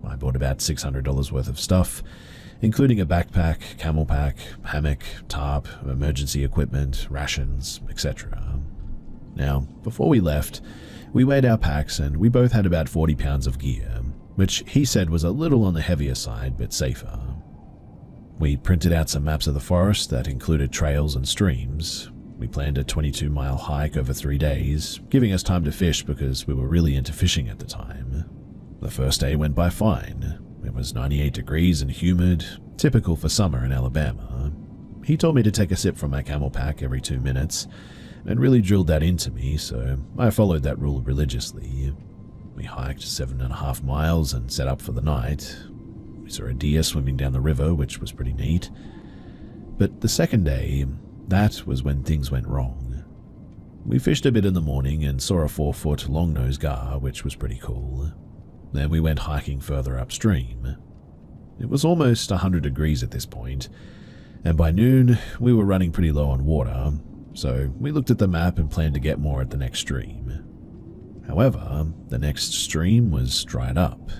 I bought about $600 worth of stuff, including a backpack, camel pack, hammock, tarp, emergency equipment, rations, etc. Now, before we left, we weighed our packs and we both had about 40 pounds of gear, which he said was a little on the heavier side but safer. We printed out some maps of the forest that included trails and streams. We planned a 22-mile hike over 3 days, giving us time to fish because we were really into fishing at the time. The first day went by fine. It was 98 degrees and humid, typical for summer in Alabama. He told me to take a sip from my camel pack every 2 minutes, and really drilled that into me, so I followed that rule religiously. We hiked 7.5 miles and set up for the night. We saw a deer swimming down the river, which was pretty neat. But the second day, that was when things went wrong. We fished a bit in the morning and saw a 4-foot long-nosed gar, which was pretty cool. Then we went hiking further upstream. It was almost 100 degrees at this point, and by noon we were running pretty low on water, so we looked at the map and planned to get more at the next stream. However, the next stream was dried up.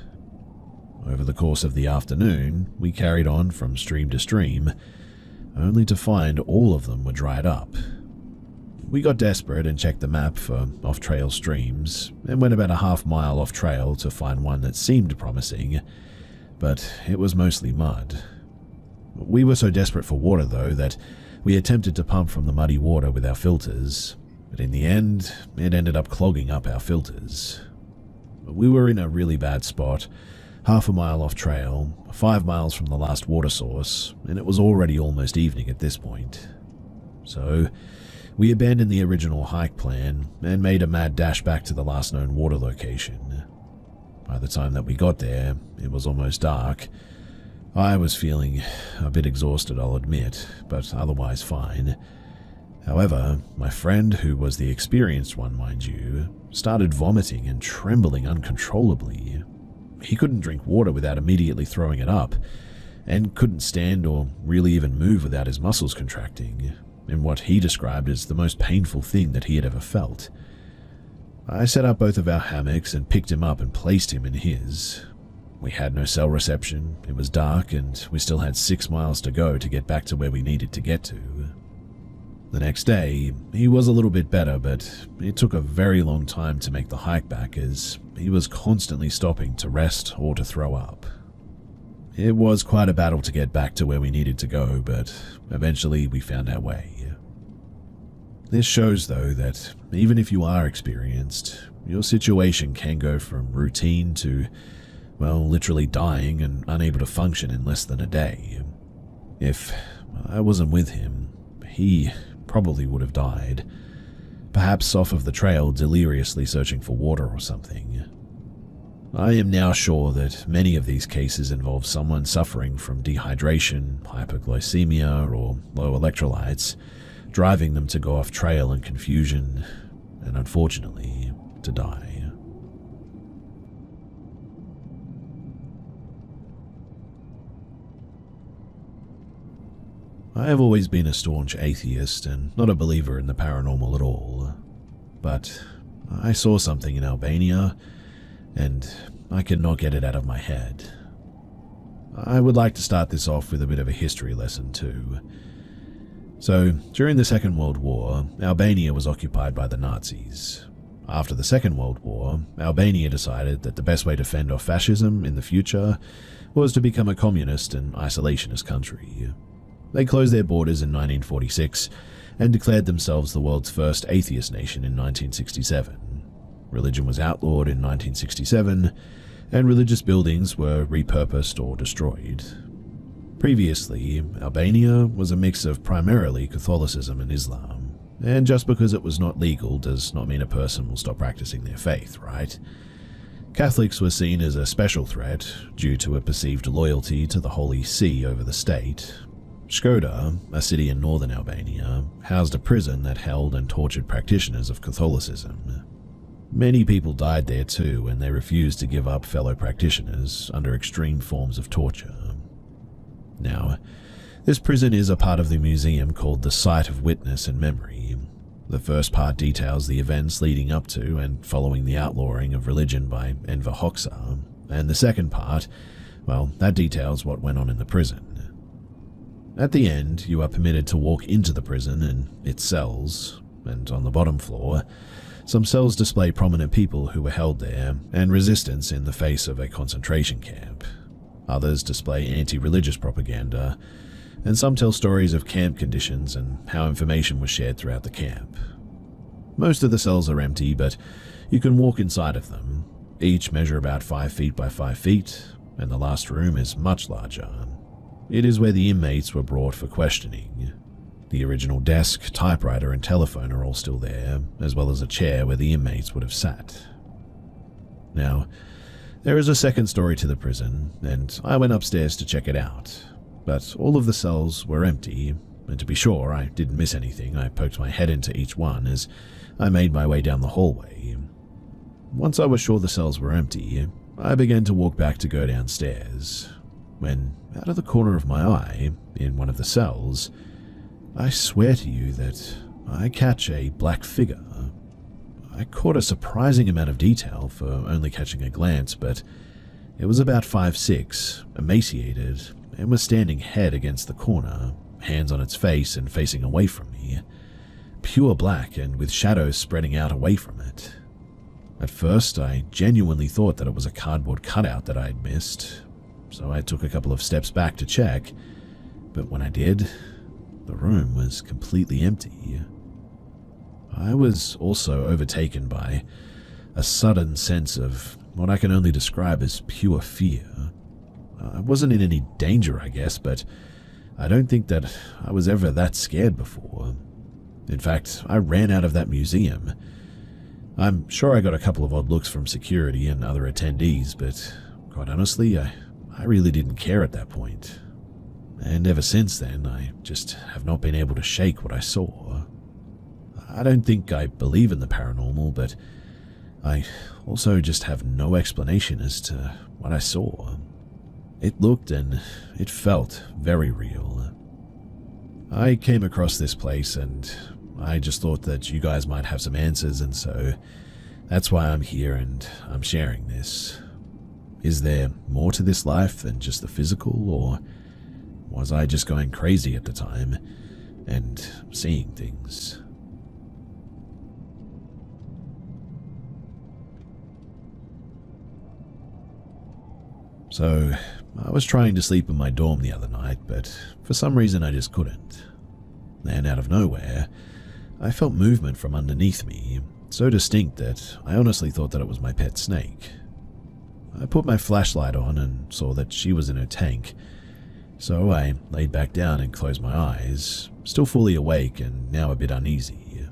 Over the course of the afternoon, we carried on from stream to stream, only to find all of them were dried up. We got desperate and checked the map for off-trail streams, and went about a half-mile off-trail to find one that seemed promising, but it was mostly mud. We were so desperate for water, though, that we attempted to pump from the muddy water with our filters, but in the end, it ended up clogging up our filters. We were in a really bad spot, half a mile off trail, 5 miles from the last water source, and it was already almost evening at this point. So, we abandoned the original hike plan and made a mad dash back to the last known water location. By the time that we got there, it was almost dark. I was feeling a bit exhausted, I'll admit, but otherwise fine. However, my friend, who was the experienced one, mind you, started vomiting and trembling uncontrollably. He couldn't drink water without immediately throwing it up, and couldn't stand or really even move without his muscles contracting, in what he described as the most painful thing that he had ever felt. I set up both of our hammocks and picked him up and placed him in his. We had no cell reception, it was dark, and we still had 6 miles to go to get back to where we needed to get to. The next day, he was a little bit better, but it took a very long time to make the hike back as he was constantly stopping to rest or to throw up. It was quite a battle to get back to where we needed to go, but eventually we found our way. This shows, though, that even if you are experienced, your situation can go from routine to, well, literally dying and unable to function in less than a day. If I wasn't with him, he probably would have died, perhaps off of the trail deliriously searching for water or something. I am now sure that many of these cases involve someone suffering from dehydration, hypoglycemia, or low electrolytes, driving them to go off trail in confusion, and unfortunately, to die. I have always been a staunch atheist and not a believer in the paranormal at all, but I saw something in Albania, and I cannot get it out of my head. I would like to start this off with a bit of a history lesson too. So, during the Second World War, Albania was occupied by the Nazis. After the Second World War, Albania decided that the best way to fend off fascism in the future was to become a communist and isolationist country. They closed their borders in 1946 and declared themselves the world's first atheist nation in 1967. Religion was outlawed in 1967, and religious buildings were repurposed or destroyed. Previously, Albania was a mix of primarily Catholicism and Islam, and just because it was not legal does not mean a person will stop practicing their faith, right? Catholics were seen as a special threat due to a perceived loyalty to the Holy See over the state. Škoda, a city in northern Albania, housed a prison that held and tortured practitioners of Catholicism. Many people died there too when they refused to give up fellow practitioners under extreme forms of torture. Now, this prison is a part of the museum called the Site of Witness and Memory. The first part details the events leading up to and following the outlawing of religion by Enver Hoxha, and the second part, well, that details what went on in the prison. At the end, you are permitted to walk into the prison and its cells, and on the bottom floor, some cells display prominent people who were held there and resistance in the face of a concentration camp. Others display anti-religious propaganda, and some tell stories of camp conditions and how information was shared throughout the camp. Most of the cells are empty, but you can walk inside of them. Each measure about 5 feet by 5 feet, and the last room is much larger. It is where the inmates were brought for questioning. The original desk, typewriter, and telephone are all still there, as well as a chair where the inmates would have sat. Now, there is a second story to the prison, and I went upstairs to check it out. But all of the cells were empty, and to be sure I didn't miss anything, I poked my head into each one as I made my way down the hallway. Once I was sure the cells were empty, I began to walk back to go downstairs, when, out of the corner of my eye, in one of the cells, I swear to you that I catch a black figure. I caught a surprising amount of detail for only catching a glance, but it was about 5'6", emaciated, and was standing head against the corner, hands on its face and facing away from me. Pure black and with shadows spreading out away from it. At first, I genuinely thought that it was a cardboard cutout that I had missed, so I took a couple of steps back to check, but when I did, the room was completely empty. I was also overtaken by a sudden sense of what I can only describe as pure fear. I wasn't in any danger, I guess, but I don't think that I was ever that scared before. In fact, I ran out of that museum. I'm sure I got a couple of odd looks from security and other attendees, but quite honestly, I really didn't care at that point. And ever since then, I just have not been able to shake what I saw. I don't think I believe in the paranormal, but I also just have no explanation as to what I saw. It looked and it felt very real. I came across this place and I just thought that you guys might have some answers, and so that's why I'm here and I'm sharing this. Is there more to this life than just the physical, or was I just going crazy at the time and seeing things? So, I was trying to sleep in my dorm the other night, but for some reason I just couldn't. Then, out of nowhere, I felt movement from underneath me, so distinct that I honestly thought that it was my pet snake. I put my flashlight on and saw that she was in her tank, so I laid back down and closed my eyes, still fully awake and now a bit uneasy.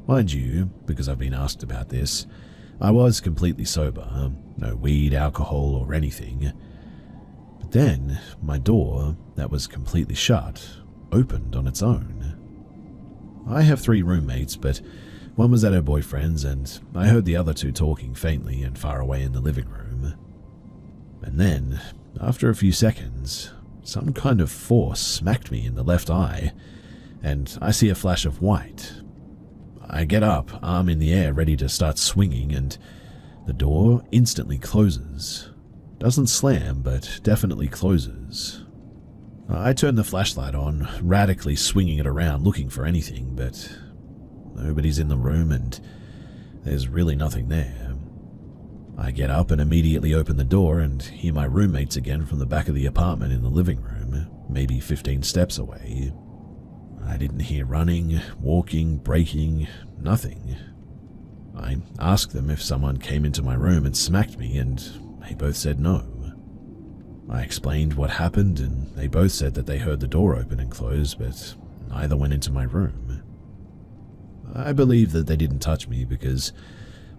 Mind you, because I've been asked about this, I was completely sober, no weed, alcohol, or anything. But then, my door, that was completely shut, opened on its own. I have 3 roommates, but one was at her boyfriend's, and I heard the other 2 talking faintly and far away in the living room. And then, after a few seconds, some kind of force smacked me in the left eye, and I see a flash of white. I get up, arm in the air, ready to start swinging, and the door instantly closes. Doesn't slam, but definitely closes. I turn the flashlight on, radically swinging it around, looking for anything, but nobody's in the room and there's really nothing there. I get up and immediately open the door and hear my roommates again from the back of the apartment in the living room, maybe 15 steps away. I didn't hear running, walking, breaking, nothing. I asked them if someone came into my room and smacked me, and they both said no. I explained what happened, and they both said that they heard the door open and close, but neither went into my room. I believe that they didn't touch me because,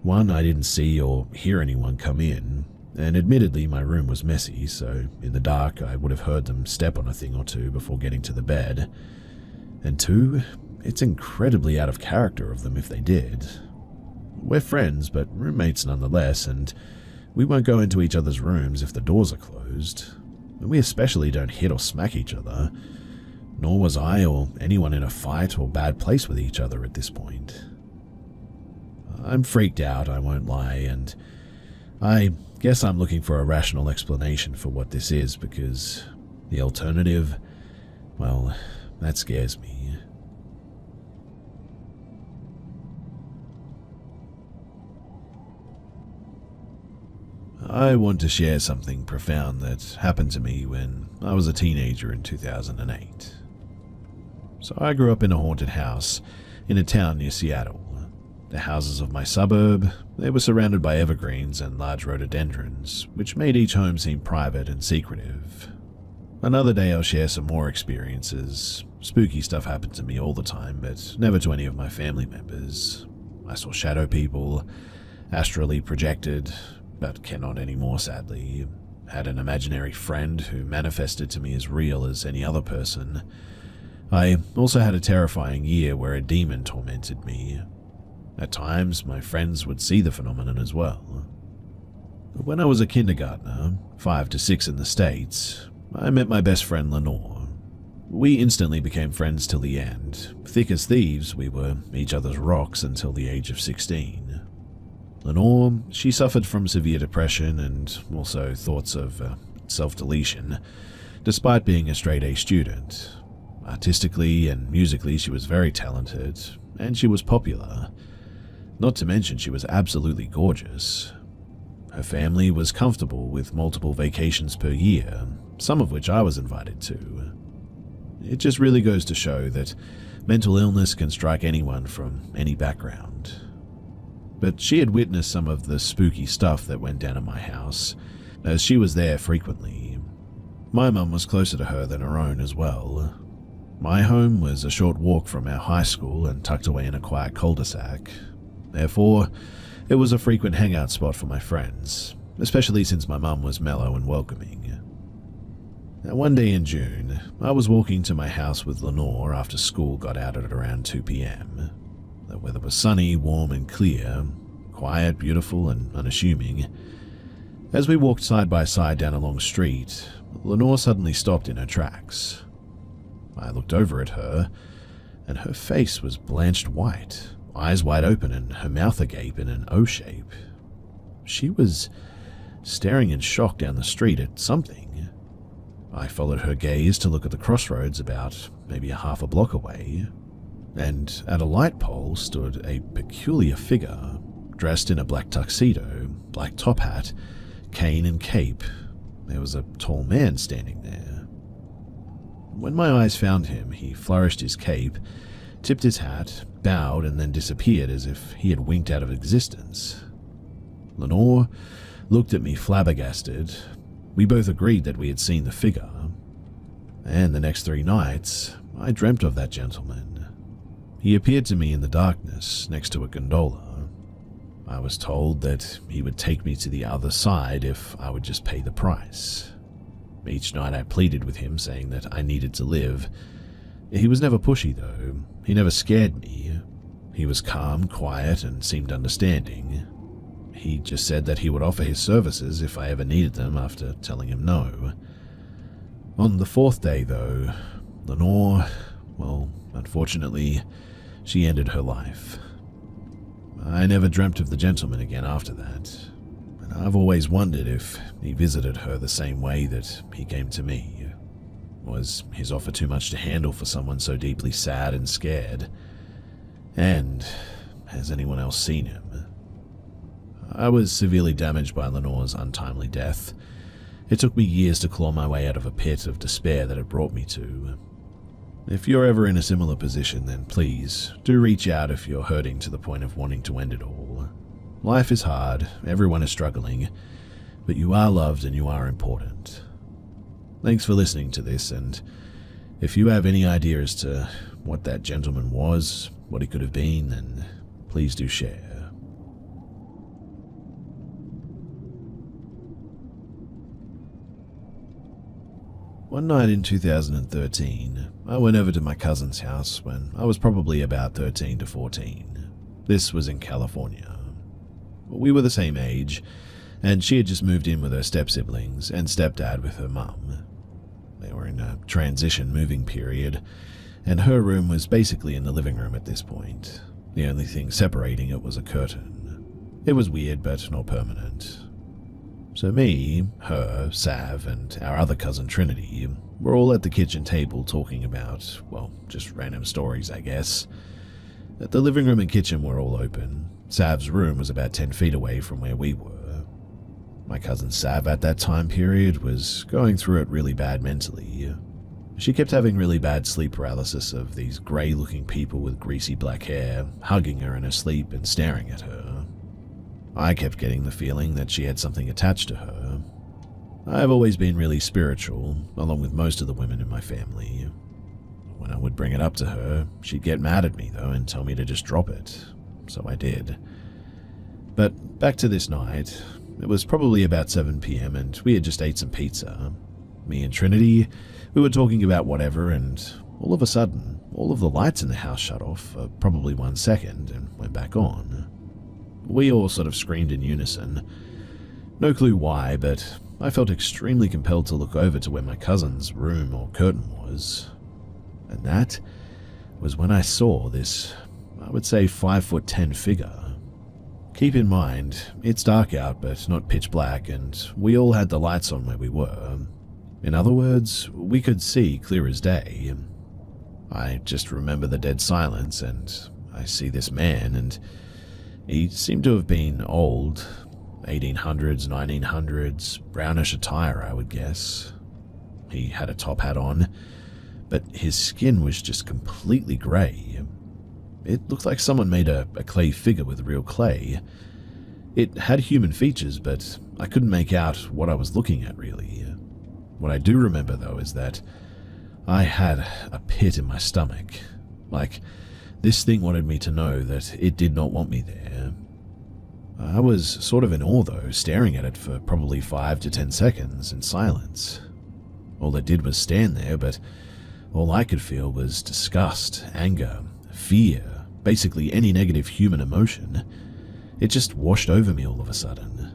1, I didn't see or hear anyone come in, And admittedly, my room was messy, so in the dark I would have heard them step on a thing or two before getting to the bed. And two, it's incredibly out of character of them if they did. We're friends, but roommates nonetheless, and we won't go into each other's rooms if the doors are closed. And we especially don't hit or smack each other. Nor was I or anyone in a fight or bad place with each other at this point. I'm freaked out, I won't lie, and I guess I'm looking for a rational explanation for what this is, because the alternative, well, that scares me. I want to share something profound that happened to me when I was a teenager in 2008. So I grew up in a haunted house in a town near Seattle. The houses of my suburb, they were surrounded by evergreens and large rhododendrons, which made each home seem private and secretive. Another day I'll share some more experiences. Spooky stuff happened to me all the time, but never to any of my family members. I saw shadow people, astrally projected, but cannot anymore sadly. Had an imaginary friend who manifested to me as real as any other person. I also had a terrifying year where a demon tormented me. At times, my friends would see the phenomenon as well. When I was a kindergartner, 5 to 6 in the States, I met my best friend Lenore. We instantly became friends till the end. Thick as thieves, we were each other's rocks until the age of 16. Lenore, she suffered from severe depression and also thoughts of self-deletion, despite being a straight-A student. Artistically and musically, she was very talented, and she was popular. Not to mention she was absolutely gorgeous. Her family was comfortable with multiple vacations per year, some of which I was invited to. It just really goes to show that mental illness can strike anyone from any background. But she had witnessed some of the spooky stuff that went down at my house, as she was there frequently. My mum was closer to her than her own as well. My home was a short walk from our high school and tucked away in a quiet cul-de-sac. Therefore, it was a frequent hangout spot for my friends, especially since my mum was mellow and welcoming. Now, one day in June, I was walking to my house with Lenore after school got out at around 2 p.m. The weather was sunny, warm and clear, quiet, beautiful and unassuming. As we walked side by side down a long street, Lenore suddenly stopped in her tracks. I looked over at her, and her face was blanched white, eyes wide open and her mouth agape in an O shape. She was staring in shock down the street at something. I followed her gaze to look at the crossroads about maybe a half a block away, and at a light pole stood a peculiar figure, dressed in a black tuxedo, black top hat, cane and cape. There was a tall man standing there. When my eyes found him, he flourished his cape, tipped his hat, bowed, and then disappeared as if he had winked out of existence. Lenore looked at me flabbergasted. We both agreed that we had seen the figure. And the next 3 nights, I dreamt of that gentleman. He appeared to me in the darkness next to a gondola. I was told that he would take me to the other side if I would just pay the price. Each night I pleaded with him, saying that I needed to live. He was never pushy, though. He never scared me. He was calm, quiet, and seemed understanding. He just said that he would offer his services if I ever needed them after telling him no. On the 4th day, though, Lenore, well, unfortunately, she ended her life. I never dreamt of the gentleman again after that. And I've always wondered if he visited her the same way that he came to me. Was his offer too much to handle for someone so deeply sad and scared? And has anyone else seen him? I was severely damaged by Lenore's untimely death. It took me years to claw my way out of a pit of despair that it brought me to. If you're ever in a similar position, then please do reach out if you're hurting to the point of wanting to end it all. Life is hard, everyone is struggling, but you are loved and you are important. Thanks for listening to this, and if you have any idea as to what that gentleman was, what he could have been, then please do share. One night in 2013, I went over to my cousin's house when I was probably about 13 to 14. This was in California. We were the same age, and she had just moved in with her step-siblings and stepdad with her mum. They were in a transition moving period, and her room was basically in the living room at this point. The only thing separating it was a curtain. It was weird, but not permanent. So me, her, Sav, and our other cousin Trinity were all at the kitchen table talking about, well, just random stories, I guess. The living room and kitchen were all open. Sav's room was about 10 feet away from where we were. My cousin Sav at that time period was going through it really bad mentally. She kept having really bad sleep paralysis of these grey-looking people with greasy black hair hugging her in her sleep and staring at her. I kept getting the feeling that she had something attached to her. I've always been really spiritual, along with most of the women in my family. When I would bring it up to her, she'd get mad at me though and tell me to just drop it. So I did. But back to this night, it was probably about 7 p.m. and we had just ate some pizza. Me and Trinity, we were talking about whatever, and all of a sudden, all of the lights in the house shut off for probably 1 second and went back on. We all sort of screamed in unison. No clue why, but I felt extremely compelled to look over to where my cousin's room or curtain was. And that was when I saw this, I would say 5'10" figure. Keep in mind, it's dark out but not pitch black, and we all had the lights on where we were. In other words, we could see clear as day. I just remember the dead silence, and I see this man, and he seemed to have been old, 1800s, 1900s, brownish attire, I would guess. He had a top hat on, but his skin was just completely grey. It looked like someone made a clay figure with real clay. It had human features, but I couldn't make out what I was looking at, really. What I do remember, though, is that I had a pit in my stomach. Like, this thing wanted me to know that it did not want me there. I was sort of in awe, though, staring at it for probably 5 to 10 seconds in silence. All it did was stand there, but all I could feel was disgust, anger, fear, basically any negative human emotion. It just washed over me all of a sudden.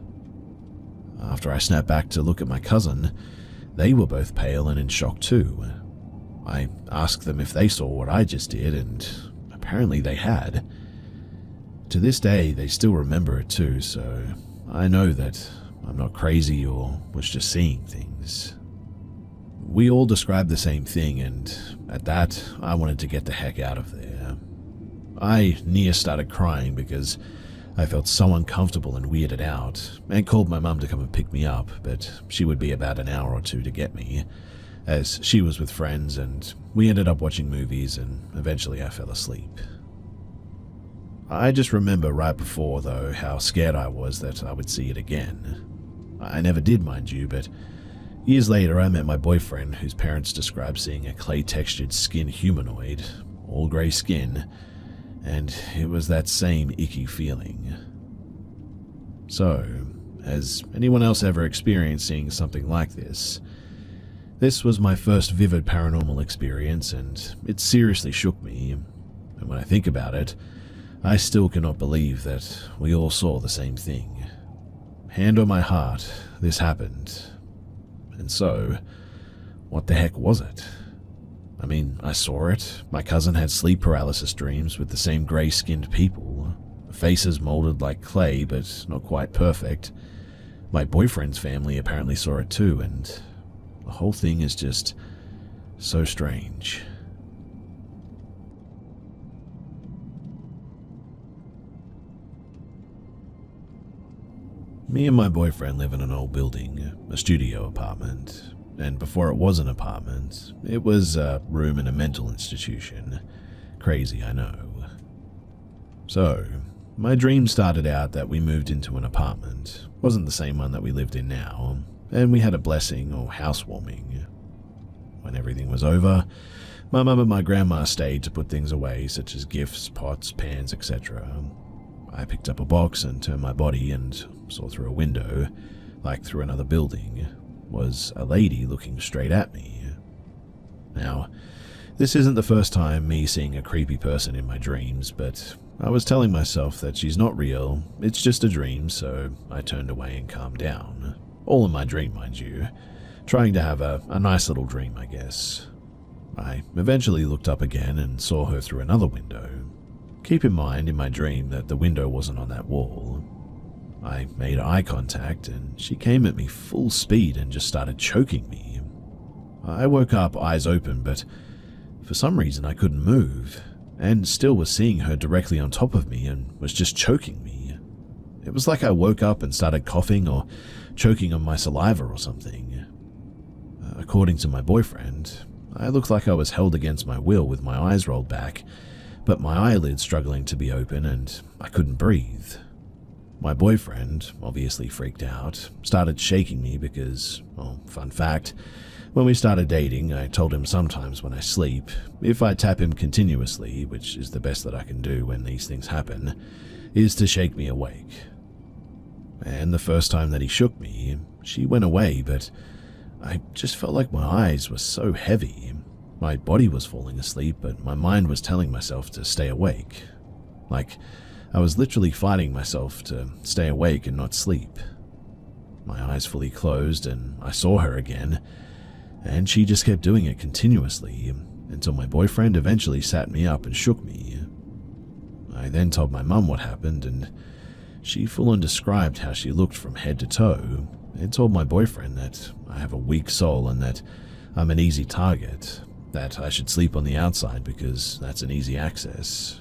After I snapped back to look at my cousin, they were both pale and in shock too. I asked them if they saw what I just did, and apparently they had. To this day, they still remember it too, so I know that I'm not crazy or was just seeing things. We all described the same thing, and at that, I wanted to get the heck out of there. I near started crying because I felt so uncomfortable and weirded out, and called my mum to come and pick me up, but she would be about an hour or two to get me, as she was with friends, and we ended up watching movies, and eventually I fell asleep. I just remember right before, though, how scared I was that I would see it again. I never did, mind you, but years later I met my boyfriend, whose parents described seeing a clay-textured skin humanoid, all grey skin, and it was that same icky feeling. So, has anyone else ever experienced seeing something like this? This was my first vivid paranormal experience, and it seriously shook me, and when I think about it, I still cannot believe that we all saw the same thing. Hand on my heart, this happened. And so, what the heck was it? I mean, I saw it. My cousin had sleep paralysis dreams with the same grey-skinned people. Faces molded like clay, but not quite perfect. My boyfriend's family apparently saw it too, and the whole thing is just so strange. Me and my boyfriend live in an old building, a studio apartment. And before it was an apartment, it was a room in a mental institution. Crazy, I know. So, my dream started out that we moved into an apartment. Wasn't the same one that we lived in now, and we had a blessing or housewarming. When everything was over, my mum and my grandma stayed to put things away, such as gifts, pots, pans, etc. I picked up a box and turned my body and saw through a window, like through another building, was a lady looking straight at me. Now, this isn't the first time me seeing a creepy person in my dreams, but I was telling myself that she's not real, it's just a dream, so I turned away and calmed down. All in my dream, mind you. Trying to have a nice little dream, I guess. I eventually looked up again and saw her through another window. Keep in mind in my dream that the window wasn't on that wall. I made eye contact and she came at me full speed and just started choking me. I woke up eyes open, but for some reason I couldn't move, and still was seeing her directly on top of me and was just choking me. It was like I woke up and started coughing or choking on my saliva or something. According to my boyfriend, I looked like I was held against my will with my eyes rolled back, but my eyelids struggling to be open and I couldn't breathe. My boyfriend, obviously freaked out, started shaking me because, well, fun fact, when we started dating, I told him sometimes when I sleep, if I tap him continuously, which is the best that I can do when these things happen, is to shake me awake. And the first time that he shook me, she went away, but I just felt like my eyes were so heavy. My body was falling asleep, but my mind was telling myself to stay awake. Like, I was literally fighting myself to stay awake and not sleep. My eyes fully closed and I saw her again, and she just kept doing it continuously until my boyfriend eventually sat me up and shook me. I then told my mum what happened, and she full-on described how she looked from head to toe and told my boyfriend that I have a weak soul and that I'm an easy target, that I should sleep on the outside because that's an easy access.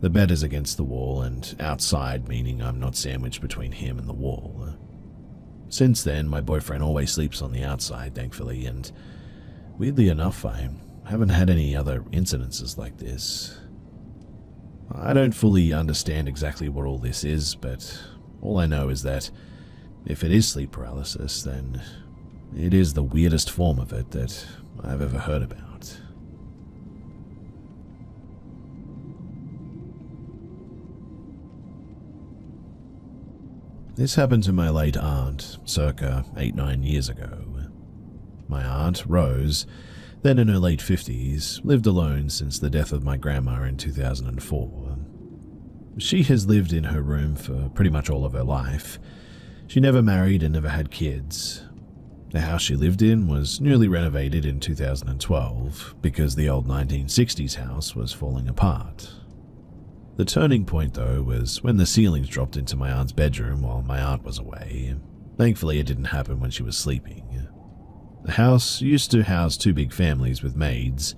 The bed is against the wall and outside, meaning I'm not sandwiched between him and the wall. Since then, my boyfriend always sleeps on the outside, thankfully, and weirdly enough, I haven't had any other incidences like this. I don't fully understand exactly what all this is, but all I know is that if it is sleep paralysis, then it is the weirdest form of it that I've ever heard about. This happened to my late aunt, circa 8-9 years ago. My aunt, Rose, then in her late 50s, lived alone since the death of my grandma in 2004. She has lived in her room for pretty much all of her life. She never married and never had kids. The house she lived in was newly renovated in 2012 because the old 1960s house was falling apart. The turning point, though, was when the ceilings dropped into my aunt's bedroom while my aunt was away. Thankfully, it didn't happen when she was sleeping. The house used to house 2 big families with maids,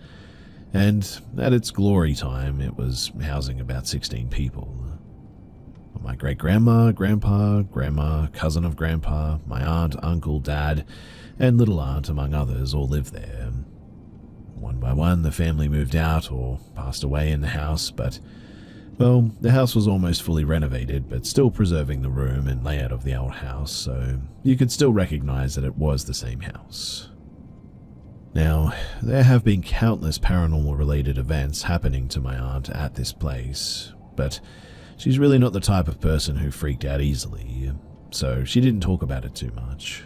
and at its glory time, it was housing about 16 people. My great-grandma, grandpa, grandma, cousin of grandpa, my aunt, uncle, dad, and little aunt, among others, all lived there. One by one, the family moved out or passed away in the house, but well, the house was almost fully renovated, but still preserving the room and layout of the old house, so you could still recognize that it was the same house. Now, there have been countless paranormal-related events happening to my aunt at this place, but she's really not the type of person who freaked out easily, so she didn't talk about it too much.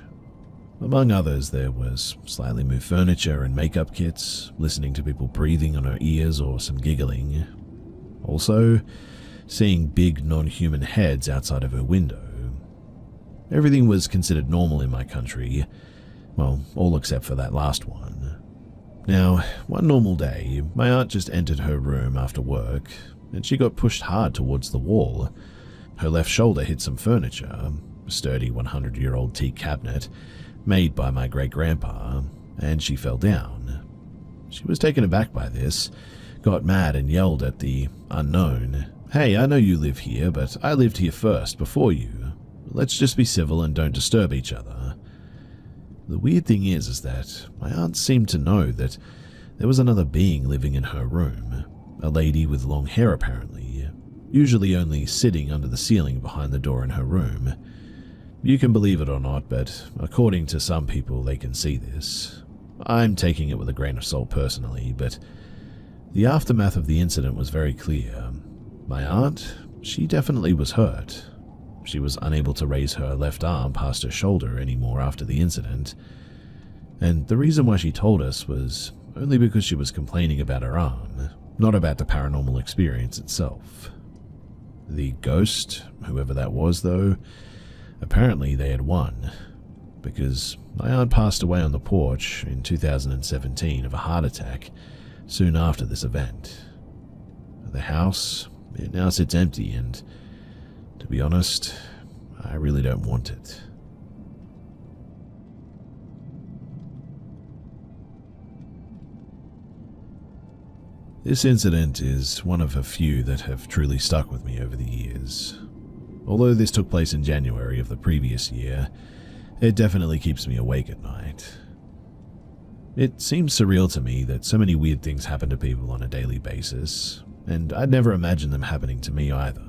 Among others, there was slightly moved furniture and makeup kits, listening to people breathing on her ears or some giggling. Also, seeing big non-human heads outside of her window. Everything was considered normal in my country, well, all except for that last one. Now, one normal day, my aunt just entered her room after work, and she got pushed hard towards the wall. Her left shoulder hit some furniture, a sturdy 100-year-old teak cabinet, made by my great-grandpa, and she fell down. She was taken aback by this, got mad and yelled at the unknown, "Hey, I know you live here, but I lived here first, before you. Let's just be civil and don't disturb each other." The weird thing is that my aunt seemed to know that there was another being living in her room, a lady with long hair apparently, usually only sitting under the ceiling behind the door in her room. You can believe it or not, but according to some people they can see this. I'm taking it with a grain of salt personally, but the aftermath of the incident was very clear. My aunt, she definitely was hurt. She was unable to raise her left arm past her shoulder anymore after the incident, and the reason why she told us was only because she was complaining about her arm, not about the paranormal experience itself. The ghost, whoever that was though, apparently they had won, because my aunt passed away on the porch in 2017 of a heart attack soon after this event. The house, it now sits empty, and to be honest, I really don't want it. This incident is one of a few that have truly stuck with me over the years. Although this took place in January of the previous year, it definitely keeps me awake at night. It seems surreal to me that so many weird things happen to people on a daily basis, and I'd never imagined them happening to me either.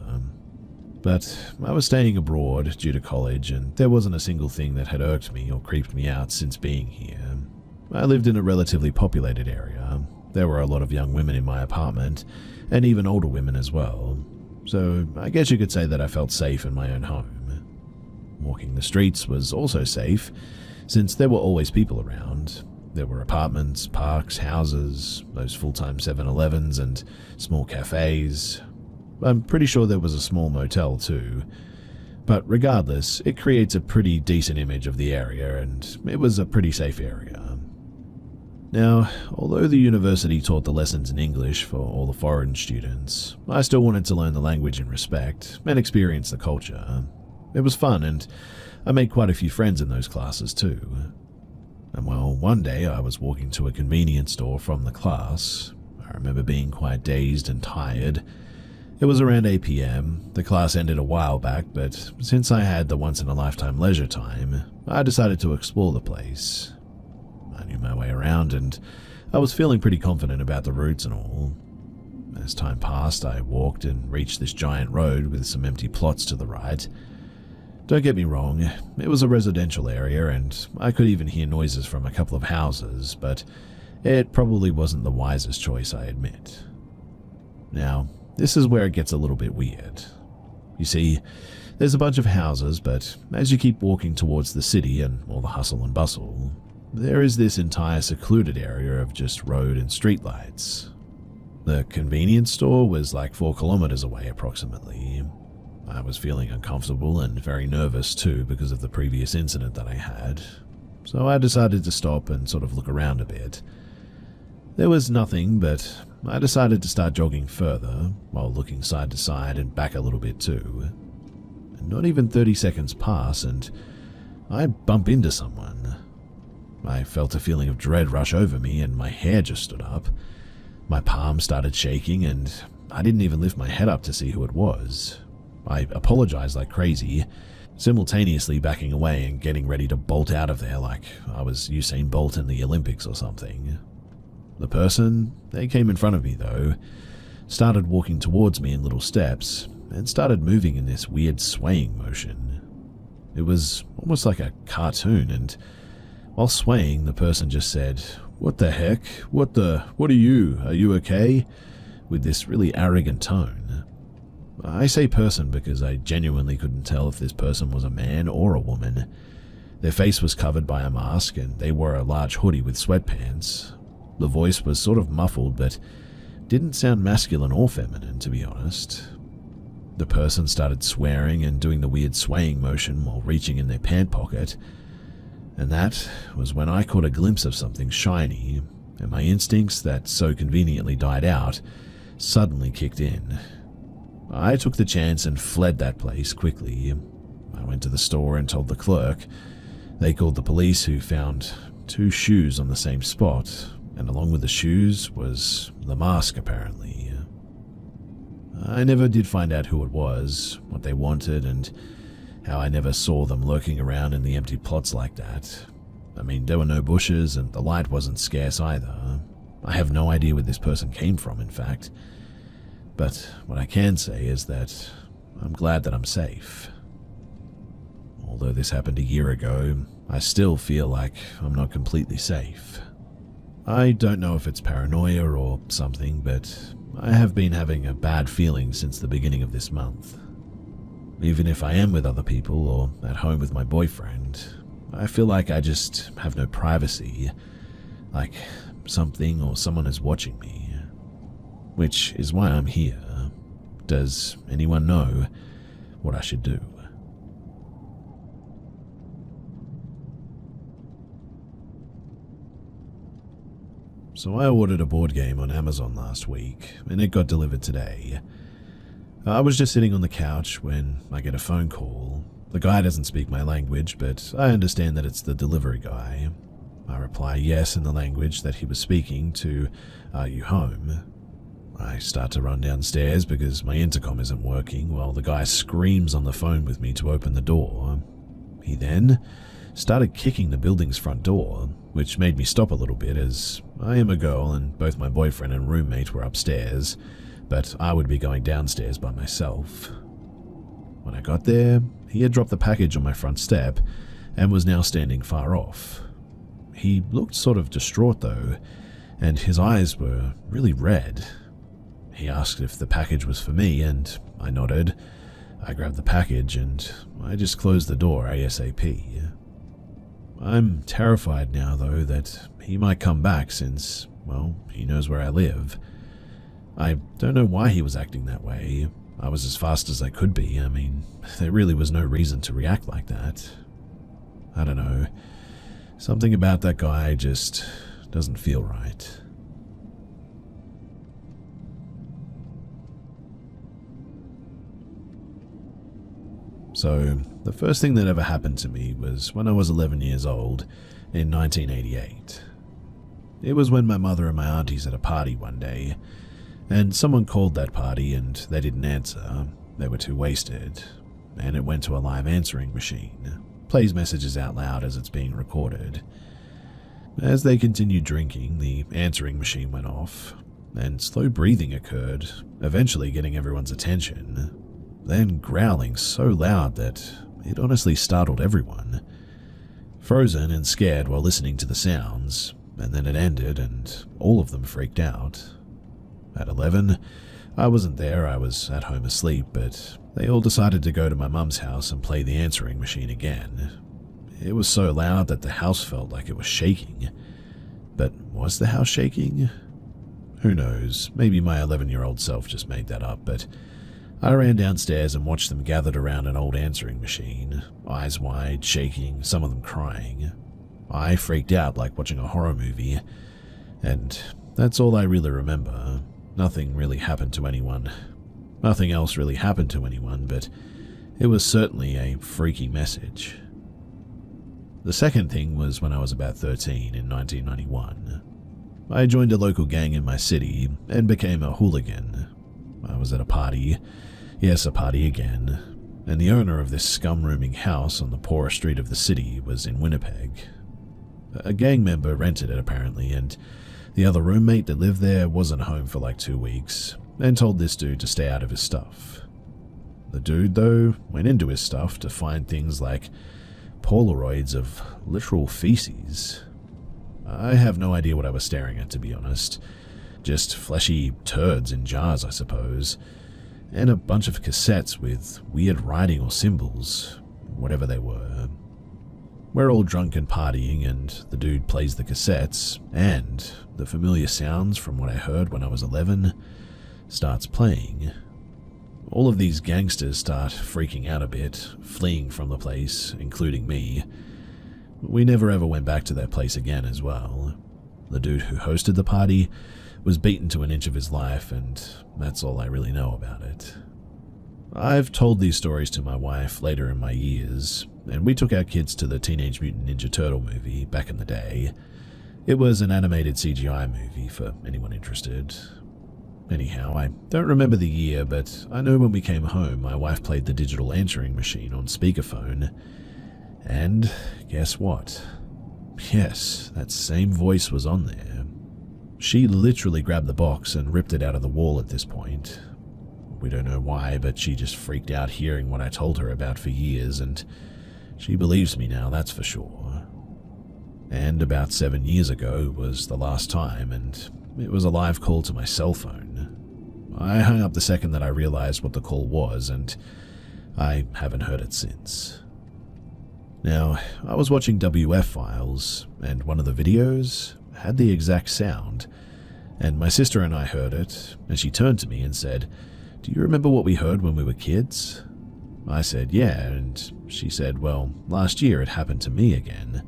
But I was staying abroad due to college, and there wasn't a single thing that had irked me or creeped me out since being here. I lived in a relatively populated area. There were a lot of young women in my apartment, and even older women as well. So I guess you could say that I felt safe in my own home. Walking the streets was also safe, since there were always people around. There were apartments, parks, houses, those full-time 7-Elevens and small cafes. I'm pretty sure there was a small motel too. But regardless, it creates a pretty decent image of the area, and it was a pretty safe area. Now, although the university taught the lessons in English for all the foreign students, I still wanted to learn the language in respect and experience the culture. It was fun, and I made quite a few friends in those classes too. And well, one day I was walking to a convenience store from the class. I remember being quite dazed and tired. It was around 8 p.m. The class ended a while back, but since I had the once-in-a-lifetime leisure time, I decided to explore the place. I knew my way around, and I was feeling pretty confident about the routes and all. As time passed, I walked and reached this giant road with some empty plots to the right. Don't get me wrong, it was a residential area, and I could even hear noises from a couple of houses, but it probably wasn't the wisest choice, I admit. Now, this is where it gets a little bit weird. You see, there's a bunch of houses, but as you keep walking towards the city and all the hustle and bustle, there is this entire secluded area of just road and streetlights. The convenience store was like 4 kilometers away approximately. I was feeling uncomfortable and very nervous too because of the previous incident that I had, so I decided to stop and sort of look around a bit. There was nothing, but I decided to start jogging further while looking side to side and back a little bit too. And not even 30 seconds pass and I bump into someone. I felt a feeling of dread rush over me and my hair just stood up. My palm started shaking and I didn't even lift my head up to see who it was. I apologized like crazy, simultaneously backing away and getting ready to bolt out of there like I was Usain Bolt in the Olympics or something. The person, they came in front of me though, started walking towards me in little steps and started moving in this weird swaying motion. It was almost like a cartoon, and while swaying, the person just said, "What the heck? What are you? Are you okay?" with this really arrogant tone. I say person because I genuinely couldn't tell if this person was a man or a woman. Their face was covered by a mask and they wore a large hoodie with sweatpants. The voice was sort of muffled but didn't sound masculine or feminine, to be honest. The person started swearing and doing the weird swaying motion while reaching in their pant pocket. And that was when I caught a glimpse of something shiny, and my instincts that so conveniently died out suddenly kicked in. I took the chance and fled that place quickly. I went to the store and told the clerk. They called the police, who found 2 shoes on the same spot, and along with the shoes was the mask apparently. I never did find out who it was, what they wanted, and how I never saw them lurking around in the empty plots like that. I mean, there were no bushes and the light wasn't scarce either. I have no idea where this person came from, in fact. But what I can say is that I'm glad that I'm safe. Although this happened a year ago, I still feel like I'm not completely safe. I don't know if it's paranoia or something, but I have been having a bad feeling since the beginning of this month. Even if I am with other people or at home with my boyfriend, I feel like I just have no privacy. Like, something or someone is watching me, which is why I'm here. Does anyone know what I should do? So I ordered a board game on Amazon last week, and it got delivered today. I was just sitting on the couch when I get a phone call. The guy doesn't speak my language, but I understand that it's the delivery guy. I reply yes in the language that he was speaking to, "Are you home?" I start to run downstairs because my intercom isn't working while the guy screams on the phone with me to open the door. He then started kicking the building's front door, which made me stop a little bit as I am a girl and both my boyfriend and roommate were upstairs, but I would be going downstairs by myself. When I got there, he had dropped the package on my front step and was now standing far off. He looked sort of distraught though, and his eyes were really red. He asked if the package was for me, and I nodded. I grabbed the package and I just closed the door ASAP. I'm terrified now though that he might come back since, well, he knows where I live. I don't know why he was acting that way. I was as fast as I could be. I mean, there really was no reason to react like that. I don't know. Something about that guy just doesn't feel right. So, the first thing that ever happened to me was when I was 11 years old in 1988. It was when my mother and my aunties had a party one day, and someone called that party and they didn't answer. They were too wasted, and it went to a live answering machine. Plays messages out loud as it's being recorded. As they continued drinking, the answering machine went off, and slow breathing occurred, eventually getting everyone's attention. Then growling so loud that it honestly startled everyone. Frozen and scared while listening to the sounds, and then it ended and all of them freaked out. At 11, I wasn't there, I was at home asleep, but they all decided to go to my mum's house and play the answering machine again. It was so loud that the house felt like it was shaking. But was the house shaking? Who knows, maybe my 11-year-old self just made that up, but I ran downstairs and watched them gathered around an old answering machine, eyes wide, shaking, some of them crying. I freaked out like watching a horror movie, and that's all I really remember. Nothing really happened to anyone. Nothing else really happened to anyone, but it was certainly a freaky message. The second thing was when I was about 13 in 1991. I joined a local gang in my city and became a hooligan. I was at a party, yes, a party again, and the owner of this scum-rooming house on the poorest street of the city was in Winnipeg. A gang member rented it apparently, and the other roommate that lived there wasn't home for like 2 weeks, and told this dude to stay out of his stuff. The dude, though, went into his stuff to find things like Polaroids of literal feces. I have no idea what I was staring at, to be honest. Just fleshy turds in jars, I suppose, and a bunch of cassettes with weird writing or symbols, whatever they were. We're all drunk and partying, and the dude plays the cassettes, and the familiar sounds from what I heard when I was 11 starts playing. All of these gangsters start freaking out a bit, fleeing from the place, including me. We never ever went back to that place again as well. The dude who hosted the party was beaten to an inch of his life, and that's all I really know about it. I've told these stories to my wife later in my years, and we took our kids to the Teenage Mutant Ninja Turtle movie back in the day. It was an animated CGI movie for anyone interested. Anyhow, I don't remember the year, but I know when we came home, my wife played the digital answering machine on speakerphone. And guess what? Yes, that same voice was on there. She literally grabbed the box and ripped it out of the wall at this point. We don't know why, but she just freaked out hearing what I told her about for years, and she believes me now, that's for sure. And about 7 years ago was the last time, and it was a live call to my cell phone. I hung up the second that I realized what the call was, and I haven't heard it since. Now, I was watching WF Files, and one of the videos had the exact sound, and my sister and I heard it, and she turned to me and said, "Do you remember what we heard when we were kids?" I said, "Yeah," and she said, "Well, last year it happened to me again."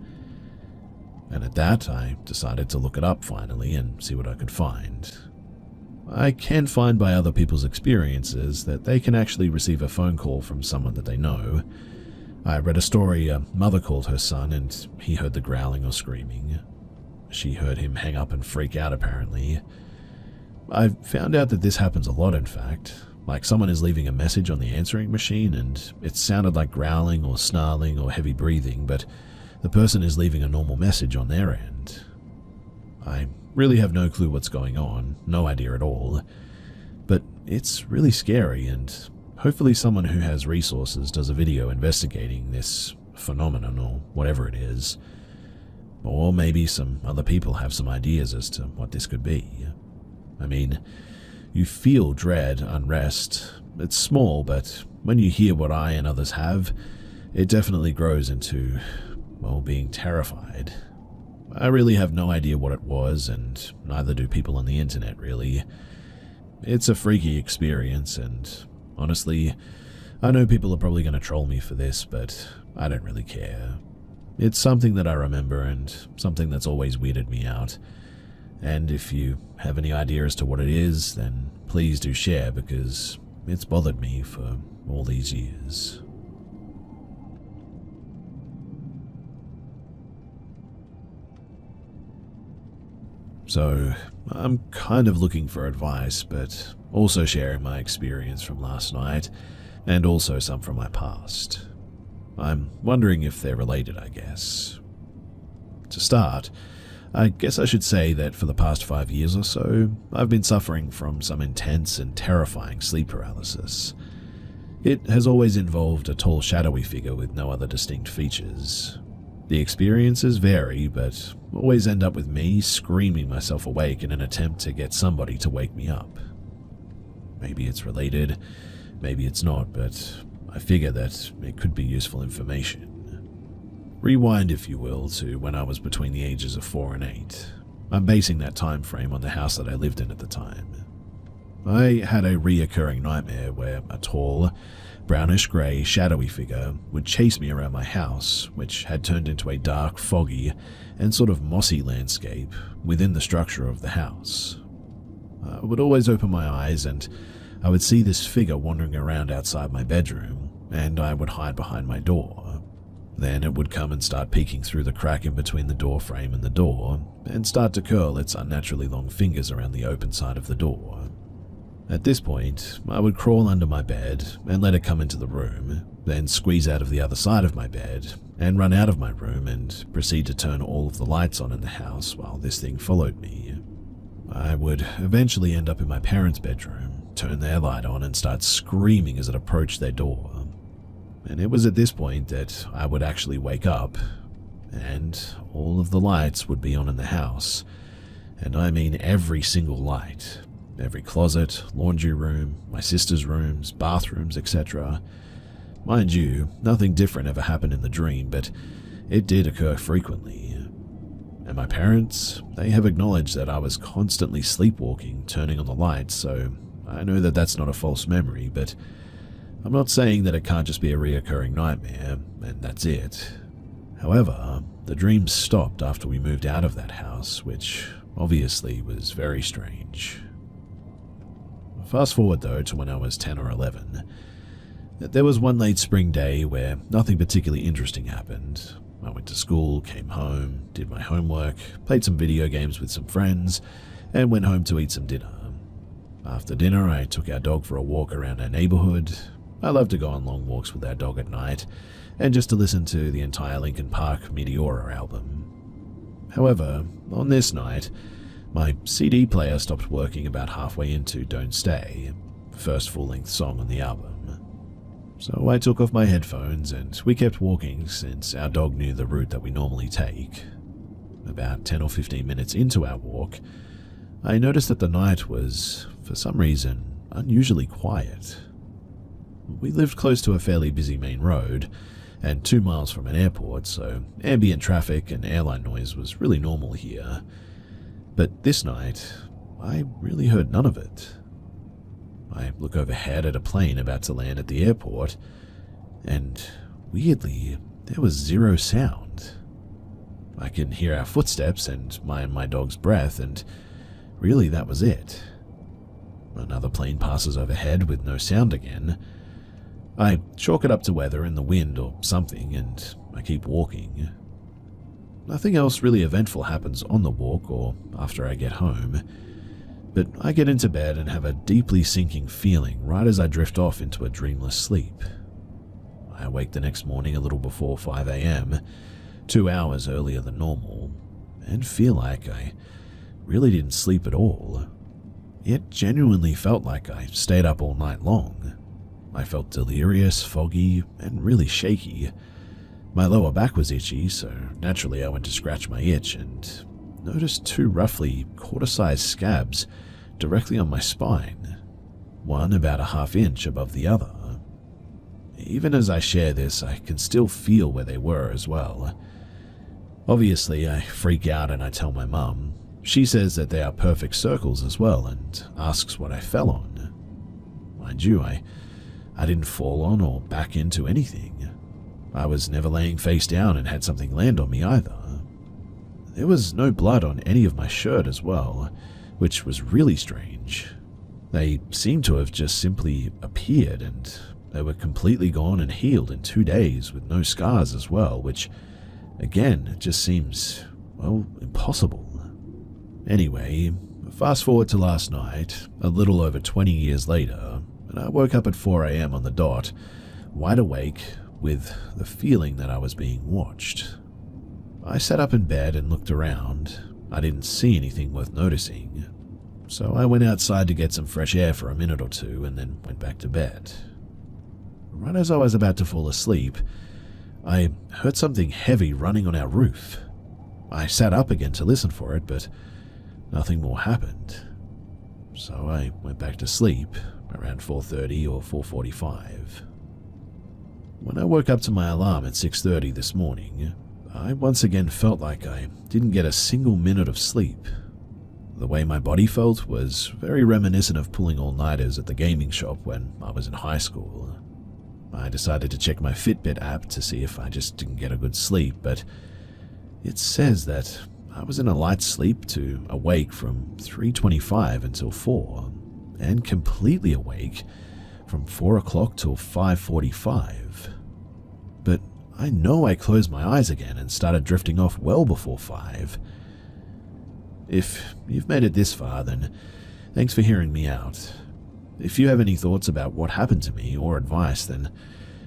And at that, I decided to look it up finally and see what I could find. I can find by other people's experiences that they can actually receive a phone call from someone that they know. I read a story a mother called her son and he heard the growling or screaming. She heard him hang up and freak out apparently. I've found out that this happens a lot in fact, like someone is leaving a message on the answering machine and it sounded like growling or snarling or heavy breathing, but the person is leaving a normal message on their end. I really have no clue what's going on, no idea at all, but it's really scary and hopefully someone who has resources does a video investigating this phenomenon or whatever it is. Or maybe some other people have some ideas as to what this could be. I mean, you feel dread, unrest. It's small, but when you hear what I and others have, it definitely grows into, well, being terrified. I really have no idea what it was, and neither do people on the internet, really. It's a freaky experience, and honestly, I know people are probably going to troll me for this, but I don't really care. It's something that I remember and something that's always weirded me out. And if you have any idea as to what it is, then please do share because it's bothered me for all these years. So, I'm kind of looking for advice, but also sharing my experience from last night, and also some from my past. I'm wondering if they're related, I guess. To start, I guess I should say that for the past 5 years or so, I've been suffering from some intense and terrifying sleep paralysis. It has always involved a tall shadowy figure with no other distinct features. The experiences vary, but always end up with me screaming myself awake in an attempt to get somebody to wake me up. Maybe it's related, maybe it's not, but I figure that it could be useful information. Rewind, if you will, to when I was between the ages of 4 and 8. I'm basing that time frame on the house that I lived in at the time. I had a reoccurring nightmare where a tall, brownish-grey, shadowy figure would chase me around my house, which had turned into a dark, foggy, and sort of mossy landscape within the structure of the house. I would always open my eyes and I would see this figure wandering around outside my bedroom, and I would hide behind my door. Then it would come and start peeking through the crack in between the door frame and the door, and start to curl its unnaturally long fingers around the open side of the door. At this point, I would crawl under my bed and let it come into the room, then squeeze out of the other side of my bed and run out of my room and proceed to turn all of the lights on in the house while this thing followed me. I would eventually end up in my parents' bedroom, turn their light on and start screaming as it approached their door. And it was at this point that I would actually wake up, and all of the lights would be on in the house, and I mean every single light. Every closet, laundry room, my sister's rooms, bathrooms, etc. Mind you, nothing different ever happened in the dream, but it did occur frequently. And my parents, they have acknowledged that I was constantly sleepwalking, turning on the lights, so I know that that's not a false memory, but I'm not saying that it can't just be a reoccurring nightmare, and that's it. However, the dreams stopped after we moved out of that house, which obviously was very strange. Fast forward though to when I was 10 or 11. There was one late spring day where nothing particularly interesting happened. I went to school, came home, did my homework, played some video games with some friends, and went home to eat some dinner. After dinner, I took our dog for a walk around our neighborhood. I love to go on long walks with our dog at night, and just to listen to the entire Linkin Park Meteora album. However, on this night, my CD player stopped working about halfway into Don't Stay, the first full-length song on the album. So I took off my headphones and we kept walking since our dog knew the route that we normally take. About 10 or 15 minutes into our walk, I noticed that the night was, for some reason, unusually quiet. We lived close to a fairly busy main road, and 2 miles from an airport, so ambient traffic and airline noise was really normal here. But this night, I really heard none of it. I look overhead at a plane about to land at the airport, and weirdly, there was zero sound. I can hear our footsteps and my dog's breath, and really that was it. Another plane passes overhead with no sound again. I chalk it up to weather and the wind or something, and I keep walking. Nothing else really eventful happens on the walk or after I get home, but I get into bed and have a deeply sinking feeling right as I drift off into a dreamless sleep. I awake the next morning a little before 5 a.m., 2 hours earlier than normal, and feel like I really didn't sleep at all. It genuinely felt like I stayed up all night long. I felt delirious, foggy, and really shaky. My lower back was itchy, so naturally I went to scratch my itch and noticed 2 roughly quarter-sized scabs directly on my spine, one about a ½ inch above the other. Even as I share this, I can still feel where they were as well. Obviously, I freak out and I tell my mum. She says that they are perfect circles as well and asks what I fell on. Mind you, I didn't fall on or back into anything. I was never laying face down and had something land on me either. There was no blood on any of my shirt as well, which was really strange. They seemed to have just simply appeared, and they were completely gone and healed in 2 days with no scars as well, which, again, just seems, well, impossible. Anyway, fast forward to last night, a little over 20 years later, and I woke up at 4 a.m. on the dot, wide awake, with the feeling that I was being watched. I sat up in bed and looked around. I didn't see anything worth noticing, so I went outside to get some fresh air for a minute or two and then went back to bed. Right as I was about to fall asleep, I heard something heavy running on our roof. I sat up again to listen for it, but nothing more happened. So I went back to sleep around 4:30 or 4:45. When I woke up to my alarm at 6:30 this morning, I once again felt like I didn't get a single minute of sleep. The way my body felt was very reminiscent of pulling all-nighters at the gaming shop when I was in high school. I decided to check my Fitbit app to see if I just didn't get a good sleep, but it says that I was in a light sleep to awake from 3:25 until 4, and completely awake from 4 o'clock till 5:45. But I know I closed my eyes again and started drifting off well before 5. If you've made it this far, then thanks for hearing me out. If you have any thoughts about what happened to me or advice, then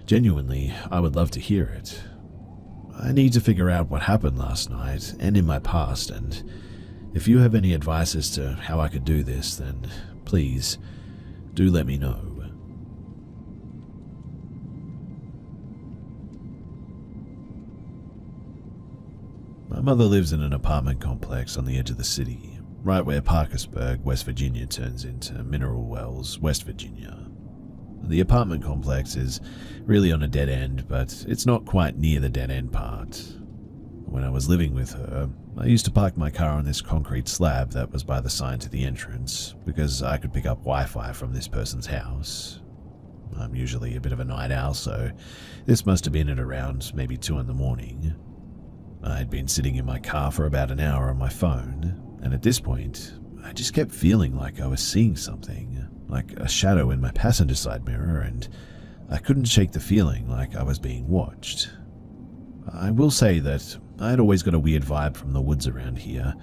genuinely, I would love to hear it. I need to figure out what happened last night and in my past, and if you have any advice as to how I could do this, then please do let me know. My mother lives in an apartment complex on the edge of the city, right where Parkersburg, West Virginia turns into Mineral Wells, West Virginia. The apartment complex is really on a dead end, but it's not quite near the dead end part. When I was living with her, I used to park my car on this concrete slab that was by the sign to the entrance, because I could pick up Wi-Fi from this person's house. I'm usually a bit of a night owl, so this must have been at around maybe 2 in the morning. I'd been sitting in my car for about an hour on my phone, and at this point, I just kept feeling like I was seeing something, like a shadow in my passenger side mirror, and I couldn't shake the feeling like I was being watched. I will say that I'd always got a weird vibe from the woods around here.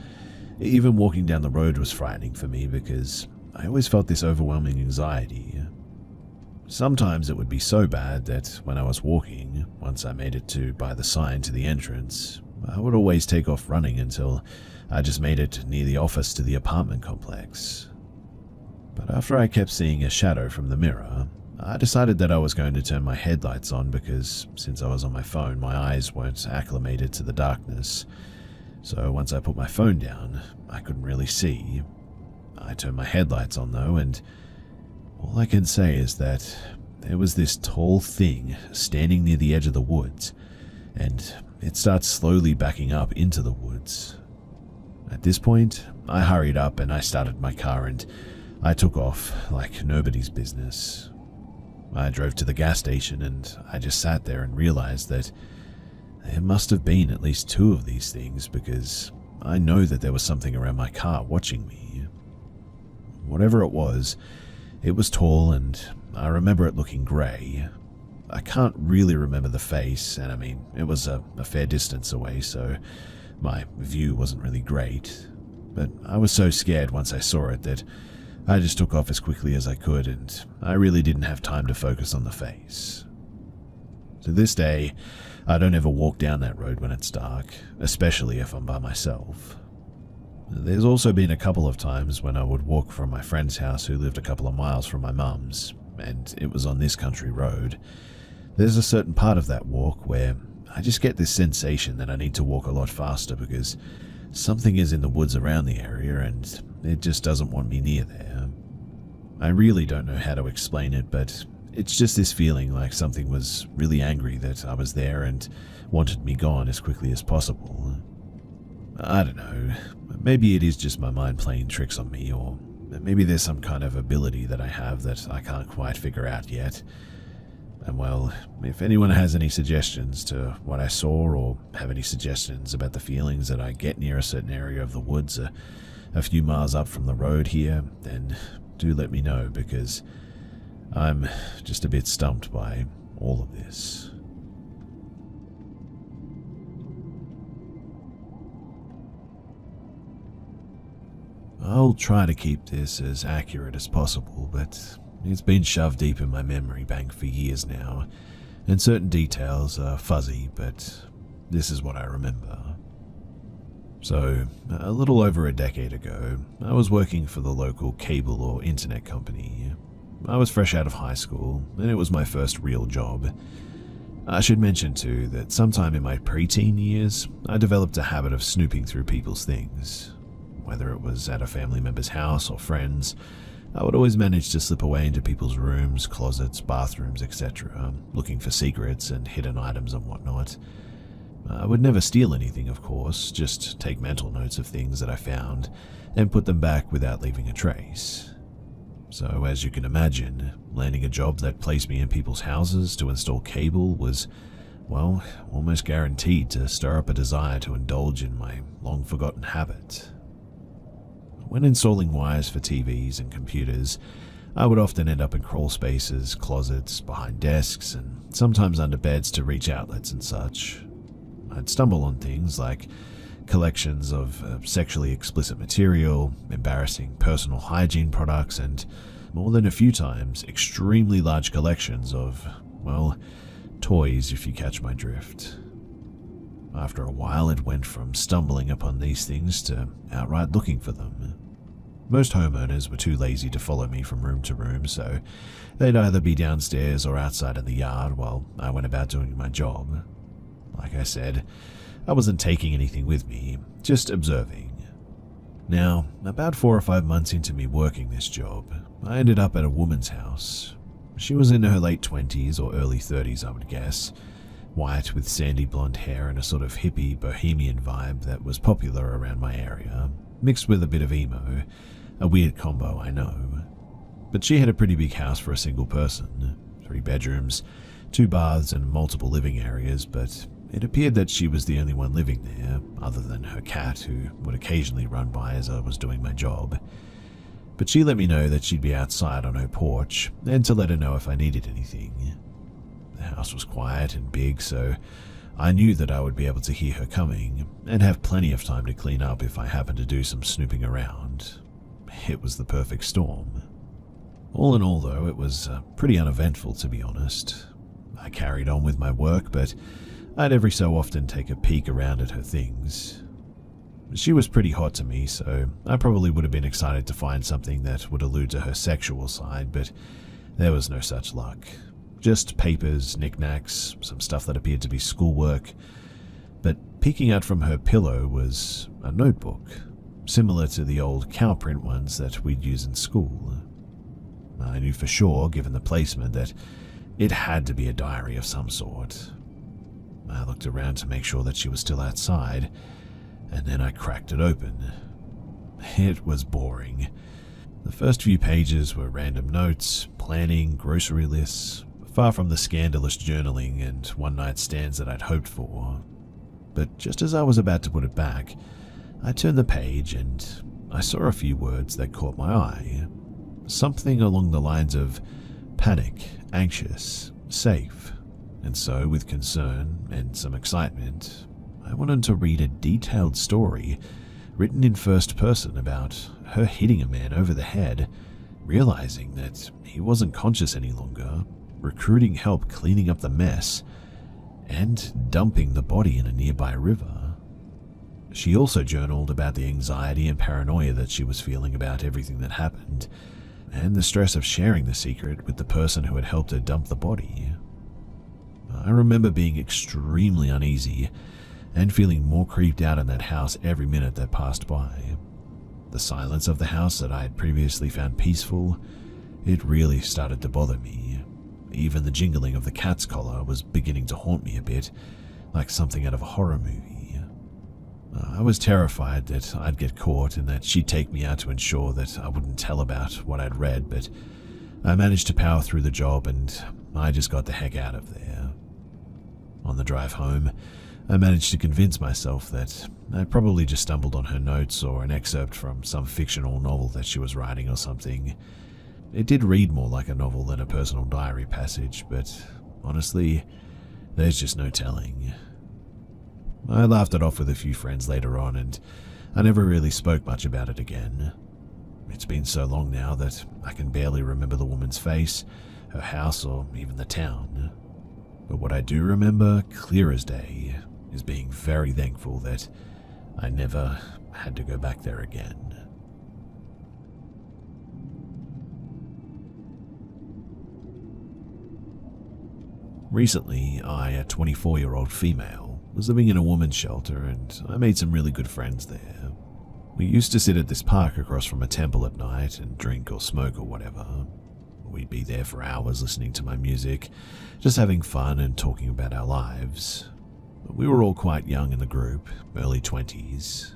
Even walking down the road was frightening for me because I always felt this overwhelming anxiety. Sometimes it would be so bad that when I was walking, once I made it to by the sign to the entrance, I would always take off running until I just made it near the office to the apartment complex. But after I kept seeing a shadow from the mirror, I decided that I was going to turn my headlights on because since I was on my phone, my eyes weren't acclimated to the darkness. So once I put my phone down, I couldn't really see. I turned my headlights on though, and all I can say is that there was this tall thing standing near the edge of the woods, and it starts slowly backing up into the woods. At this point, I hurried up and I started my car and I took off like nobody's business. I drove to the gas station and I just sat there and realized that there must have been at least 2 of these things because I know that there was something around my car watching me. Whatever it was tall and I remember it looking grey. I can't really remember the face, and I mean, it was a fair distance away, so my view wasn't really great. But I was so scared once I saw it that I just took off as quickly as I could, and I really didn't have time to focus on the face. To this day, I don't ever walk down that road when it's dark, especially if I'm by myself. There's also been a couple of times when I would walk from my friend's house who lived a couple of miles from my mum's, and it was on this country road. There's a certain part of that walk where I just get this sensation that I need to walk a lot faster because something is in the woods around the area and it just doesn't want me near there. I really don't know how to explain it, but it's just this feeling like something was really angry that I was there and wanted me gone as quickly as possible. I don't know, maybe it is just my mind playing tricks on me, or maybe there's some kind of ability that I have that I can't quite figure out yet. And well, if anyone has any suggestions to what I saw or have any suggestions about the feelings that I get near a certain area of the woods a few miles up from the road here, then do let me know because I'm just a bit stumped by all of this. I'll try to keep this as accurate as possible, but it's been shoved deep in my memory bank for years now, and certain details are fuzzy, but this is what I remember. So, a little over a decade ago, I was working for the local cable or internet company. I was fresh out of high school, and it was my first real job. I should mention too that sometime in my preteen years, I developed a habit of snooping through people's things. Whether it was at a family member's house or friends, I would always manage to slip away into people's rooms, closets, bathrooms, etc., looking for secrets and hidden items and whatnot. I would never steal anything, of course, just take mental notes of things that I found and put them back without leaving a trace. So, as you can imagine, landing a job that placed me in people's houses to install cable was, well, almost guaranteed to stir up a desire to indulge in my long-forgotten habit. When installing wires for TVs and computers, I would often end up in crawl spaces, closets, behind desks, and sometimes under beds to reach outlets and such. I'd stumble on things like collections of sexually explicit material, embarrassing personal hygiene products, and more than a few times, extremely large collections of, well, toys if you catch my drift. After a while, it went from stumbling upon these things to outright looking for them. Most homeowners were too lazy to follow me from room to room, so they'd either be downstairs or outside in the yard while I went about doing my job. Like I said, I wasn't taking anything with me, just observing. Now, about 4 or 5 months into me working this job, I ended up at a woman's house. She was in her late 20s or early 30s, I would guess. White with sandy blonde hair and a sort of hippie bohemian vibe that was popular around my area, mixed with a bit of emo, a weird combo, I know. But she had a pretty big house for a single person, 3 bedrooms, 2 baths and multiple living areas, but it appeared that she was the only one living there, other than her cat who would occasionally run by as I was doing my job. But she let me know that she'd be outside on her porch, and to let her know if I needed anything. The house was quiet and big, so I knew that I would be able to hear her coming, and have plenty of time to clean up if I happened to do some snooping around. It was the perfect storm. All in all, though, it was pretty uneventful, to be honest. I carried on with my work, but I'd every so often take a peek around at her things. She was pretty hot to me, so I probably would have been excited to find something that would allude to her sexual side, but there was no such luck. Just papers, knickknacks, some stuff that appeared to be schoolwork. But peeking out from her pillow was a notebook, similar to the old cow print ones that we'd use in school. I knew for sure, given the placement, that it had to be a diary of some sort. I looked around to make sure that she was still outside, and then I cracked it open. It was boring. The first few pages were random notes, planning, grocery lists, far from the scandalous journaling and one-night stands that I'd hoped for. But just as I was about to put it back, I turned the page and I saw a few words that caught my eye. Something along the lines of panic, anxious, safe. And so, with concern and some excitement, I went on to read a detailed story written in first person about her hitting a man over the head, realizing that he wasn't conscious any longer, recruiting help cleaning up the mess, and dumping the body in a nearby river. She also journaled about the anxiety and paranoia that she was feeling about everything that happened, and the stress of sharing the secret with the person who had helped her dump the body. I remember being extremely uneasy and feeling more creeped out in that house every minute that passed by. The silence of the house that I had previously found peaceful, it really started to bother me. Even the jingling of the cat's collar was beginning to haunt me a bit, like something out of a horror movie. I was terrified that I'd get caught and that she'd take me out to ensure that I wouldn't tell about what I'd read, but I managed to power through the job and I just got the heck out of there. On the drive home, I managed to convince myself that I'd probably just stumbled on her notes or an excerpt from some fictional novel that she was writing or something. It did read more like a novel than a personal diary passage, but honestly, there's just no telling. I laughed it off with a few friends later on, and I never really spoke much about it again. It's been so long now that I can barely remember the woman's face, her house, or even the town. But what I do remember, clear as day, is being very thankful that I never had to go back there again. Recently, I, a 24-year-old female, was living in a woman's shelter and I made some really good friends there. We used to sit at this park across from a temple at night and drink or smoke or whatever. We'd be there for hours listening to my music, just having fun and talking about our lives. We were all quite young in the group, early 20s.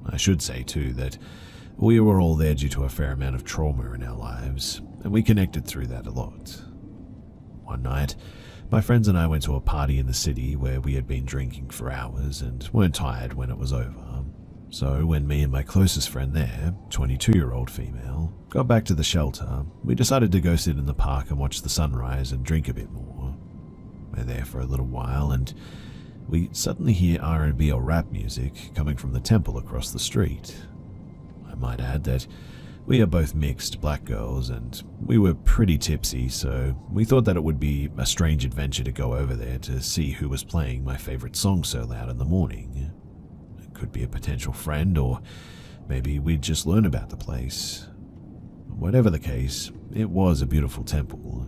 I should say too that we were all there due to a fair amount of trauma in our lives, and we connected through that a lot. One night, my friends and I went to a party in the city where we had been drinking for hours and weren't tired when it was over. So when me and my closest friend there, 22-year-old female, got back to the shelter, we decided to go sit in the park and watch the sunrise and drink a bit more. We're there for a little while and we suddenly hear R&B or rap music coming from the temple across the street. I might add that we are both mixed black girls and we were pretty tipsy, so we thought that it would be a strange adventure to go over there to see who was playing my favorite song so loud in the morning. It could be a potential friend, or maybe we'd just learn about the place. Whatever the case, it was a beautiful temple.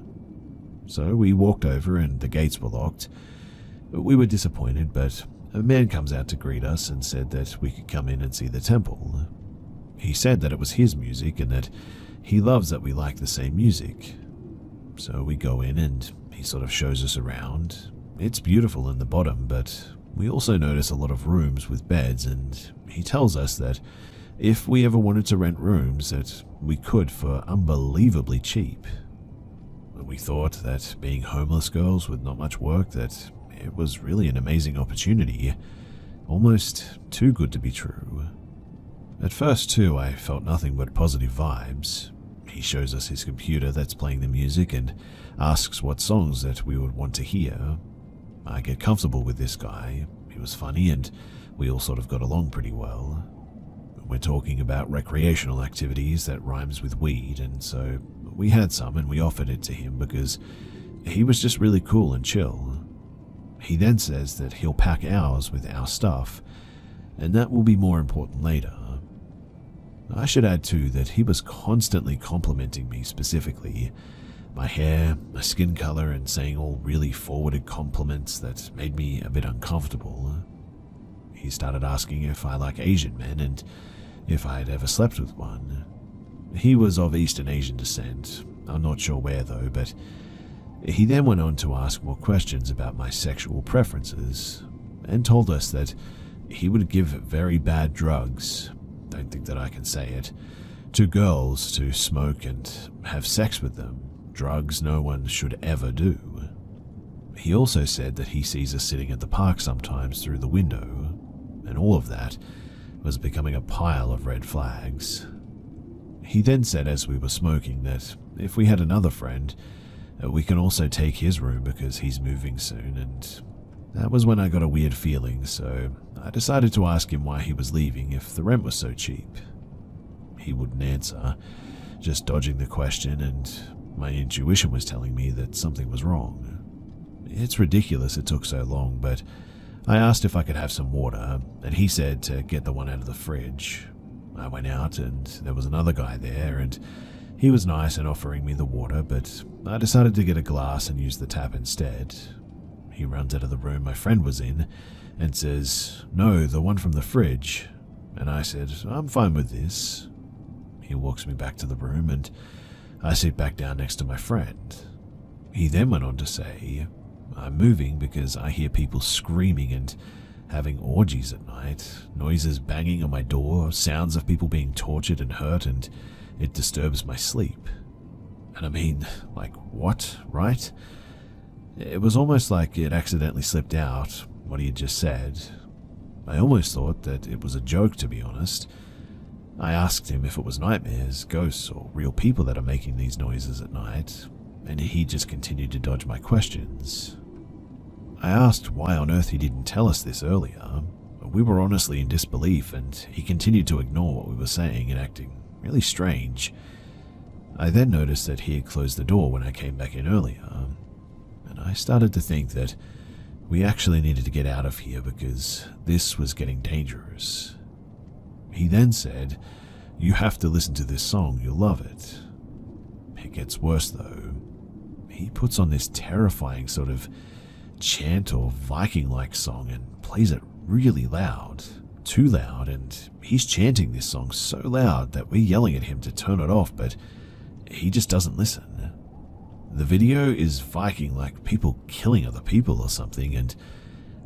So we walked over and the gates were locked. We were disappointed, but a man comes out to greet us and said that we could come in and see the temple. He said that it was his music and that he loves that we like the same music. So we go in and he sort of shows us around. It's beautiful in the bottom, but we also notice a lot of rooms with beds, and he tells us that if we ever wanted to rent rooms that we could for unbelievably cheap. We thought that being homeless girls with not much work, that it was really an amazing opportunity, almost too good to be true. At first too, I felt nothing but positive vibes. He shows us his computer that's playing the music and asks what songs that we would want to hear. I get comfortable with this guy. He was funny and we all sort of got along pretty well. We're talking about recreational activities that rhymes with weed, and so we had some and we offered it to him because he was just really cool and chill. He then says that he'll pack ours with our stuff, and that will be more important later. I should add too that he was constantly complimenting me specifically. My hair, my skin color, and saying all really forwarded compliments that made me a bit uncomfortable. He started asking if I like Asian men and if I had ever slept with one. He was of Eastern Asian descent, I'm not sure where though, but he then went on to ask more questions about my sexual preferences and told us that he would give very bad drugs, don't think that I can say it, to girls to smoke and have sex with them, drugs no one should ever do. He also said that he sees us sitting at the park sometimes through the window, and all of that was becoming a pile of red flags. He then said as we were smoking that if we had another friend, we can also take his room because he's moving soon, and that was when I got a weird feeling, so I decided to ask him why he was leaving if the rent was so cheap. He wouldn't answer, just dodging the question, and my intuition was telling me that something was wrong. It's ridiculous it took so long, but I asked if I could have some water, and he said to get the one out of the fridge. I went out, and there was another guy there, and he was nice in offering me the water, but I decided to get a glass and use the tap instead. He runs out of the room my friend was in and says, "No, the one from the fridge." And I said, "I'm fine with this." He walks me back to the room, and I sit back down next to my friend. He then went on to say, "I'm moving because I hear people screaming and having orgies at night, noises banging on my door, sounds of people being tortured and hurt, and it disturbs my sleep." And I mean, like, what, right? It was almost like it accidentally slipped out, what he had just said. I almost thought that it was a joke, to be honest. I asked him if it was nightmares, ghosts, or real people that are making these noises at night, and he just continued to dodge my questions. I asked why on earth he didn't tell us this earlier. We were honestly in disbelief, and he continued to ignore what we were saying and acting really strange. I then noticed that he had closed the door when I came back in earlier, and I started to think that we actually needed to get out of here because this was getting dangerous. He then said, "You have to listen to this song, you'll love it." It gets worse though. He puts on this terrifying sort of chant or Viking-like song and plays it really loud, too loud, and he's chanting this song so loud that we're yelling at him to turn it off, but he just doesn't listen. The video is Viking, like people killing other people or something, and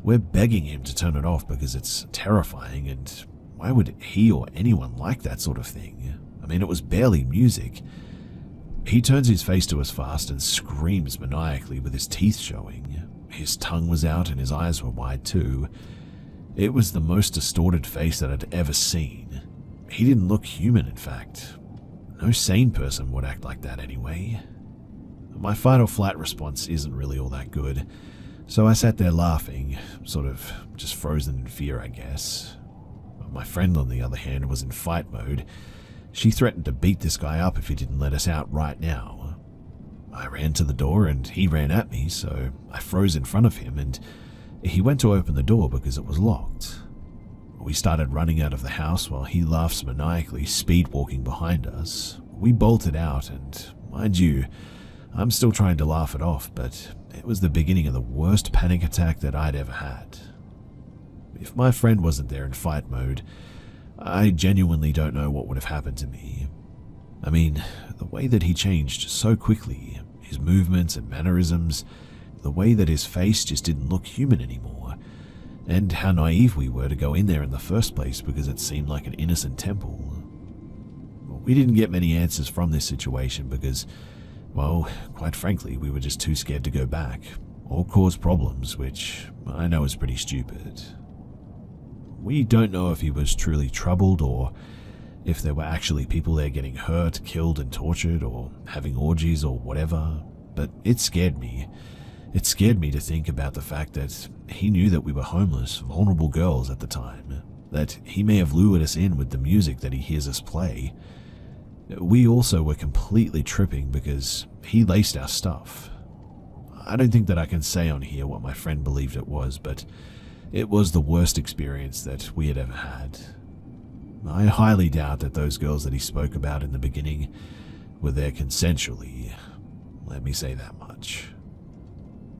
we're begging him to turn it off because it's terrifying, and why would he or anyone like that sort of thing? I mean, it was barely music. He turns his face to us fast and screams maniacally with his teeth showing. His tongue was out and his eyes were wide too. It was the most distorted face that I'd ever seen. He didn't look human, in fact. No sane person would act like that anyway. My fight or flight response isn't really all that good, so I sat there laughing, sort of just frozen in fear, I guess. My friend, on the other hand, was in fight mode. She threatened to beat this guy up if he didn't let us out right now. I ran to the door and he ran at me, so I froze in front of him and he went to open the door because it was locked. We started running out of the house while he laughs maniacally, speed walking behind us. We bolted out and, mind you, I'm still trying to laugh it off, but it was the beginning of the worst panic attack that I'd ever had. If my friend wasn't there in fight mode, I genuinely don't know what would have happened to me. I mean, the way that he changed so quickly, his movements and mannerisms, the way that his face just didn't look human anymore, and how naive we were to go in there in the first place because it seemed like an innocent temple. We didn't get many answers from this situation because, well, quite frankly, we were just too scared to go back or cause problems, which I know is pretty stupid. We don't know if he was truly troubled or if there were actually people there getting hurt, killed and tortured or having orgies or whatever, but it scared me. It scared me to think about the fact that he knew that we were homeless, vulnerable girls at the time, that he may have lured us in with the music that he hears us play. We also were completely tripping because he laced our stuff. I don't think that I can say on here what my friend believed it was, but it was the worst experience that we had ever had. I highly doubt that those girls that he spoke about in the beginning were there consensually. Let me say that much.